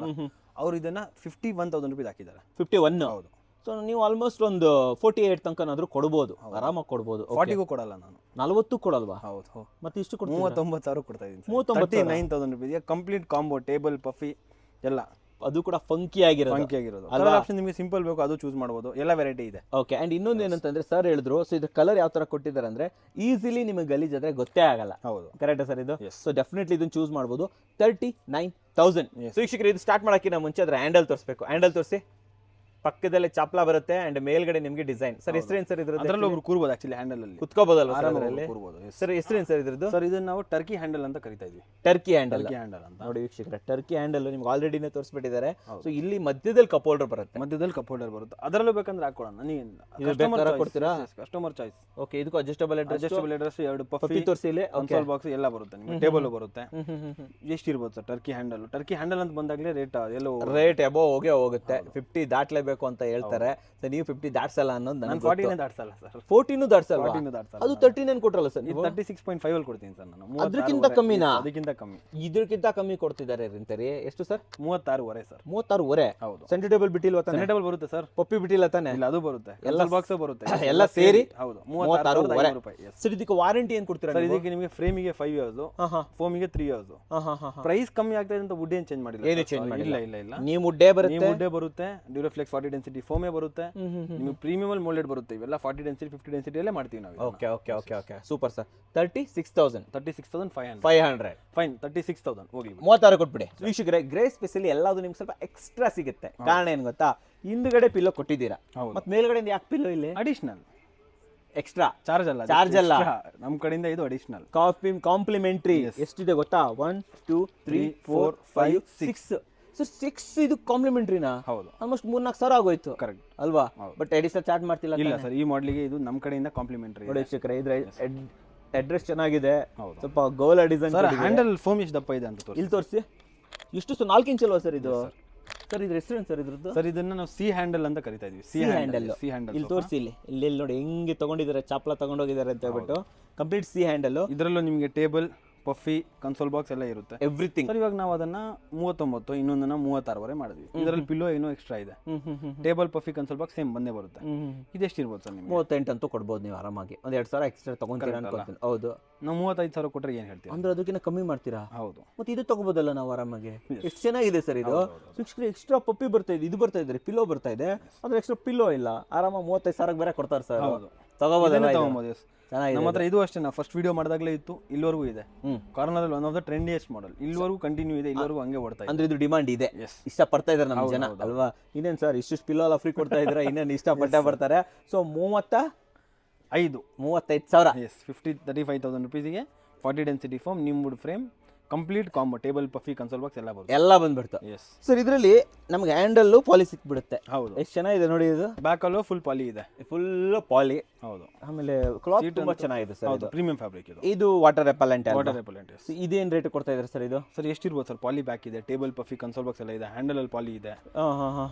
ಅವ್ರು ಇದನ್ನ 51,000 ರುಪೀಸ್ ಹಾಕಿದ್ದಾರೆ. 51? ಹೌದು. ಸೊ ನೀವು ಆಲ್ಮೋಸ್ಟ್ ಒಂದು 48 ತನಕನಾದ್ರೂ ಕೊಡ್ಬೋದು, ಆರಾಮಾಗಿ ಕೊಡ್ಬೋದು. 40ಗೂ ಕೊಡಲ್ಲ ನಾನು. 40 ಕೊಡಲ್ವಾ? ಹೌದು. ಮತ್ತೆ ಇಷ್ಟು 39,000 ಕೊಡ್ತಾ ಇದ್ದೀನಿ. 39,000 ರುಪೀಸ್ ಕಂಪ್ಲೀಟ್ ಕಾಂಬೋ, ಟೇಬಲ್, ಪಫಿ ಎಲ್ಲ. ಅದು ಕೂಡ ಫಂಕಿ ಆಗಿರೋದು. ಕಲರ್ ಆಪ್ಷನ್ ನಿಮಗೆ ಸಿಂಪಲ್ ಬೇಕು, ಅದು ಚೂಸ್ ಮಾಡಬಹುದು, ಎಲ್ಲ ವೆರೈಟಿ ಇದೆ. ಓಕೆ. ಅಂಡ್ ಇನ್ನೊಂದು ಏನಂತಂದ್ರೆ ಸರ್ ಹೇಳಿದ್ರು, ಸೊ ಇದು ಕಲರ್ ಯಾವ ತರ ಕೊಟ್ಟಿದ್ದಾರೆ ಅಂದ್ರೆ ಈಸಿಲಿ ನಿಮಗೆ ಗಲೀಜ್ ಆದ್ರೆ ಗೊತ್ತೇ ಆಗಲ್ಲ. ಹೌದು, ಕರೆಕ್ಟ್ ಸರ್ ಇದು. ಸೊ ಡೆಫಿನೆಟ್ಲಿ ಇದನ್ನ ಚೂಸ್ ಮಾಡಬಹುದು. 39,000. ವೀಕ್ಷಕರು, ಇದು ಸ್ಟಾರ್ಟ್ ಮಾಡಕ್ಕಿಂತ ಮುಂಚೆ ಅದ್ರ ಹ್ಯಾಂಡಲ್ ತೋರಿಸಬೇಕು. ಹ್ಯಾಂಡಲ್ ತೋರಿಸಿ. ಪಕ್ಕದಲ್ಲಿ ಚಾಪ್ಲಾ ಬರುತ್ತೆ ಅಂಡ್ ಮೇಲ್ಗಡೆ ನಿಮಗೆ ಡಿಸೈನ್. ಸರ್ ಹೆಸರೇನು ಸರ್ ಇದ್ರದ್ದು? ಅದರಲ್ಲಿ ಒಬ್ರು ಕೂರ್ಬೋದು, ಆಕ್ಚುಲಿ ಹ್ಯಾಂಡಲ್ ಅಲ್ಲಿ ಕುತ್ಕೋಬಹುದಲ್ವಾ ಸರ್ ಅದರಲ್ಲಿ? ಸರ್ ಹೆಸರೇನು ಸರ್ ಇದ್ರದ್ದು? ಸರ್ ಇದನ್ನ ನಾವು ಟರ್ಕಿ ಹ್ಯಾಂಡಲ್ ಅಂತ ಕರಿತಾ ಇದ್ವಿ. ಟರ್ಕಿ ಹ್ಯಾಂಡಲ್ ಅಂತ ನೋಡಿ ವೀಕ್ಷಕರೇ, ಟರ್ಕಿ ಹ್ಯಾಂಡಲ್ ನಿಮ್ಗೆ ಆಲ್ರೆಡಿನೇ ತೋರಿಸ್ಬಿಟ್ಟಿದ್ದಾರೆ. ಸೊ ಇಲ್ಲಿ ಮಧ್ಯದಲ್ಲಿ ಕಪ್ ಹೋಲ್ಡರ್ ಬರುತ್ತೆ, ಅದರಲ್ಲೂ ಬೇಕಂದ್ರೆ ಹಾಕೊಳ್ಳೋಣ. ಕೊಡ್ತೀರಾ? Customer choice. ಓಕೆ. ಇದಕ್ಕೂ ಅಡ್ಜಸ್ಟಬಲ್ ಅಡ್ರೆಸ್ 2 ಪಫಿ ತೋರಿಸಿ, ಇಲ್ಲಿ ಕನ್ಸೋಲ್ ಬಾಕ್ಸ್ ಎಲ್ಲ ಬರುತ್ತೆ, ನಿಮಗೆ ಟೇಬಲ್ ಬರುತ್ತೆ. ಎಷ್ಟು ಇರ್ಬೋದು ಸರ್ ಟರ್ಕಿ ಹ್ಯಾಂಡಲ್ ಅಂತ ಬಂದಾಗಲೇ ರೇಟ್ ಅಬೋ ಹೋಗುತ್ತೆ. 50 ದಾಟ್ಲೇಬೇಕು ಅಂತ ಹೇಳ್ತಾರೆ. ನೀವು 50 ದಾಟ್ಸಲ್ಲ ಅನ್ನೋದು ನನಗೆ 40 ದಾಟ್ಸಲ್ಲ ಸರ್. 40 ದಾಟ್ಸಲ್ಲ. ಅದು 39 ಕೊಟ್ರಲ್ಲ ಸರ್ ನೀವು? 36.5 ಅಲ್ಲಿ ಕೊಡ್ತೀನಿ ಸರ್ ನಾನು. ಅದಕ್ಕಿಂತ ಕಮ್ಮಿನಾ? ಅದಕ್ಕಿಂತ ಕಮ್ಮಿ. ಇದಕ್ಕಿಂತ ಕಮ್ಮಿ ಕೊಡ್ತಿದ್ದಾರೆ ಅಂತಾರೆ. ಎಷ್ಟು ಸರ್? 36.5 ಸರ್. 36.5. ಹೌದು. ಸೆಂಟರ್ ಟೇಬಲ್ ಬಿಟ್ಟಿಲ್ವಾ? ಸೆಂಟರ್ ಟೇಬಲ್ ಬರುತ್ತೆ ಸರ್. ಪಪ್ಪಿ ಬಿಟ್ಟಿಲ್ಲ ತಾನೆ? ಇಲ್ಲ, ಅದು ಬರುತ್ತೆ. ಎಲ್ಲ ಬಾಕ್ಸ್ ಬರುತ್ತೆ, ಎಲ್ಲ ಸೇರಿ. ಹೌದು, 36.5 ರೂಪಾಯಿ. ಸರ್ ಇದಕ್ಕೆ ವಾರಂಟಿ ಏನು ಕೊಡ್ತೀರಾ ಸರ್? ಇದಕ್ಕೆ ನಿಮಗೆ ಫ್ರೇಮಿಗೆ 5 ಇಯರ್ಸ್, ಫೋಮಿಗೆ 3 ಇಯರ್ಸ್. ಪ್ರೈಸ್ ಕಮ್ಮಿ ಆಗ್ತಾ ಇದೆ ಅಂತ ವುಡ್ ಏನು ಚೇಂಜ್ ಮಾಡಿಲ್ಲ. ಏನು ಚೇಂಜ್ ಮಾಡಿಲ್ಲ. ಇಲ್ಲ. ನೀವು ವುಡ್ಡೇ ಬರುತ್ತೆ, ಡ್ಯೂರೋಫ್ಲೆಕ್ಸ್ 40 ಡೆನ್ಸಿಟಿ ಫೋಮೇ ಬರುತ್ತೆ, ನಿಮಗೆ ಪ್ರೀಮಿಯಂ ಅಲ್ಲಿ ಮೋಲ್ಡೆಡ್ ಬರುತ್ತೆ. ಇವೆಲ್ಲ 40 ಡೆನ್ಸಿಟಿ 50 ಡೆನ್ಸಿಟಿಯಲ್ಲೇ ಮಾಡ್ತೀವಿ ನಾವು. Okay okay okay okay super sir. 36,500 fine. 36,000 ಹೋಗ್ಲಿ, 36 ಕೊಟ್ಬಿಡಿ. ವೀಕ್ಷಕರೇ, ಗ್ರೇ ಸ್ಪೇಸಲ್ಲಿ ಎಲ್ಲಾದ್ರು ನಿಮ್ಗೆ ಸ್ವಲ್ಪ ಎಕ್ಸ್ಟ್ರಾ ಸಿಗುತ್ತೆ. ಕಾರಣ ಏನು ಗೊತ್ತಾ, ಹಿಂದ್ಗಡೆ ಪಿಲ್ಲೋ ಕೊಟ್ಟಿದ್ದೀರಾ, ಮತ್ತೆ ಮೇಲ್ಗಡೆ ಯಾಕೆ ಪಿಲ್ಲೋ ಇಲ್ಲಿ ಅಡಿಷನಲ್ ಎಕ್ಸ್ಟ್ರಾ ಚಾರ್ಜ್ ಅಲ್ಲ, ನಮ್ಮ ಕಡೆಯಿಂದ ಇದು ಅಡಿಷನಲ್ ಕಾಂಪ್ಲಿಮೆಂಟ್ರಿ. ಎಷ್ಟಿದೆ ಗೊತ್ತಾ, 1 2 3 4 5 6. ಸೊ 6 ಇದು ಕಾಂಪ್ಲಿಮೆಂಟ್ರಿನಾ? ಹೌದು, ಆಲ್ಮೋಸ್ಟ್ 3-4 ಸಾವಿರ ಆಗೋಯ್ತು. ಕರೆಕ್ಟ್ ಅಲ್ವಾ? ಬಟ್ ಅಡಿಷನಲ್ ಚಾರ್ಜ್ ಮಾಡ್ತಿಲ್ಲ. ಇಲ್ಲ ಸರ್, ಈ ಮಾಡ್ಲಿಗೆ ಇದು ನಮ್ಮ ಕಡೆಯಿಂದ ಕಾಂಪ್ಲಿಮೆಂಟ್ರಿ. ನೋಡಿ ವೀಕ್ಷಕರೇ, ಇದ್ರ ಅಡ್ರೆಸ್ ಚೆನ್ನಾಗಿದೆ, ಸ್ವಲ್ಪ ಗೋಲ ಡಿಸೈನ್. ಹ್ಯಾಂಡಲ್ ಫೋಮ್ ಎಷ್ಟು ದಪ್ಪ ಇದೆ ಅಂತ ಇಲ್ಲಿ ತೋರಿಸಿ. ಇಷ್ಟು 4 ಇಂಚ್ ಅಲ್ವಾ ಸರ್ ಇದು? ಸರ್ ಇದ್ರ ಹೆಸರೇನು ಸರ್ ಇದ್ರದ್ದು? ಸರ್ ಇದನ್ನ ನಾವು ಸಿ ಹ್ಯಾಂಡಲ್ ಅಂತ ಕರಿತಾ ಇದೀವಿ. ಸಿ ಹ್ಯಾಂಡಲ್ ಇಲ್ಲಿ ತೋರಿಸಿ. ಇಲ್ಲಿ ನೋಡಿ ಹೆಂಗೆ ತಗೊಂಡಿದ್ದಾರೆ, ಚಾಪ್ಲ ತಗೊಂಡೋಗಿದ್ದಾರೆ ಅಂತ ಹೇಳ್ಬಿಟ್ಟು. Complete C handle. ಇದರಲ್ಲೂ ನಿಮಗೆ ಟೇಬಲ್, ಪಫಿ, ಕನ್ಸೋಲ್ ಬಾಕ್ಸ್ ಎಲ್ಲ ಇರುತ್ತೆ, ಎವ್ರಿಥಿಂಗ್. ಸರ್ ಇವಾಗ ನಾವು ಅದನ್ನ 39, ಇನ್ನೊಂದನ್ನ 36 ಮಾಡಿದ್ವಿ. ಇದರಲ್ಲಿ ಪಿಲ್ಲೋ ಏನೋ ಎಕ್ಸ್ಟ್ರಾ ಇದೆ. Table, puffy, console box same ಬಂದೇ ಬರುತ್ತೆ. ಇದೆಷ್ಟು ಇರ್ಬೋದು ಸರ್ ನಿಮ್ಗೆ? 38 ಅಂತೂ ಕೊಡ್ಬೋದು ನೀವು ಆರಾಮಾಗಿ. ಒಂದು 2,000 ಎಕ್ಸ್ಟ್ರಾ ತಗೊಂತೀರಾ ಅನ್ಕೊಳ್ತೀನಿ. ಹೌದು, ನಾವು 35,000 ಕೊಟ್ಟರೆ ಏನು ಹೇಳ್ತೀವಿ ಅಂದ್ರೆ ಅದಕ್ಕಿಂತ ಕಮ್ಮಿ ಮಾಡ್ತೀರಾ? ಹೌದು, ಮತ್ತೆ ಇದು ತಗೋಬೋದಲ್ಲ ನಾವು ಆರಾಮಾಗಿ. ಎಷ್ಟು ಚೆನ್ನಾಗಿದೆ ಸರ್ ಇದು. ಎಕ್ಸ್ಟ್ರಾ ಪಪ್ಪಿ ಬರ್ತಾ ಇದೆ, ಇದು ಬರ್ತಾ ಇದೆ, ಪಿಲ್ಲೋ ಬರ್ತಾ ಇದೆ, ಅಂದ್ರೆ ಎಕ್ಸ್ಟ್ರಾ ಪಿಲ್ಲೋ ಇಲ್ಲ. ಆರಾಮಾಗಿ 35,000 ಬೇರೆ ಕೊಡ್ತಾರೆ ಸರ್. ತಗೋಬೋದಲ್ಲ? ನಮ್ಮ ಹತ್ರ ಇದು ಅಷ್ಟೇ, ನಾವು ಫಸ್ಟ್ ವಿಡಿಯೋ ಮಾಡಿದಾಗಲೇ ಇತ್ತು, ಇಲ್ಲಿವರೆಗೂ ಇದೆ. Corner one of the trendiest model, ಇಲ್ಲಿವರೆಗೂ ಕಂಟಿನ್ಯೂ ಇದೆ, ಇಲ್ಲಿವರೆಗೂ ಹಂಗೆ ಓಡ್ತಾ ಇದೆ. ಅಂದ್ರೆ ಇದು ಡಿಮಾಂಡ್ ಇದೆ, ಇಷ್ಟ ಪಡ್ತಾ ಇದಾರೆ ನಮ್ಮ ಜನ ಅಲ್ವಾ? ಇನ್ನೇನು ಸರ್, ಇಷ್ಟು ಪಿಲ್ಲೋ ಎಲ್ಲ ಫ್ರೀ ಕೊಡ್ತಾ ಇದ್ರೆ ಇನ್ನೇನು ಇಷ್ಟಪಟ್ಟೆ ಬರ್ತಾರೆ. ಸೊ 35,000 ಎಸ್ 35,000 ರುಪೀಸಿಗೆ 40 density foam, neem wood frame, complete combo, table, puffy, console box ಎಲ್ಲ ಬಂದ್ಬಿಡ್ತು. ಎಸ್ ಸರ್, ಇದರಲ್ಲಿ ನಮಗೆ ಹ್ಯಾಂಡಲ್ ಪಾಲಿ ಸಿಕ್ಬಿಡುತ್ತೆ. ಹೌದು, ಎಷ್ಟು ಚೆನ್ನಾಗಿದೆ ನೋಡಿ. ಇದು ಬ್ಯಾಕಲ್ಲೂ ಫುಲ್ ಪಾಲಿ ಇದೆ, ಫುಲ್ ಪಾಲಿ. ಹೌದು, ಆಮೇಲೆ ಕ್ಲಾತ್ ತುಂಬಾ ಚೆನ್ನಾಗಿದೆ ಸರ್. ಹೌದು, ಪ್ರೀಮಿಯಂ ಫ್ಯಾಬ್ರಿಕ್ ಇದು. ಇದು ವಾಟರ್ ರೆಪಲೆಂಟ್. ಇದೇನ್ ರೇಟ್ ಕೊಡ್ತಾ ಇದ್ದಾರೆ ಸರ್ ಇದು? ಸರ್ ಎಷ್ಟಿರ್ಬೋದು ಸರ್? ಪಾಲಿ ಬ್ಯಾಕ್ ಇದೆ, ಟೇಬಲ್, ಪಫಿ, ಕನ್ಸೋಲ್ ಬಾಕ್ಸ್ ಎಲ್ಲ ಇದೆ, ಹ್ಯಾಂಡಲ್ ಅಲ್ಲಿ ಪಾಲಿ ಇದೆ.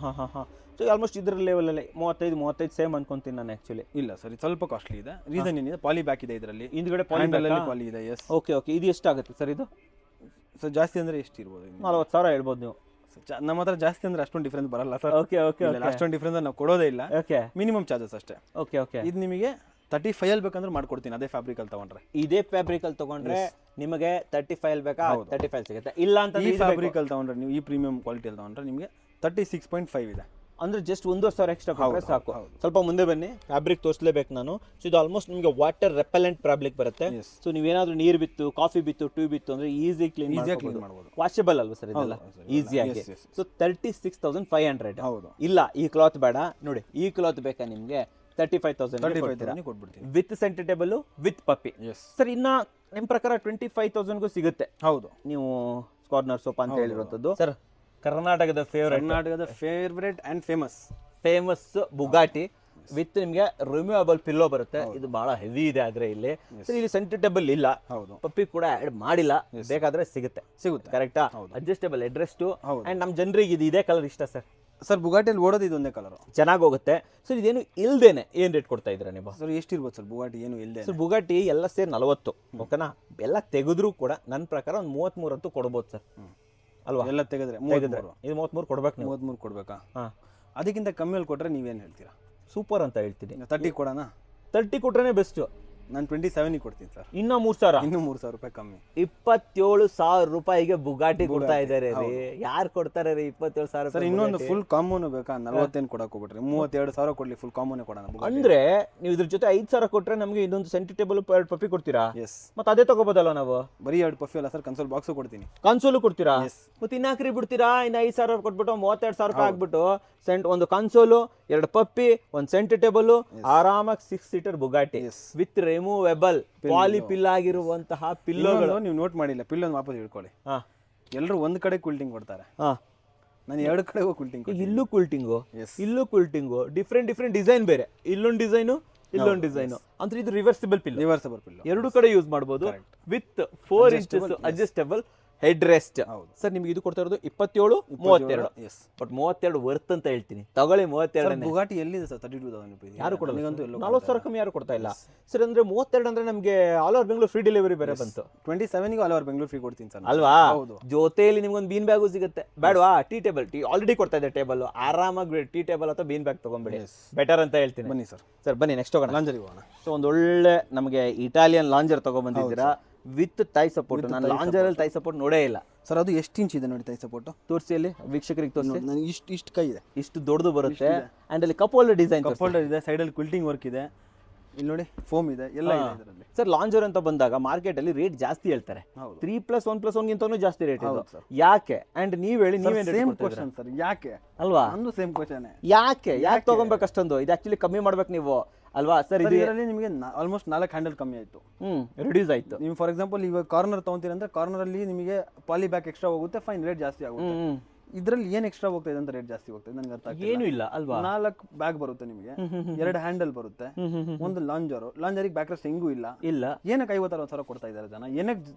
ಸೊ ಆಲ್ಮೋಸ್ಟ್ ಇದ್ರ ಲೆವೆಲ್ ಅಲ್ಲಿ 35 ಸೇಮ್ ಅನ್ಕೊಂತೀನಿ ನಾನು ಆಕ್ಚುಲಿ. ಇಲ್ಲ ಸರ್, ಇದು ಸ್ವಲ್ಪ ಕಾಸ್ಟ್ಲಿ ಇದೆ. ರೀಸನ್ ಏನಿದೆ, ಪಾಲಿ ಬ್ಯಾಕ್ ಇದೆ ಇದರಲ್ಲಿ, ಹಿಂದ್ಗಡೆ ಪಾಲಿ ಇದೆ. S okay okay. ಇದು ಎಷ್ಟಾಗುತ್ತೆ ಸರ್ ಇದು? ಸರ್ ಜಾಸ್ತಿ ಅಂದ್ರೆ ಎಷ್ಟು ಇರ್ಬೋದು? 40,000 ಹೇಳ್ಬೋದು ನೀವು. ನಮ್ಮ ಹತ್ರ ಜಾಸ್ತಿ ಅಂದ್ರೆ ಅಷ್ಟೊಂದು ಡಿಫ್ರೆನ್ಸ್ ಬರಲ್ಲ ಸರ್. Okay okay. ಅಷ್ಟೊಂದು ಡಿಫ್ರೆನ್ಸ್ ನಾವು ಕೊಡೋದೇ ಇಲ್ಲ. ಓಕೆ, ಮಿನಿಮಮ್ ಚಾರ್ಜಸ್ ಅಷ್ಟೇ. Okay okay. ಇದು ನಿಮಗೆ 35 ಅಲ್ಲಿ ಬೇಕಂದ್ರೆ ಮಾಡ್ಕೊಡ್ತೀನಿ. ಅದೇ ಫ್ಯಾಬ್ರಿಕ್ ಅಲ್ಲಿ ತಗೊಂಡ್ರೆ, ಇದೇ ಫ್ಯಾಬ್ರಿಕ್ ಅಲ್ಲಿ ತಗೊಂಡ್ರೆ ನಿಮಗೆ 35 ಬೇಕಾ? 35 ಸಿಗುತ್ತೆ. ಇಲ್ಲ ಅಂತ ಈ ಫ್ಯಾಬ್ರಿಕ್ ಅಲ್ಲಿ ತಗೊಂಡ್ರೆ, ನೀವು ಈ ಪ್ರೀಮಿಯಂ ಕ್ವಾಲಿಟಿ ಅಲ್ಲಿ ತಗೊಂಡ್ರೆ ನಿಮಗೆ 36.5 ಇದೆ. ಅಂದ್ರೆ ಜಸ್ಟ್ 1,500 ಎಕ್ಸ್ಟ್ರಾ ಕೊಟ್ಟರೆ ಸಾಕು. ಸ್ವಲ್ಪ ಮುಂದೆ ಬನ್ನಿ, ಫ್ಯಾಬ್ರಿಕ್ ತೋರಿಸಲೇಬೇಕು ನಾನು. ಸೊ ಇದು ಆಲ್ಮೋಸ್ಟ್ ನಿಮಗೆ ವಾಟರ್ ರೆಪೆಲೆಂಟ್ ಫ್ಯಾಬ್ರಿಕ್ ಬರುತ್ತೆ. ಸೊ ನೀವೇನಾದ್ರೂ ನೀರು ಬಿತ್ತು, ಕಾಫಿ ಬಿತ್ತು, ಟೂ ಬಿತ್ತು ಅಂದ್ರೆ ಈಸಿ ಕ್ಲೀನ್ ಮಾಡಬಹುದು. ವಾಷಬಲ್ ಅಲ್ವಾ ಸರ್ ಇದೆಲ್ಲ? ಈಸಿಯಾಗಿ. ಸೊ 36,500. ಹೌದು. ಇಲ್ಲ ಈ ಕ್ಲಾತ್ ಬೇಡ ನೋಡಿ, ಈ ಕ್ಲಾತ್ ಬೇಕಾ ನಿಮ್ಗೆ? 35,000 ಕೊಟ್ಬಿಡ್ತೀನಿ, with centre table, with puffy. Sir ಇನ್ನ ನಿಮ್ ಪ್ರಕಾರ 25,000ಗೂ ಸಿಗುತ್ತೆ. ಹೌದು, ನೀವು ಕಾರ್ನರ್ ಸೋಫಾ ಅಂತ ಹೇಳಿರುವಂತದ್ದು. ಸರ್ ಕರ್ನಾಟಕದ favourite and famous Bugatti with ನಿಮಗೆ ರಿಮೂವಬಲ್ ಪಿಲ್ಲೋ ಬರುತ್ತೆ. ಇದು ಬಹಳ ಹೆವಿ ಇದೆ. ಆದ್ರೆ ಇಲ್ಲಿ ಸೆಂಟರ್ ಟೇಬಲ್ ಇಲ್ಲ, ಪಪ್ಪಿ ಕೂಡ ಆಡ್ ಮಾಡಿಲ್ಲ. ಬೇಕಾದ್ರೆ ಸಿಗುತ್ತೆ. ಕರೆಕ್ಟಾ? Adjustable headrest. ಅಂಡ್ ನಮ್ಮ ಜನರಿಗೆ ಇದು ಇದೇ ಕಲರ್ ಇಷ್ಟ ಸರ್. ಸರ್ ಬುಗಾಟಿಯಲ್ಲಿ ಓಡೋದು ಇದೊಂದೇ ಕಲರ್, ಚೆನ್ನಾಗಿ ಹೋಗುತ್ತೆ. ಸರ್ ಇದೇನು ಇಲ್ದೇನೆ ಏನ್ ರೇಟ್ ಕೊಡ್ತಾ ಇದ್ದೀರಾ ನೀವು? ಸರ್ ಎಷ್ಟಿರ್ಬೋದು ಸರ್ ಬುಗಾಟಿ? ಏನು ಇಲ್ಲದೆ ಸರ್ ಬುಗಾಟಿ ಎಲ್ಲ ಸೇರಿ 40. ಓಕೆನಾ? ಎಲ್ಲ ತೆಗೆದ್ರು ಕೂಡ ನನ್ನ ಪ್ರಕಾರ ಒಂದು 33 ಅಂತೂ ಕೊಡ್ಬೋದು ಸರ್ ಅಲ್ವಾ? ಎಲ್ಲ ತೆಗೆದ್ರೆ ಇದು 33 ಕೊಡ್ಬೇಕು. 33 ಕೊಡ್ಬೇಕಾ? ಅದಕ್ಕಿಂತ ಕಮ್ಮಿಯಲ್ಲಿ ಕೊಟ್ರೆ ನೀವೇನು ಹೇಳ್ತೀರಾ? ಸೂಪರ್ ಅಂತ ಹೇಳ್ತೀನಿ. 30 ಕೊಡೋಣ? 30 ಕೊಟ್ರೆ ಬೆಸ್ಟ್. ನಾನು 27 ಕೊಡ್ತೀನಿ ಸರ್. ಇನ್ನೂ 3,000, ಇನ್ನೂ 3,000 ರೂಪಾಯಿ ಕಮ್ಮಿ. 27,000 ರೂಪಾಯಿಗೆ ಬುಗಾಟಿ ಕೊಡ್ತಾ ಇದ್ದಾರೆ ರೀ. ಯಾರು ಕೊಡ್ತಾರೆ ರೀ 27,000? ಸರ್ ಇನ್ನೊಂದು ಫುಲ್ ಕಾಂಬೋನು ಬೇಕಾ? 40 ಕೊಡಕ್ ಹೋಗ್ಬಿಟ್ರಿ, 32,000 ಕೊಡ್ಲಿ, ಫುಲ್ ಕಾಂಬೋನೇ ಕೊಡೋಣ. ಅಂದ್ರೆ ನೀವು ಇದ್ರ ಜೊತೆ 5,000 ಕೊಟ್ರೆ ನಮಗೆ ಇನ್ನೊಂದು ಸೆಂಟರ್ ಟೇಬಲ್ 2 ಪಪ್ಪಿ ಕೊಡ್ತೀರಾ? ಎಸ್. ಮತ್ತೆ ಅದೇ ತಗೋಬೋದಲ್ಲ ನಾವು? ಬರೀ 2 ಪಪ್ಪಿ ಅಲ್ಲ ಸರ್, ಕನ್ಸೋಲ್ ಬಾಕ್ಸು ಕೊಡ್ತೀನಿ. ಕನ್ಸೋಲು ಕೊಡ್ತೀರಾ? ಮತ್ತೆ ಇನ್ನಾಕ್ರಿ ಬಿಡ್ತೀರಾ? ಇನ್ನು 5,000 ಕೊಟ್ಬಿಟ್ಟು 32,000 ರೂಪಾಯಿ ಆಗ್ಬಿಟ್ಟು ಒಂದು ಕನ್ಸೋಲು, 2 ಪಪ್ಪಿ, ಒಂದು ಸೆಂಟರ್ ಟೇಬಲ್, ಆರಾಮಾಗಿ 6 ಸೀಟರ್ ಬುಗಾಟಿ ವಿತ್ ರಿಮೂವೆಬಲ್ ಪಾಲಿ ಪಿಲ್ ಆಗಿರುವಂತಹ ಪಿಲ್ಲೋಗಳು. ನೀವು ನೋಟ್ ಮಾಡಿಲ್ಲ, ಪಿಲ್ಲೊಂದು ವಾಪಸ್ ಇಟ್ಕೊಳ್ಳಿ. ಎಲ್ಲರೂ ಒಂದ್ ಕಡೆ ಕ್ವಿಲ್ಟಿಂಗ್ ಕೊಡ್ತಾರೆ, ನಾನು 2 ಕಡೆ ಕ್ವಿಲ್ಟಿಂಗ್. ಇಲ್ಲೂ ಕ್ವಿಲ್ಟಿಂಗು, ಇಲ್ಲೂ ಕ್ವಿಲ್ಟಿಂಗು, ಡಿಫ್ರೆಂಟ್ ಡಿಸೈನ್ ಬೇರೆ. ಇಲ್ಲೊಂದು ಡಿಸೈನು, ಇಲ್ಲೊಂದು ಡಿಸೈನು. ಅಂದ್ರೆ ಇದು ರಿವರ್ಸಿಬಲ್ ಪಿಲ್. 2 ಕಡೆ ಯೂಸ್ ಮಾಡಬಹುದು with 4 inches adjustable head rest. Sir ನಿಮ್ಗೆ ಇದು ಕೊಡ್ತಾ ಇರೋದು 27, 32. ಬಟ್ 32 ವರ್ತ್ ಅಂತ ಹೇಳ್ತೀನಿ, ತಗೊಳ್ಳಿ. 32 ಬುಗಾಟಿ ಎಲ್ಲಿದೆ ಸರ್? 32,000 ರೂಪಾಯಿ ಯಾರು ಕೊಡಲ್ಲ. 40,000 ಕಮ್ಮಿ ಯಾರು ಕೊಡ್ತಾ ಇಲ್ಲ ಸರ್. ಅಂದ್ರೆ 32 ಅಂದ್ರೆ ನಮಗೆ all over Bengaluru free delivery ಬೇರೆ ಬಂತು. 27 ಆಲ್ ಓವರ್ ಬೆಂಗಳೂರು ಫ್ರೀ ಕೊಡ್ತೀನಿ ಸರ್ ಅಲ್ವಾ? ಜೊತೆಯಲ್ಲಿ ನಿಮ್ಗೊಂದು ಬೀನ್ ಬ್ಯಾಗು ಸಿಗುತ್ತೆ. ಬೇಡವಾ? ಟೀ ಟೇಬಲ್, ಟೀ ಆಲ್ರೆಡಿ ಕೊಡ್ತಾ ಇದೆ ಟೇಬಲ್. ಆರಾಮಾಗಿ ಟೀ ಟೇಬಲ್ ಅಥವಾ ಬೀನ್ ಬ್ಯಾಗ್ ತಗೊಂಡ್ಬಿಡಿ, ಬೆಟರ್ ಅಂತ ಹೇಳ್ತೀನಿ. ಬನ್ನಿ ಸರ್. ಸರ್ ಬನ್ನಿ ನೆಕ್ಸ್ಟ್ ಹೋಗೋಣ. ಲಾಂಜರಿಗೆ ಹೋಗೋಣ. ಸೊ ಒಂದು ಒಳ್ಳೆ ನಮಗೆ ಇಟಾಲಿಯನ್ ಲಾಂಜರ್ ತಗೊಂಡ್ಬಂದಿದ್ದೀರಾ. With thigh support. ನಾನು ಲಾಂಜರ್ ಅಲ್ಲಿ ತೈ ಸಪೋರ್ಟ್ ನೋಡೇ ಇಲ್ಲ ಸರ್. ಅದು ಎಷ್ಟು ಇಂಚ್ ಇದೆ ನೋಡಿ ತೈ ಸಪೋರ್ಟ್, ತೋರಿಸಿ ಅಲ್ಲಿ ವೀಕ್ಷಕರಿಗೆ ತೋರಿಸಿ. ನನಗೆ ಇಷ್ಟು ಕೈ ಇದೆ, ಇಷ್ಟು ದೊಡ್ಡದು ಬರುತ್ತೆ. ಅಂಡ್ ಅಲ್ಲಿ cup holder design, cup holder ಇದೆ, ಸೈಡಲ್ಲಿ ಕ್ವಿಲ್ಟಿಂಗ್ ವರ್ಕ್ ಇದೆ, ಇಲ್ಲಿ ನೋಡಿ ಫೋಮ್ ಇದೆ, ಎಲ್ಲ ಇದೆ ಇದರಲ್ಲಿ. ಸರ್ ಲಾಂಜರ್ ಅಂತ ಬಂದಾಗ ಮಾರ್ಕೆಟ್ ಅಲ್ಲಿ ರೇಟ್ ಜಾಸ್ತಿ ಹೇಳ್ತಾರೆ. 3+1+1 ಗಿಂತನೂ ಜಾಸ್ತಿ ರೇಟ್ ಇದು. ಯಾಕೆ? ಅಂಡ್ ನೀವ್ ಹೇಳಿ, ನೀವೇನ್ ಸೇಮ್ ಕ್ವೆಶ್ಚನ್ ಸರ್, ಯಾಕೆ ಅಲ್ವಾ? ನಂದು ಸೇಮ್ ಕ್ವೆಶ್ಚನ್. ಯಾಕೆ ತಗೊಬೇಕು ಅಷ್ಟೊಂದು? ಇದು ಆಕ್ಚುಲಿ ಕಮ್ಮಿ ಮಾಡ್ಬೇಕು ನೀವು ಅಲ್ವಾ ಸರ್? ಇದರಲ್ಲಿ ನಿಮಗೆ ಆಲ್ಮೋಸ್ಟ್ 4 ಹ್ಯಾಂಡಲ್ ಕಮ್ಮಿ ಆಯ್ತು, ರಿಡ್ಯೂಸ್ ಆಯ್ತು. ನೀವು ಫಾರ್ ಎಕ್ಸಾಂಪಲ್ ಇವಾಗ ಕಾರ್ನರ್ ತಗೊಂತೀರ ಅಂದ್ರೆ ಕಾರ್ನರ್ ಅಲ್ಲಿ ನಿಮಗೆ ಪಾಲಿ ಬ್ಯಾಕ್ ಎಕ್ಸ್ಟ್ರಾ ಹೋಗುತ್ತೆ, ಫೈನ್ ರೇಟ್ ಜಾಸ್ತಿ ಆಗುತ್ತೆ. ಇದ್ರಲ್ಲಿ ಏನ್ ಎಕ್ಸ್ಟ್ರಾ ಹೋಗ್ತಾ ಇದೆ ಅಂತ ರೇಟ್ ಜಾಸ್ತಿ ಹೋಗ್ತದೆ, ನನಗೆ ಅರ್ಥ ಆಗ್ತಿಲ್ಲ. ಏನು ಇಲ್ಲ ಅಲ್ವಾ? 4 ಬ್ಯಾಗ್ ಬರುತ್ತೆ ನಿಮಗೆ, 2 ಹ್ಯಾಂಡಲ್ ಬರುತ್ತೆ, ಒಂದು ಲಾಂಜರಿಗೆ ಬ್ಯಾಕ್ ರೆಸ್ಟ್ ಹೆಂಗೂ ಇಲ್ಲ. ಏನಕ್ಕೆ 50-60 ಸಾವಿರ ಕೊಡ್ತಾ ಇದಾರೆ ಜನ? ಏನಕ್ಕೆ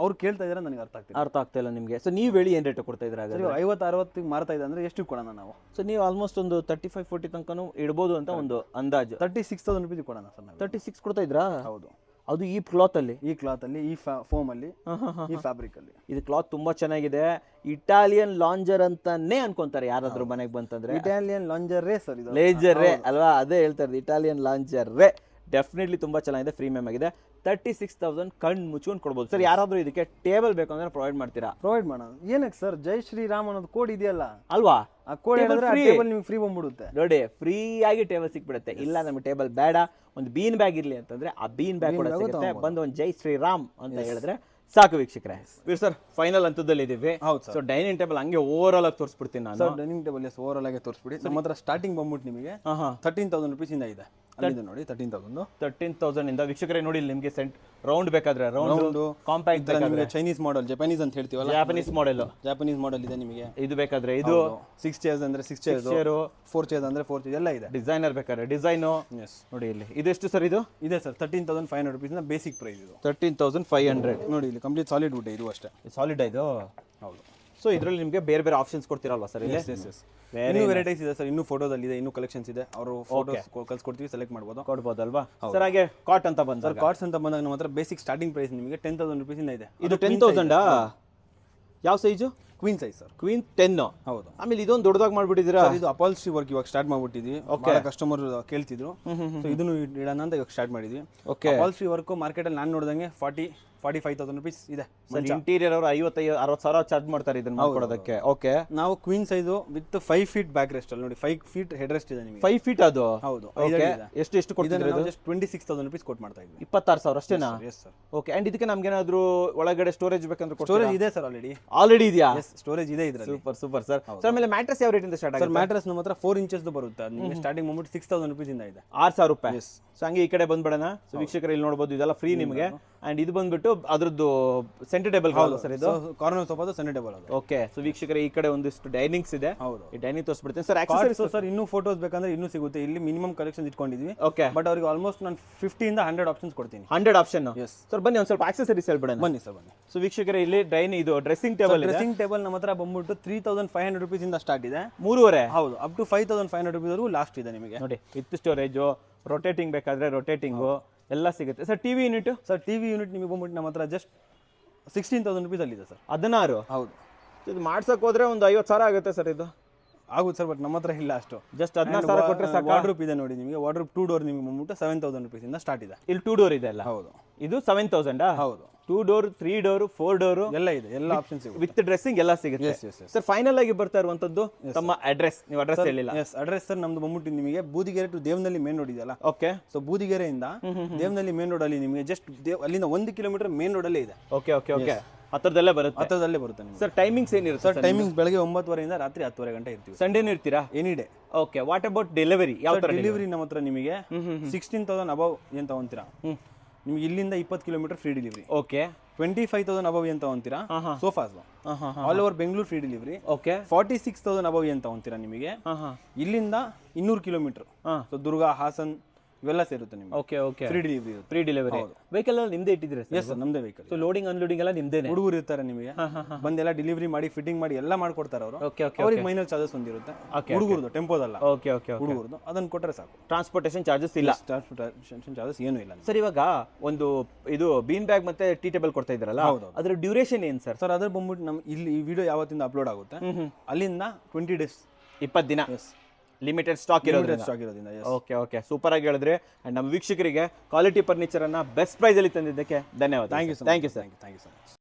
ಅವ್ರು ಕೇಳ್ತಾ ಇದಾರೆ ನನಗೆ ಅರ್ಥ ಆಗ್ತಾ ಇಲ್ಲ ನಿಮಗೆ. ಸೊ ನೀವು ಹೇಳಿ ಏನ್ ರೇಟ್ ಕೊಡ್ತಾ ಇದ್ರೆ? 50-60 ಮಾರ್ತಾ ಇದೆ ಅಂದ್ರೆ ಎಷ್ಟು ಕೊಡೋಣ ನಾವು? ಸೊ ನೀವು ಆಲ್ಮೋಸ್ಟ್ ಒಂದು 35-40 ತನಕನೂ ಇಡ್ಬೋದು ಅಂತ ಒಂದು ಅಂದಾಜು. 36,000 rupees ಕೊಡೋಣ ಸರ್ ನಾವು. 36 ಕೊಡ್ತಾ ಇದ್ರಾ? ಹೌದು. ಅದು ಈ ಕ್ಲಾತ್ ಅಲ್ಲಿ, ಈ ಫೋಮ್ ಅಲ್ಲಿ, ಈ ಫ್ಯಾಬ್ರಿಕ್ ಅಲ್ಲಿ. ಇದು ಕ್ಲಾತ್ ತುಂಬಾ ಚೆನ್ನಾಗಿದೆ. ಇಟಾಲಿಯನ್ ಲಾಂಜರ್ ಅಂತಾನೆ ಅನ್ಕೊಂತಾರೆ ಯಾರಾದ್ರೂ ಮನೆಗೆ ಬಂತಂದ್ರೆ. ಇಟಾಲಿಯನ್ ಲಾಂಜರೇ ಸರ್ ಇದು, ಲೇಜರೇ ಅಲ್ವಾ? ಅದೇ ಹೇಳ್ತಾರೆ, ಇಟಾಲಿಯನ್ ಲಾಂಜರೇ. ಡೆಫಿನೆಟ್ಲಿ ತುಂಬಾ ಚೆನ್ನಾಗಿದೆ, ಪ್ರೀಮಿಯಂ ಆಗಿದೆ. 36,000 ಕಣ್ ಮುಚ್ಕೊಂಡು ಕೊಡ್ಬೋದು ಸರ್. ಯಾರಾದ್ರೂ ಇದಕ್ಕೆ ಟೇಬಲ್ ಬೇಕು ಅಂದ್ರೆ ಪ್ರೊವೈಡ್ ಮಾಡ್ತೀರಾ? ಪ್ರೊವೈಡ್ ಮಾಡೋಣ. ಏನಕ್ಕೆ ಸರ್? ಜೈ ಶ್ರೀರಾಮ್ ಅನ್ನೋದು ಕೋಡ್ ಇದೆಯಲ್ಲ ಅಲ್ವಾ? ಆ ಕೋಡ್ ಹೇಳಿದ್ರೆ ಟೇಬಲ್ ನಿಮಗೆ ಫ್ರೀ ಬಂದ್ಬಿಡುತ್ತೆ ನೋಡಿ. ಫ್ರೀ ಆಗಿ ಟೇಬಲ್ ಸಿಕ್ಬಿಡುತ್ತೆ. ಇಲ್ಲ ನಮಗೆ ಟೇಬಲ್ ಬೇಡ, ಒಂದು ಬೀನ್ ಬ್ಯಾಗ್ ಇರ್ಲಿ ಅಂತಂದ್ರೆ ಆ ಬೀನ್ ಬ್ಯಾಗ್ ಕೂಡ ಸಿಗುತ್ತೆ. ಬಂದು ಒಂದು ಜೈ ಶ್ರೀರಾಮ್ ಅಂತ ಹೇಳಿದ್ರೆ ಸಾಕು ವೀಕ್ಷಕರೇ. ಸರ್ ಫೈನಲ್ ಹಂತದಲ್ಲಿ ಇದೀವಿ. ಸೊ ಡೈನಿಂಗ್ ಟೇಬಲ್ ಹಂಗೆ ಓವರ್ ಆಲ್ ಆಗಿ ತೋರಿಸ್ಬಿಡ್ತೀನಿ ನಾನು. Sir dining table over all ಆಗಿ ತೋರಿಸ್ಬಿಡಿ. ನಮ್ಮ ಹತ್ರ ಸ್ಟಾರ್ಟಿಂಗ್ ಬಂದ್ಬಿಟ್ಟು ನಿಮಗೆ 13,000 rupees ಇಂದ ಇದೆ. ಅಲ್ಲಿದೆ ನೋಡಿ 13,000 ಇಂದ. ವೀಕ್ಷಕರೇ ನೋಡಿ, ನಿಮಗೆ ರೌಂಡ್ ಬೇಕಾದ್ರೆ ರೌಂಡ್, ಕಾಂಪ್ಯಾಕ್ಟ್ ನಿಮಗೆ ಚೈನೀಸ್ ಮಾಡೆಲ್, ಜಪಾನೀಸ್ ಅಂತ ಹೇಳ್ತೀವಲ್ಲ, ಜಾಪನೀಸ್ ಮಾಡೆಲ್ ಇದೆ ನಿಮಗೆ. ಇದು ಬೇಕಾದ್ರೆ ಇದು 6 chairs ಅಂದ್ರೆ 6 chairs, 4 chairs ಅಂದ್ರೆ 4 chairs ಎಲ್ಲ ಇದೆ. ಡಿಸೈನರ್ ಬೇಕಾದ್ರೆ ಡಿಸೈನು ನೋಡಿ. ಇಲ್ಲಿ ಇದೆಷ್ಟು ಸರ್? ಇದು ಇದೆ ಸರ್ 13,500 rupees ಇಂದ ಬೇಸಿಕ್ ಪ್ರೈಸ್ ಇದು. 13,500 ನೋಡಿ. ಇಲ್ಲಿ ಕಂಪ್ಲೀಟ್ ಸಾಲಿಡ್ ವುಡ್ ಇದು ಅಷ್ಟೇ. ಸಾಲಿಡ್ ಇದು. ಹೌದು. ಸೊ ಇದರಲ್ಲಿ ನಿಮಗೆ ಬೇರೆ ಬೇರೆ ಆಪ್ಷನ್ಸ್ ಕೊಡ್ತೀರಲ್ವಾ ಸರ್? ಇಲ್ಲಿ ಇನ್ನೂ ವೆರೈಟೀಸ್ ಇದೆ ಸರ್, ಇನ್ನೂ ಫೋಟೋದಲ್ಲಿ ಇದೆ, ಇನ್ನೂ ಕಲೆಕ್ಷನ್ಸ್ ಇದೆ. ಅವರು ಫೋಟೋಸ್ ಕಳ್ಸಿಕೊಡ್ತೀವಿ, ಸೆಲೆಕ್ಟ್ ಕೊಡ್ಬೋದಲ್ವಾ ಸರ್? ಹಾಗೆ ಕಾಟ್ ಅಂತ ಬಂದಾಗ, ಕಾರ್ಡ್ಸ್ ಅಂತ ಬಂದಾಗ ನಮ್ಮ ಹತ್ರ ಬೇಸಿಕ್ ಸ್ಟಾರ್ಟಿಂಗ್ ಪ್ರೈಸ್ ನಿಮಗೆ 10,000 rupees ಇಂದ ಇದೆ. ಇದು 10,000 ಯಾವ size? Queen size sir. Queen 10. ಹೌದು. ಆಮೇಲೆ ಇದೊಂದು ದೊಡ್ಡದಾಗಿ ಮಾಡ್ಬಿಟ್ಟಿದ್ದೀರಾ? ಇದು ಅಪಾಲ್ಸ್ಟ್ರಿ ವರ್ಕ್ ಇವಾಗ ಸ್ಟಾರ್ಟ್ ಮಾಡ್ಬಿಟ್ಟಿದ್ವಿ. ಕಸ್ಟಮರ್ ಕೇಳ್ತಿದ್ರು, ಸೊ ಇದನ್ನು ಇಡೋಣ ಅಂತ ಇವಾಗ ಸ್ಟಾರ್ಟ್ ಮಾಡಿದ್ವಿ. ಅಪಾಲ್ಸ್ಟ್ರಿ ವರ್ಕ್ ಮಾರ್ಕೆಟ್ ಅಲ್ಲಿ ನಾನು ನೋಡಿದಂಗೆ 45,000 rupees ಇದೆ. ಇಂಟೀರಿಯರ್ ಅವರು 55-60 ಸಾವಿರ ಚಾರ್ಜ್ ಮಾಡ್ತಾರೆ ಇದನ್ನ ಮಾಡ್ಕೊಡೋದಕ್ಕೆ. ಓಕೆ. ನಾವು queen size with 5 feet back rest ಅಲ್ಲಿ ನೋಡಿ, 5 feet ಹೆಡ್ ರೆಸ್ಟ್ ಇದೆ ನಿಮಗೆ. 5 feet ಅದು? ಹೌದು. ಎಷ್ಟು ಕೊಡ್ತಿದ್ರೆ? ಜಸ್ಟ್ 26,000 rupees ಕೊಟ್ಟು ಮಾಡ್ತಾ ಇದ್ವಿ. 26,000 ಅಷ್ಟೇನಾ? Yes sir. ಓಕೆ. ಅಂಡ್ ಇದಕ್ಕೆ ನಮ್ಗೆ ಏನಾದ್ರು ಒಳಗಡೆ ಸ್ಟೋರೇಜ್ ಬೇಕಂದ್ರೆ ಸ್ಟೋರೇಜ್ ಇದೆ ಸರ್, ಆಲ್ರೆಡಿ ಇದೆಯಾ? ಸ್ಟೋರೇಜ್ ಇದೆ ಇದರಲ್ಲಿ. Super sir. ಸರ್ ಆಮೇಲೆ ಮ್ಯಾಟ್ರೆಸ್ ಯಾವ ರೇಟ್ ಇಂದ ಸ್ಟಾರ್ಟ್ ಆಗುತ್ತೆ? ಮ್ಯಾಟ್ರೆಸ್ ನಮ್ಮ ಹತ್ರ 4 inches ಬರುತ್ತೆ. ನಿಮಗೆ ಸ್ಟಾರ್ಟಿಂಗ್ ಬಂದ್ಬಿಟ್ಟು 6,000 rupees ಇಂದ ಇದೆ. 6,000 ರೂಪಾಯಿ. ಸೊ ಹಂಗೆ ಈ ಕಡೆ ಬಂದ್ಬಿಡೋಣ. ಸೊ ವೀಕ್ಷಕರು ಇಲ್ಲಿ ನೋಡಬಹುದು, ಇದೆಲ್ಲ ಫ್ರೀ ನಿಮಗೆ. ಅಂಡ್ ಇದು ಬಂದ್ಬಿಟ್ಟು ಅದ್ರದ್ದು ಸೆಂಟರ್ ಟೇಬಲ್ ಸರ್. ಇದು ಕಾರ್ನರ್ ಸೋಫಾ ಸೆಂಟರ್ ಟೇಬಲ್ ಅದು. ಓಕೆ. ಸೊ ವೀಕ್ಷಕರೇ ಈ ಕಡೆ ಒಂದಿಷ್ಟು ಡೈನಿಂಗ್ಸ್ ಇದೆ. ಹೌದು. ಈ ಡೈನಿಂಗ್ ತೋರಿಸ್ಬಿಡ್ತೀನಿ ಸರ್. ಆಕ್ಸೆಸರೀಸ್ ಸರ್ ಇನ್ನೂ ಫೋಟೋಸ್ ಬೇಕಂದ್ರೆ ಇನ್ನೂ ಸಿಗುತ್ತೆ. ಇಲ್ಲಿ ಮಿನಿಮಮ್ ಕಲೆಕ್ಷನ್ ಇಟ್ಕೊಂಡಿದ್ವಿ. ಓಕೆ. ಬಟ್ ಅವ್ರಿಗೆ ಆಲ್ಮೋಸ್ಟ್ ನಾನು 50 ಇಂದ 100 ಆಪ್ಷನ್ಸ್ ಕೊಡ್ತೀನಿ. 100 ಆಪ್ಷನ್? ಸರ್ ಬನ್ನಿ ಒಂದು ಸ್ವಲ್ಪ ಆಕ್ಸೆಸರೀಸ್ ಹೇಳ್ಬಿಡೋಣ. ಬನ್ನಿ ಸರ್ ಬನ್ನಿ. ಸೊ ವೀಕ್ಷಕರೇ ಇಲ್ಲಿ ಇದು ಡ್ರೆಸ್ಸಿಂಗ್ ಟೇಬಲ್ ನಮ್ಮ ಹತ್ರ ಬಂದ್ಬಿಟ್ಟು 3,500 rupees ಇಂದ ಸ್ಟಾರ್ಟ್ ಇದೆ. 3.5. ಹೌದು. ಅಪ್ ಟು 5,500 rupees ವರೆಗೂ ಲಾಸ್ಟ್ ಇದೆ ನಿಮಗೆ. ನೋಡಿ, ವಿತ್ ಸ್ಟೋರೇಜ್, ರೊಟೇಟಿಂಗ್ ಬೇಕಾದ್ರೆ ರೊಟೇಟಿಂಗು ಎಲ್ಲ ಸಿಗುತ್ತೆ sir. TV unit? Sir TV unit ನಿಮಗೆ ಬಂದ್ಬಿಟ್ಟು ನಮ್ಮ ಹತ್ರ ಜಸ್ಟ್ 16,000 rupees ಅಲ್ಲಿ ಇದೆ ಸರ್. 16? ಹೌದು. ಇದು ಮಾಡ್ಸಕ್ ಹೋದ್ರೆ ಒಂದು 50,000 ಆಗುತ್ತೆ ಸರ್. ಇದು ಆಗುತ್ತೆ ಸರ್, ಬಟ್ ನಮ್ಮ ಹತ್ರ ಇಲ್ಲ ಅಷ್ಟು. ಜಸ್ಟ್ 16,000 ಕೊಟ್ಟರೆ ಸಾಕು. ವಾರ್ಡ್ರೋಬ್ ಇದೆ ನೋಡಿ ನಿಮಗೆ. ವಾರ್ಡ್ರೋಬ್ 2 door ನಿಮಗೆ ಬಂದ್ಬಿಟ್ಟು 7,000 rupees ಇಂದ ಸ್ಟಾರ್ಟ್ ಇದೆ. ಇಲ್ಲಿ 2 door ಇದೆ ಅಲ್ಲ? ಹೌದು. ಇದು 7,000? ಹೌದು. 2 door, 3 door, 4 door ಎಲ್ಲ ಇದೆ. ಎಲ್ಲ ಆಪ್ಷನ್ಸ್ ಇದೆ. ವಿತ್ ಡ್ರೆಸ್ಸಿಂಗ್ ಎಲ್ಲ ಸಿಗುತ್ತೆ. ಸರ್ ಫೈನಲ್ ಆಗಿ ಬರ್ತಾ ಇರುವಂತದ್ದು ತಮ್ಮ ಅಡ್ರೆಸ್. ನೀವು ಅಡ್ರೆಸ್ ಹೇಳಿಲ್ಲ. ಎಸ್, ಅಡ್ರೆಸ್ ಸರ್ ನಮ್ದು ಬಂದ್ಬಿಟ್ಟು ನಿಮಗೆ Budigere to Devanahalli main road ಇದೆಯಲ್ಲ. ಓಕೆ. ಸೊ ಬೂದಿಗೆರೆಯಿಂದ ದೇವನಹಳ್ಳಿ ಮೇನ್ ರೋಡ್ ಅಲ್ಲಿ ನಿಮಗೆ ಜಸ್ಟ್ ಅಲ್ಲಿಂದ 1 kilometer ಮೇನ್ ರೋಡ್ ಅಲ್ಲೇ ಇದೆ. ಓಕೆ. ಹತ್ರದಲ್ಲೇ ಬರುತ್ತೆ ನಿಮಗೆ. ಸರ್ ಟೈಮಿಂಗ್ಸ್ ಏನಿರುತ್ತೆ? ಸರ್ ಟೈಮಿಂಗ್ಸ್ ಬೆಳಗ್ಗೆ 9:30 ಇಂದ ರಾತ್ರಿ 10:30 ಗಂಟೆ ಇರ್ತೀವಿ. ಸಂಡೇನೂ ಇರ್ತೀರಾ? Any day. Okay. What about delivery? ಯಾವ ತರ ಡೆಲಿವರಿ? ನಮ್ಮ ಹತ್ರ ನಿಮಗೆ 16,000 ಅಬವ್ ಏನ್ ತಗೊಂತೀರಾ ನಿಮಗೆ ಇಲ್ಲಿಂದ 20 kilometer free delivery. Okay. 25,000 above ಏನ್ ತಗೊಂತೀರಾ sofas all over Bengaluru free delivery. Okay. 46,000 above ಏನ್ ತಗೊಂತೀರಾ ನಿಮಗೆ ಇಲ್ಲಿಂದ 200 kilometer. ಸೊ ದುರ್ಗ, ಹಾಸನ್ ಇವೆಲ್ಲ ಸೇರುತ್ತೆ ನಿಮಗೆ. Okay. Free delivery. Free delivery. Vehicle ಎಲ್ಲ ನಿಮ್ದೇ ಇಟ್ಟಿದ್ರೆ? ಎಸ್ ಸರ್, ನಮ್ದೇ ವೆಹಿಕಲ್. ಸೊ ಲೋಡಿಂಗ್ ಅನ್ಲೋಡಿಂಗ್ ಎಲ್ಲ ನಿಮ್ದೇನೆ? ಹುಡುಗರು ಇರ್ತಾರೆ ನಿಮಗೆ, ಬಂದೆಲ್ಲ ಡೆಲಿವರಿ ಮಾಡಿ ಫಿಟ್ಟಿಂಗ್ ಮಾಡಿ ಎಲ್ಲ ಮಾಡ್ಕೊಡ್ತಾರೆ ಅವರು. ಅವ್ರಿಗೆ ಮೈನರ್ ಚಾರ್ಜಸ್ ಒಂದಿರುತ್ತೆ ಹುಡುಗರದು, ಟೆಂಪೋದಲ್ಲ. ಓಕೆ. ಹುಡುಗರದು ಅದನ್ನ ಕೊಟ್ಟರೆ ಸಾಕು. ಟ್ರಾನ್ಸ್ಪೋರ್ಟೇಷನ್ ಚಾರ್ಜಸ್ ಇಲ್ಲ? ಟ್ರಾನ್ಸ್ಪೋರ್ಟೇಷನ್ ಚಾರ್ಜಸ್ ಏನೂ ಇಲ್ಲ ಸರ್. ಇವಾಗ ಒಂದು ಇದು ಬೀನ್ ಬ್ಯಾಗ್ ಮತ್ತೆ ಟೀ ಟೇಬಲ್ ಕೊಡ್ತಾ ಇದ್ರಲ್ಲ, ಅದ್ರ ಡ್ಯೂರೇಷನ್ ಏನ್ ಸರ್? ಸರ್ ಅದ್ರ ಬಂದ್ಬಿಟ್ಟು ನಮ್ಮ ಇಲ್ಲಿ ಈ ವಿಡಿಯೋ ಯಾವತ್ತಿಂದ ಅಪ್ಲೋಡ್ ಆಗುತ್ತೆ ಅಲ್ಲಿಂದ 20 days. 20 ದಿನ. ಲಿಮಿಟೆಡ್ ಸ್ಟಾಕ್ ಇರೋದ್ರಿಂದ. ಸ್ಟಾಕ್ ಇರೋದ್ರಿಂದ yes. ಓಕೆ ಓಕೆ, ಸೂಪರ್ ಆಗಿ ಹೇಳಿದ್ರಿ. ಅಂಡ್ ನಮ್ಮ ವೀಕ್ಷಕರಿಗೆ ಕ್ವಾಲಿಟಿ ಫರ್ನಿಚರ್ ಅನ್ನ ಬೆಸ್ಟ್ ಪ್ರೈಸ್ ಅಲ್ಲಿ ತಂದಿದ್ದಕ್ಕೆ ಧನ್ಯವಾದ. Thank you thank you sir. Thank you so much.